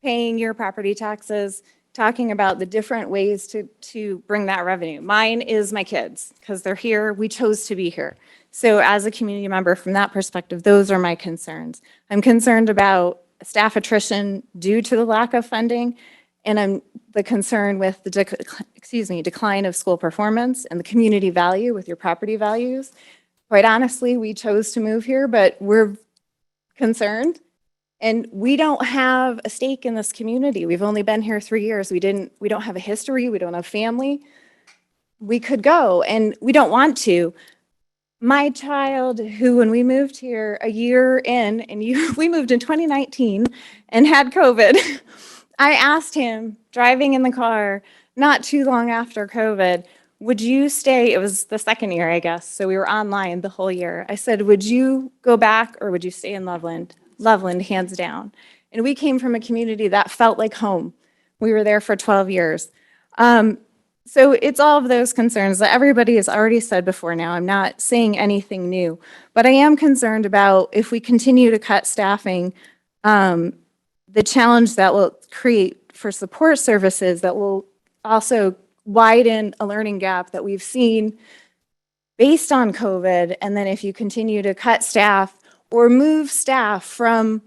paying your property taxes, talking about the different ways to bring that revenue. Mine is my kids, because they're here, we chose to be here. So as a community member, from that perspective, those are my concerns. I'm concerned about staff attrition due to the lack of funding, and I'm the concern with the decline of school performance and the community value with your property values. Quite honestly, we chose to move here, but we're concerned. And we don't have a stake in this community. We've only been here 3 years. We don't have a history. We don't have family. we could go, and we don't want to. My child, who, when we moved here a year in, and we moved in 2019 and had COVID, I asked him, driving in the car, not too long after COVID, would you stay? It was the second year, I guess, so we were online the whole year. I said, would you go back or would you stay in Loveland? Loveland, hands down. And we came from a community that felt like home. We were there for 12 years. So it's all of those concerns that everybody has already said before now. I'm not saying anything new, but I am concerned about if we continue to cut staffing, the challenge that will create for support services that will also widen a learning gap that we've seen based on COVID. And then if you continue to cut staff or move staff from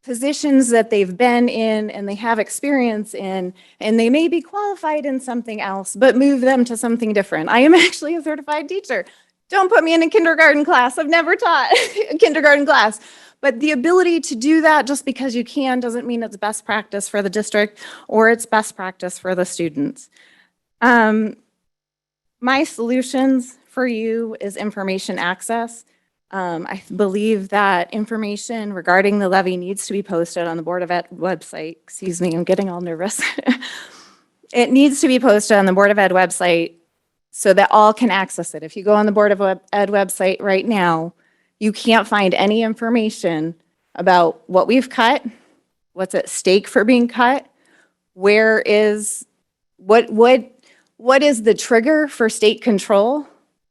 positions that they've been in and they have experience in, and they may be qualified in something else, but move them to something different. I am actually a certified teacher. Don't put me in a kindergarten class. I've never taught a kindergarten class. But the ability to do that just because you can doesn't mean it's best practice for the district or it's best practice for the students. My solutions for you is information access. I believe that information regarding the levy needs to be posted on the Board of Ed website. Excuse me, I'm getting all nervous. It needs to be posted on the Board of Ed website so that all can access it. If you go on the Board of Ed website right now, you can't find any information about what we've cut, what's at stake for being cut, what is the trigger for state control.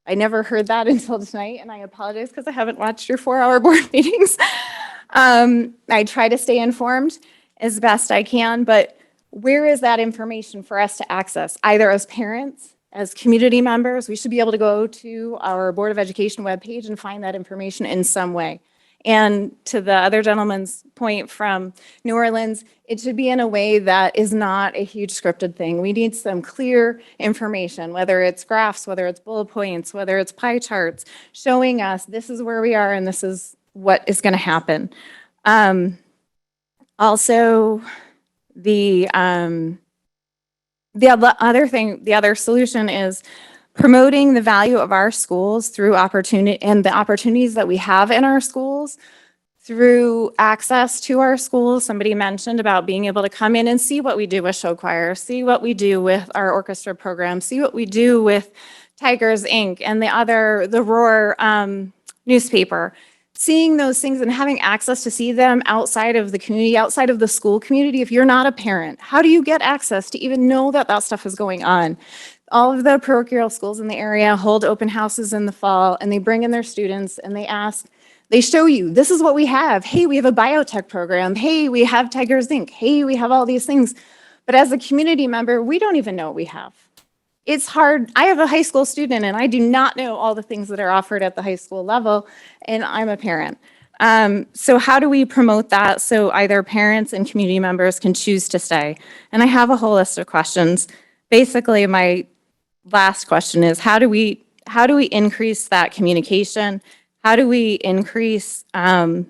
I never heard that until tonight, and I apologize because I haven't watched your 4-hour board meetings. I try to stay informed as best I can, but where is that information for us to access? Either as parents, as community members, we should be able to go to our Board of Education webpage and find that information in some way. And to the other gentleman's point from New Orleans, it should be in a way that is not a huge scripted thing. We need some clear information, whether it's graphs, whether it's bullet points, whether it's pie charts, showing us this is where we are and this is what is going to happen. Also, the other solution is promoting the value of our schools through opportunity and the opportunities that we have in our schools through access to our schools. Somebody mentioned about being able to come in and see what we do with show choir, see what we do with our orchestra program, see what we do with Tigers Inc. and the Roar newspaper. Seeing those things and having access to see them outside of the community, outside of the school community. If you're not a parent, how do you get access to even know that that stuff is going on? All of the parochial schools in the area hold open houses in the fall, and they bring in their students and they show you, this is what we have. Hey, we have a biotech program. Hey, we have Tigers Inc. Hey, we have all these things. But as a community member, we don't even know what we have. It's hard. I have a high school student, and I do not know all the things that are offered at the high school level, and I'm a parent. So how do we promote that so either parents and community members can choose to stay? And I have a whole list of questions. Basically, my last question is, how do we increase that communication? How do we increase well,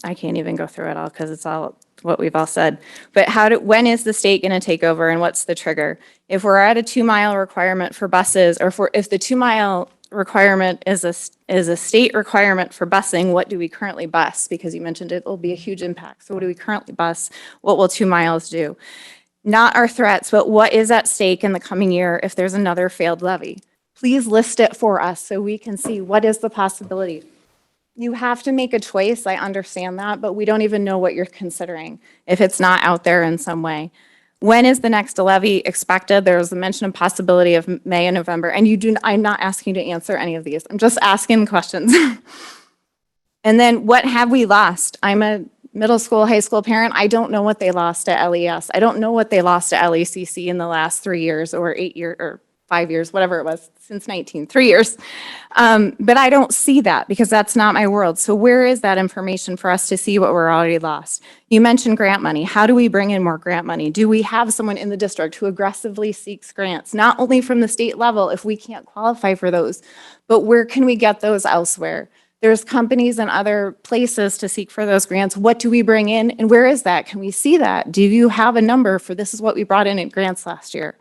I can't even go through it all because it's all what we've all said. But when is the state going to take over and what's the trigger? If we're at a 2-mile requirement for buses, or if the 2-mile requirement is a state requirement for busing, what do we currently bus? Because you mentioned it will be a huge impact. So what do we currently bus? What will 2 miles do? Not our threats, but what is at stake in the coming year if there's another failed levy? Please list it for us so we can see what is the possibility. You have to make a choice, I understand that, but we don't even know what you're considering if it's not out there in some way. When is the next levy expected? There was a mention of possibility of May and November, and I'm not asking you to answer any of these. I'm just asking questions. And then what have we lost? I'm a middle school, high school parent. I don't know what they lost at LES. I don't know what they lost at LACC in the last 3 years or 8 years or 5 years, whatever it was, since 3 years. But I don't see that because that's not my world. So where is that information for us to see what we're already lost? You mentioned grant money. How do we bring in more grant money? Do we have someone in the district who aggressively seeks grants, not only from the state level if we can't qualify for those, but where can we get those elsewhere? There's companies and other places to seek for those grants. What do we bring in and where is that? Can we see that? Do you have a number for this is what we brought in grants last year?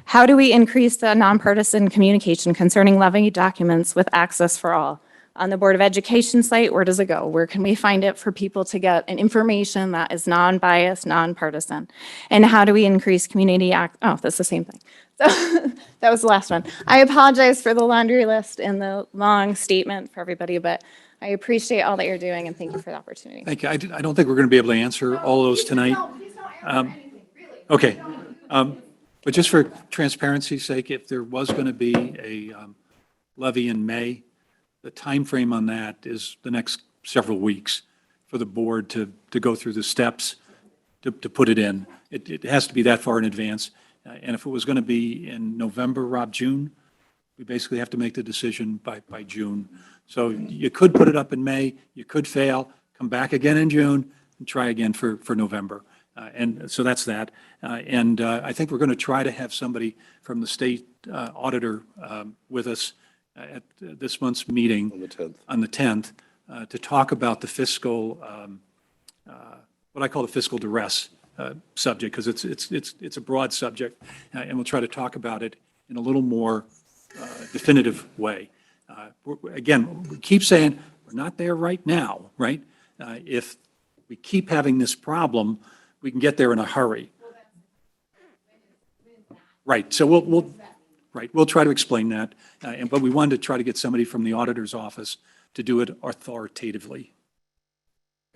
How do we increase the nonpartisan communication concerning levy documents with access for all? On the Board of Education site, where does it go? Where can we find it for people to get an information that is non-biased, nonpartisan? And how do we increase community oh, that's the same thing. So that was the last one. I apologize for the laundry list and the long statement for everybody, but I appreciate all that you're doing and thank you for the opportunity. Thank you. I don't think we're going to be able to answer all those tonight. Okay. But just for transparency's sake, if there was going to be a levy in May, the time frame on that is the next several weeks for the board to go through the steps to put it in. It has to be that far in advance. And if it was going to be in November, Rob, June, we basically have to make the decision by June. So you could put it up in May, you could fail, come back again in June, and try again for November. And so that's that. And I think we're going to try to have somebody from the state auditor with us at this month's meeting. On the 10th. To talk about the fiscal, what I call the fiscal duress subject, because it's a broad subject, and we'll try to talk about it in a little more definitive way. Again, we keep saying we're not there right now, right? If we keep having this problem, we can get there in a hurry. Right. So we'll try to explain that. But we wanted to try to get somebody from the auditor's office to do it authoritatively.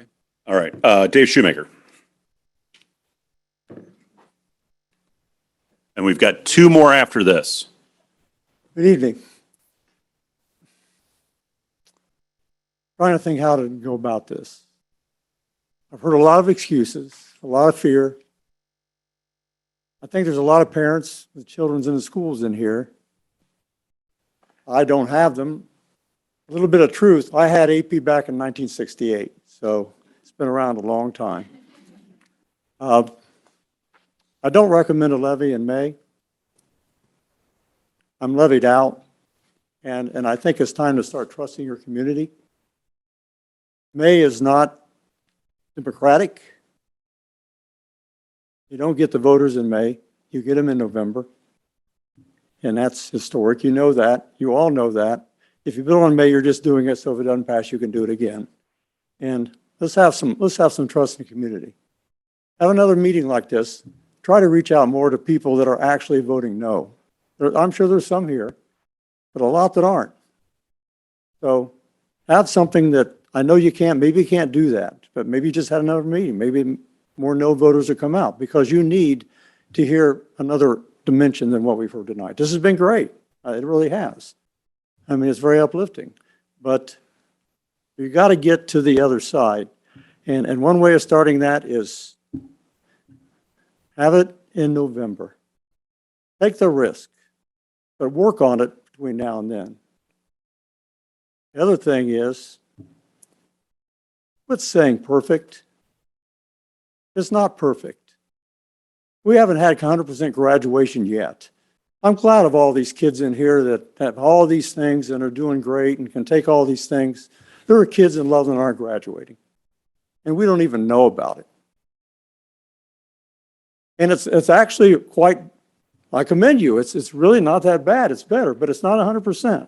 Okay. All right, Dave Shoemaker. And we've got two more after this. Good evening. Trying to think how to go about this. I've heard a lot of excuses, a lot of fear. I think there's a lot of parents with children's in the schools in here. I don't have them. A little bit of truth, I had AP back in 1968, so it's been around a long time. I don't recommend a levy in May. I'm levied out, and I think it's time to start trusting your community. May is not democratic. You don't get the voters in May, you get them in November. And that's historic, you know that, you all know that. If you bill in May, you're just doing it so if it doesn't pass, you can do it again. And let's have some trust in the community. Have another meeting like this. Try to reach out more to people that are actually voting no. I'm sure there's some here, but a lot that aren't. So have something that I know you can't, maybe you can't do that, but maybe you just had another meeting. Maybe more no voters will come out because you need to hear another dimension than what we've heard tonight. This has been great. It really has. I mean, it's very uplifting, but you got to get to the other side. And one way of starting that is have it in November. Take the risk, but work on it between now and then. The other thing is, quit saying perfect. It's not perfect. We haven't had 100% graduation yet. I'm glad of all these kids in here that have all these things and are doing great and can take all these things. There are kids in Loveland that aren't graduating, and we don't even know about it. And it's actually quite, I commend you. It's really not that bad. It's better, but it's not 100%.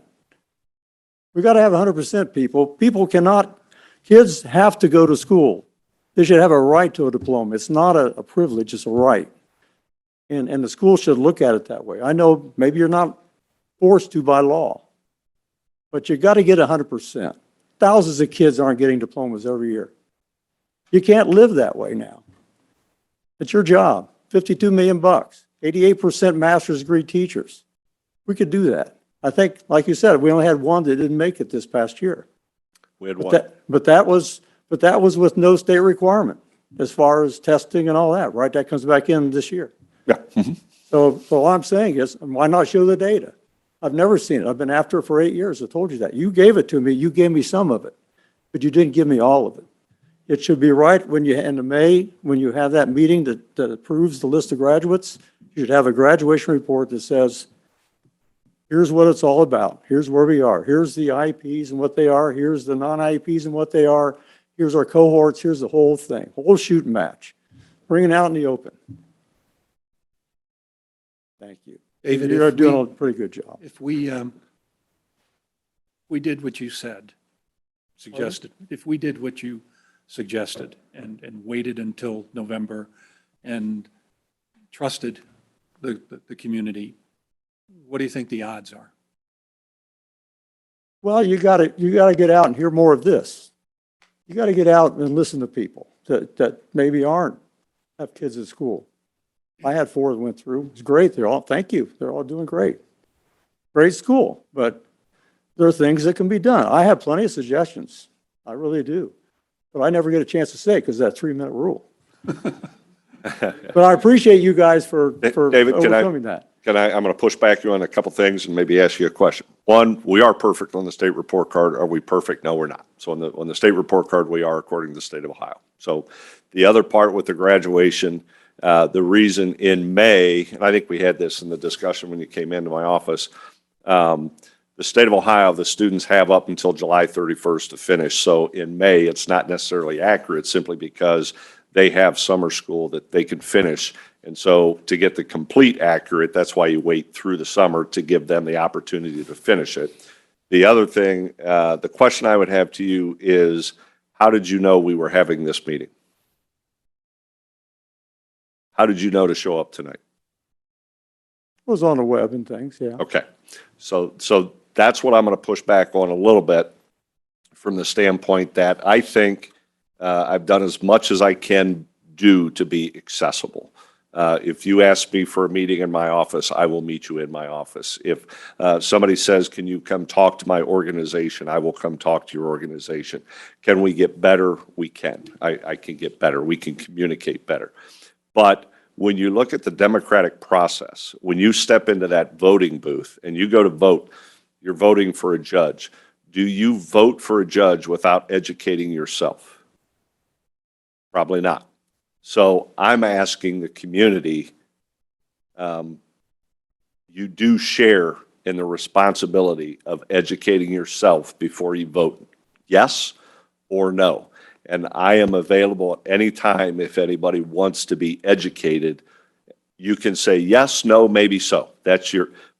We got to have 100% people. People cannot, kids have to go to school. They should have a right to a diploma. It's not a privilege, it's a right. And the school should look at it that way. I know maybe you're not forced to by law, but you got to get 100%. Thousands of kids aren't getting diplomas every year. You can't live that way now. It's your job. 52 million bucks, 88% master's degree teachers. We could do that. I think, like you said, we only had one that didn't make it this past year. We had one. But that was with no state requirement as far as testing and all that, right? That comes back in this year. Yeah. So all I'm saying is, why not show the data? I've never seen it. I've been after it for 8 years. I told you that. You gave it to me. You gave me some of it, but you didn't give me all of it. It should be right when you, in May, when you have that meeting that approves the list of graduates, you should have a graduation report that says Here's what it's all about. Here's where we are. Here's the IEPs and what they are. Here's the non-IEPs and what they are. Here's our cohorts. Here's the whole thing, whole shooting match. Bring it out in the open. Thank you. David, You're if doing we- a pretty good job. If we did what you suggested, if we did what you suggested and waited until November and trusted the community, what do you think the odds are? Well, you gotta get out and hear more of this. You gotta get out and listen to people that maybe have kids at school. I had 4 that went through. It's great. Thank you. They're all doing great. Great school, but there are things that can be done. I have plenty of suggestions. I really do. But I never get a chance to say because that 3-minute rule. But I appreciate you guys for David, overcoming that. I'm going to push back you on a couple things and maybe ask you a question. One, we are perfect on the state report card. Are we perfect? No, we're not. So on the state report card, we are according to the state of Ohio. So the other part with the graduation, the reason in May, and I think we had this in the discussion when you came into my office, the state of Ohio, the students have up until July 31st to finish. So in May, it's not necessarily accurate simply because they have summer school that they can finish. And so to get the complete accurate, that's why you wait through the summer to give them the opportunity to finish it. The other thing, the question I would have to you is, how did you know we were having this meeting? How did you know to show up tonight? It was on the web and things, yeah. Okay. So that's what I'm going to push back on a little bit from the standpoint that I think I've done as much as I can do to be accessible. If you ask me for a meeting in my office, I will meet you in my office. If somebody says, can you come talk to my organization, I will come talk to your organization. Can we get better? We can. I can get better. We can communicate better. But when you look at the democratic process, when you step into that voting booth and you go to vote, you're voting for a judge. Do you vote for a judge without educating yourself? Probably not. So I'm asking the community, you do share in the responsibility of educating yourself before you vote, yes or no. And I am available at any time if anybody wants to be educated. You can say yes, no, maybe so.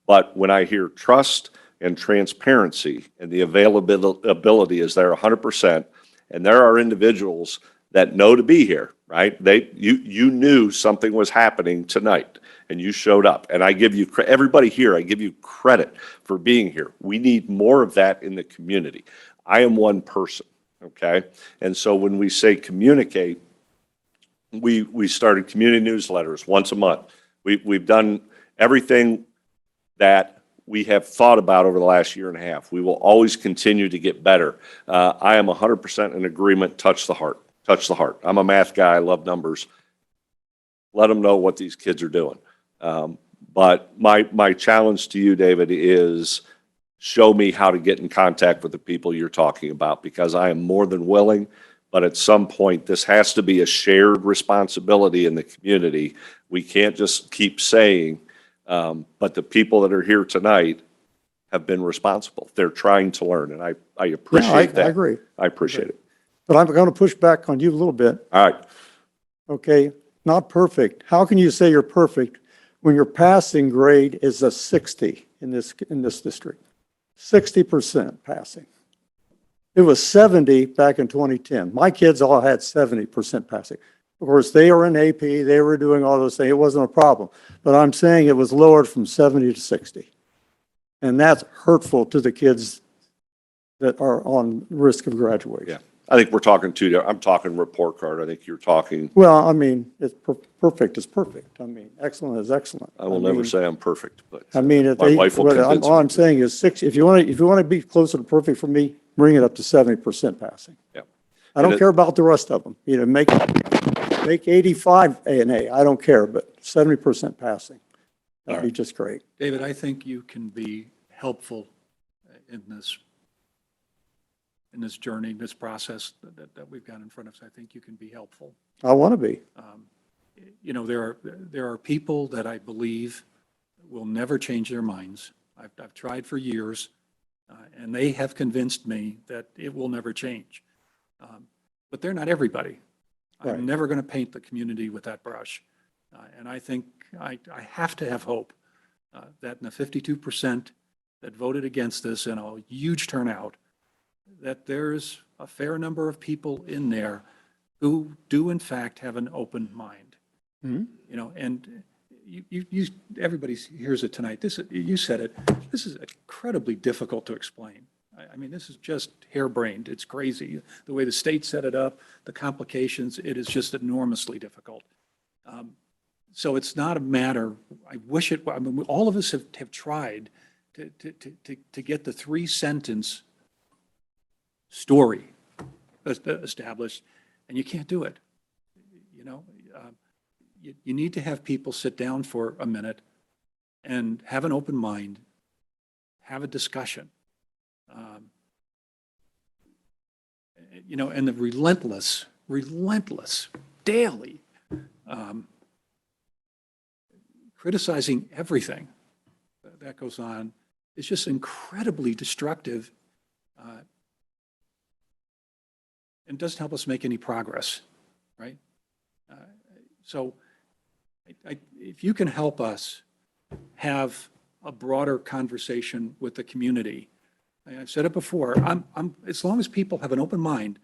But when I hear trust and transparency and the availability is there 100%, and there are individuals that know to be here, right? You knew something was happening tonight and you showed up. And I give you, everybody here, I give you credit for being here. We need more of that in the community. I am one person. Okay. And so when we say communicate, we started community newsletters once a month. We've done everything that we have thought about over the last year and a half. We will always continue to get better. I am 100% in agreement. Touch the heart. Touch the heart. I'm a math guy. I love numbers. Let them know what these kids are doing. But my challenge to you, David, is show me how to get in contact with the people you're talking about, because I am more than willing, but at some point this has to be a shared responsibility in the community. We can't just keep saying, but the people that are here tonight have been responsible. They're trying to learn, and I appreciate that. I agree. I appreciate it. But I'm going to push back on you a little bit. All right. Okay, not perfect. How can you say you're perfect when your passing grade is a 60 in this district? 60% passing. It was 70 back in 2010. My kids all had 70% passing. Of course, they were in AP, they were doing all those things. It wasn't a problem. But I'm saying it was lowered from 70 to 60. And that's hurtful to the kids that are on risk of graduation. Yeah. I think we're talking I'm talking report card. I think you're talking. Well, I mean, it's perfect is perfect. I mean, excellent is excellent. I will never say I'm perfect, but I mean, my wife will convince me. all I'm saying is 60. If you want to be closer to perfect for me, bring it up to 70% passing. Yeah. I don't care about the rest of them. You know, make 85 A and A. I don't care, but 70% passing. That'd be just great. David, I think you can be helpful in this journey, this process that we've got in front of us. I think you can be helpful. I want to be. You know, there are people that I believe will never change their minds I've tried for years, and they have convinced me that it will never change. But they're not everybody. Right. I'm never going to paint the community with that brush. And I think I have to have hope that in the 52% that voted against this in a huge turnout, that there's a fair number of people in there who do in fact have an open mind. You know, and everybody hears it tonight. You said it. This is incredibly difficult to explain. I mean, this is just harebrained. It's crazy. The way the state set it up, the complications, it is just enormously difficult. So it's not a matter, I wish it, I mean, all of us have tried to get the 3-sentence story established, and you can't do it. You know, you need to have people sit down for a minute and have an open mind, have a discussion. You know, and the relentless, daily criticizing everything that goes on is just incredibly destructive and doesn't help us make any progress, right? So if you can help us have a broader conversation with the community, I've said it before, as long as people have an open mind,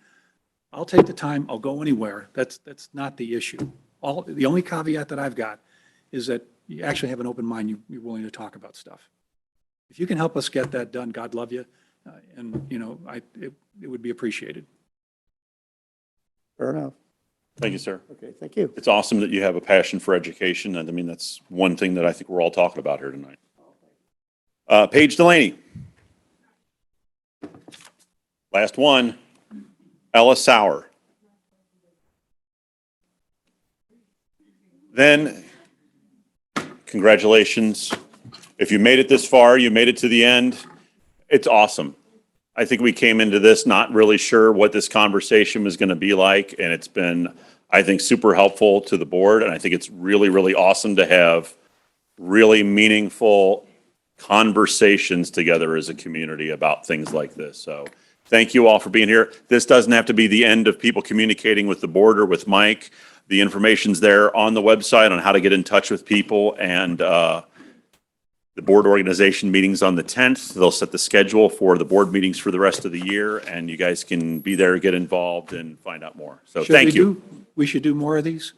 I'll take the time, I'll go anywhere. That's not the issue. The only caveat that I've got is that you actually have an open mind, you're willing to talk about stuff. If you can help us get that done, God love you, and you know, it would be appreciated. Fair enough. Thank you, sir. Okay, thank you. It's awesome that you have a passion for education, and I mean, that's one thing that I think we're all talking about here tonight. Paige Delaney. Last one, Ella Sauer. Then, congratulations. If you made it this far, you made it to the end. It's awesome. I think we came into this not really sure what this conversation was going to be like, and it's been, I think, super helpful to the board, and I think it's really, really awesome to have really meaningful conversations together as a community about things like this. So thank you all for being here. This doesn't have to be the end of people communicating with the board or with Mike. The information's there on the website on how to get in touch with people, and the board organization meeting's on the 10th. They'll set the schedule for the board meetings for the rest of the year, and you guys can be there, get involved, and find out more. So thank you. We should do more of these?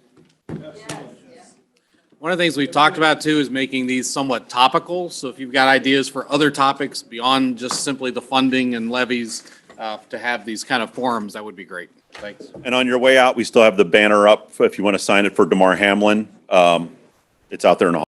One of the things we've talked about too is making these somewhat topical. So if you've got ideas for other topics beyond just simply the funding and levies, to have these kind of forums, that would be great. Thanks. And on your way out, we still have the banner up if you want to sign it for DeMar Hamlin. It's out there in the hall.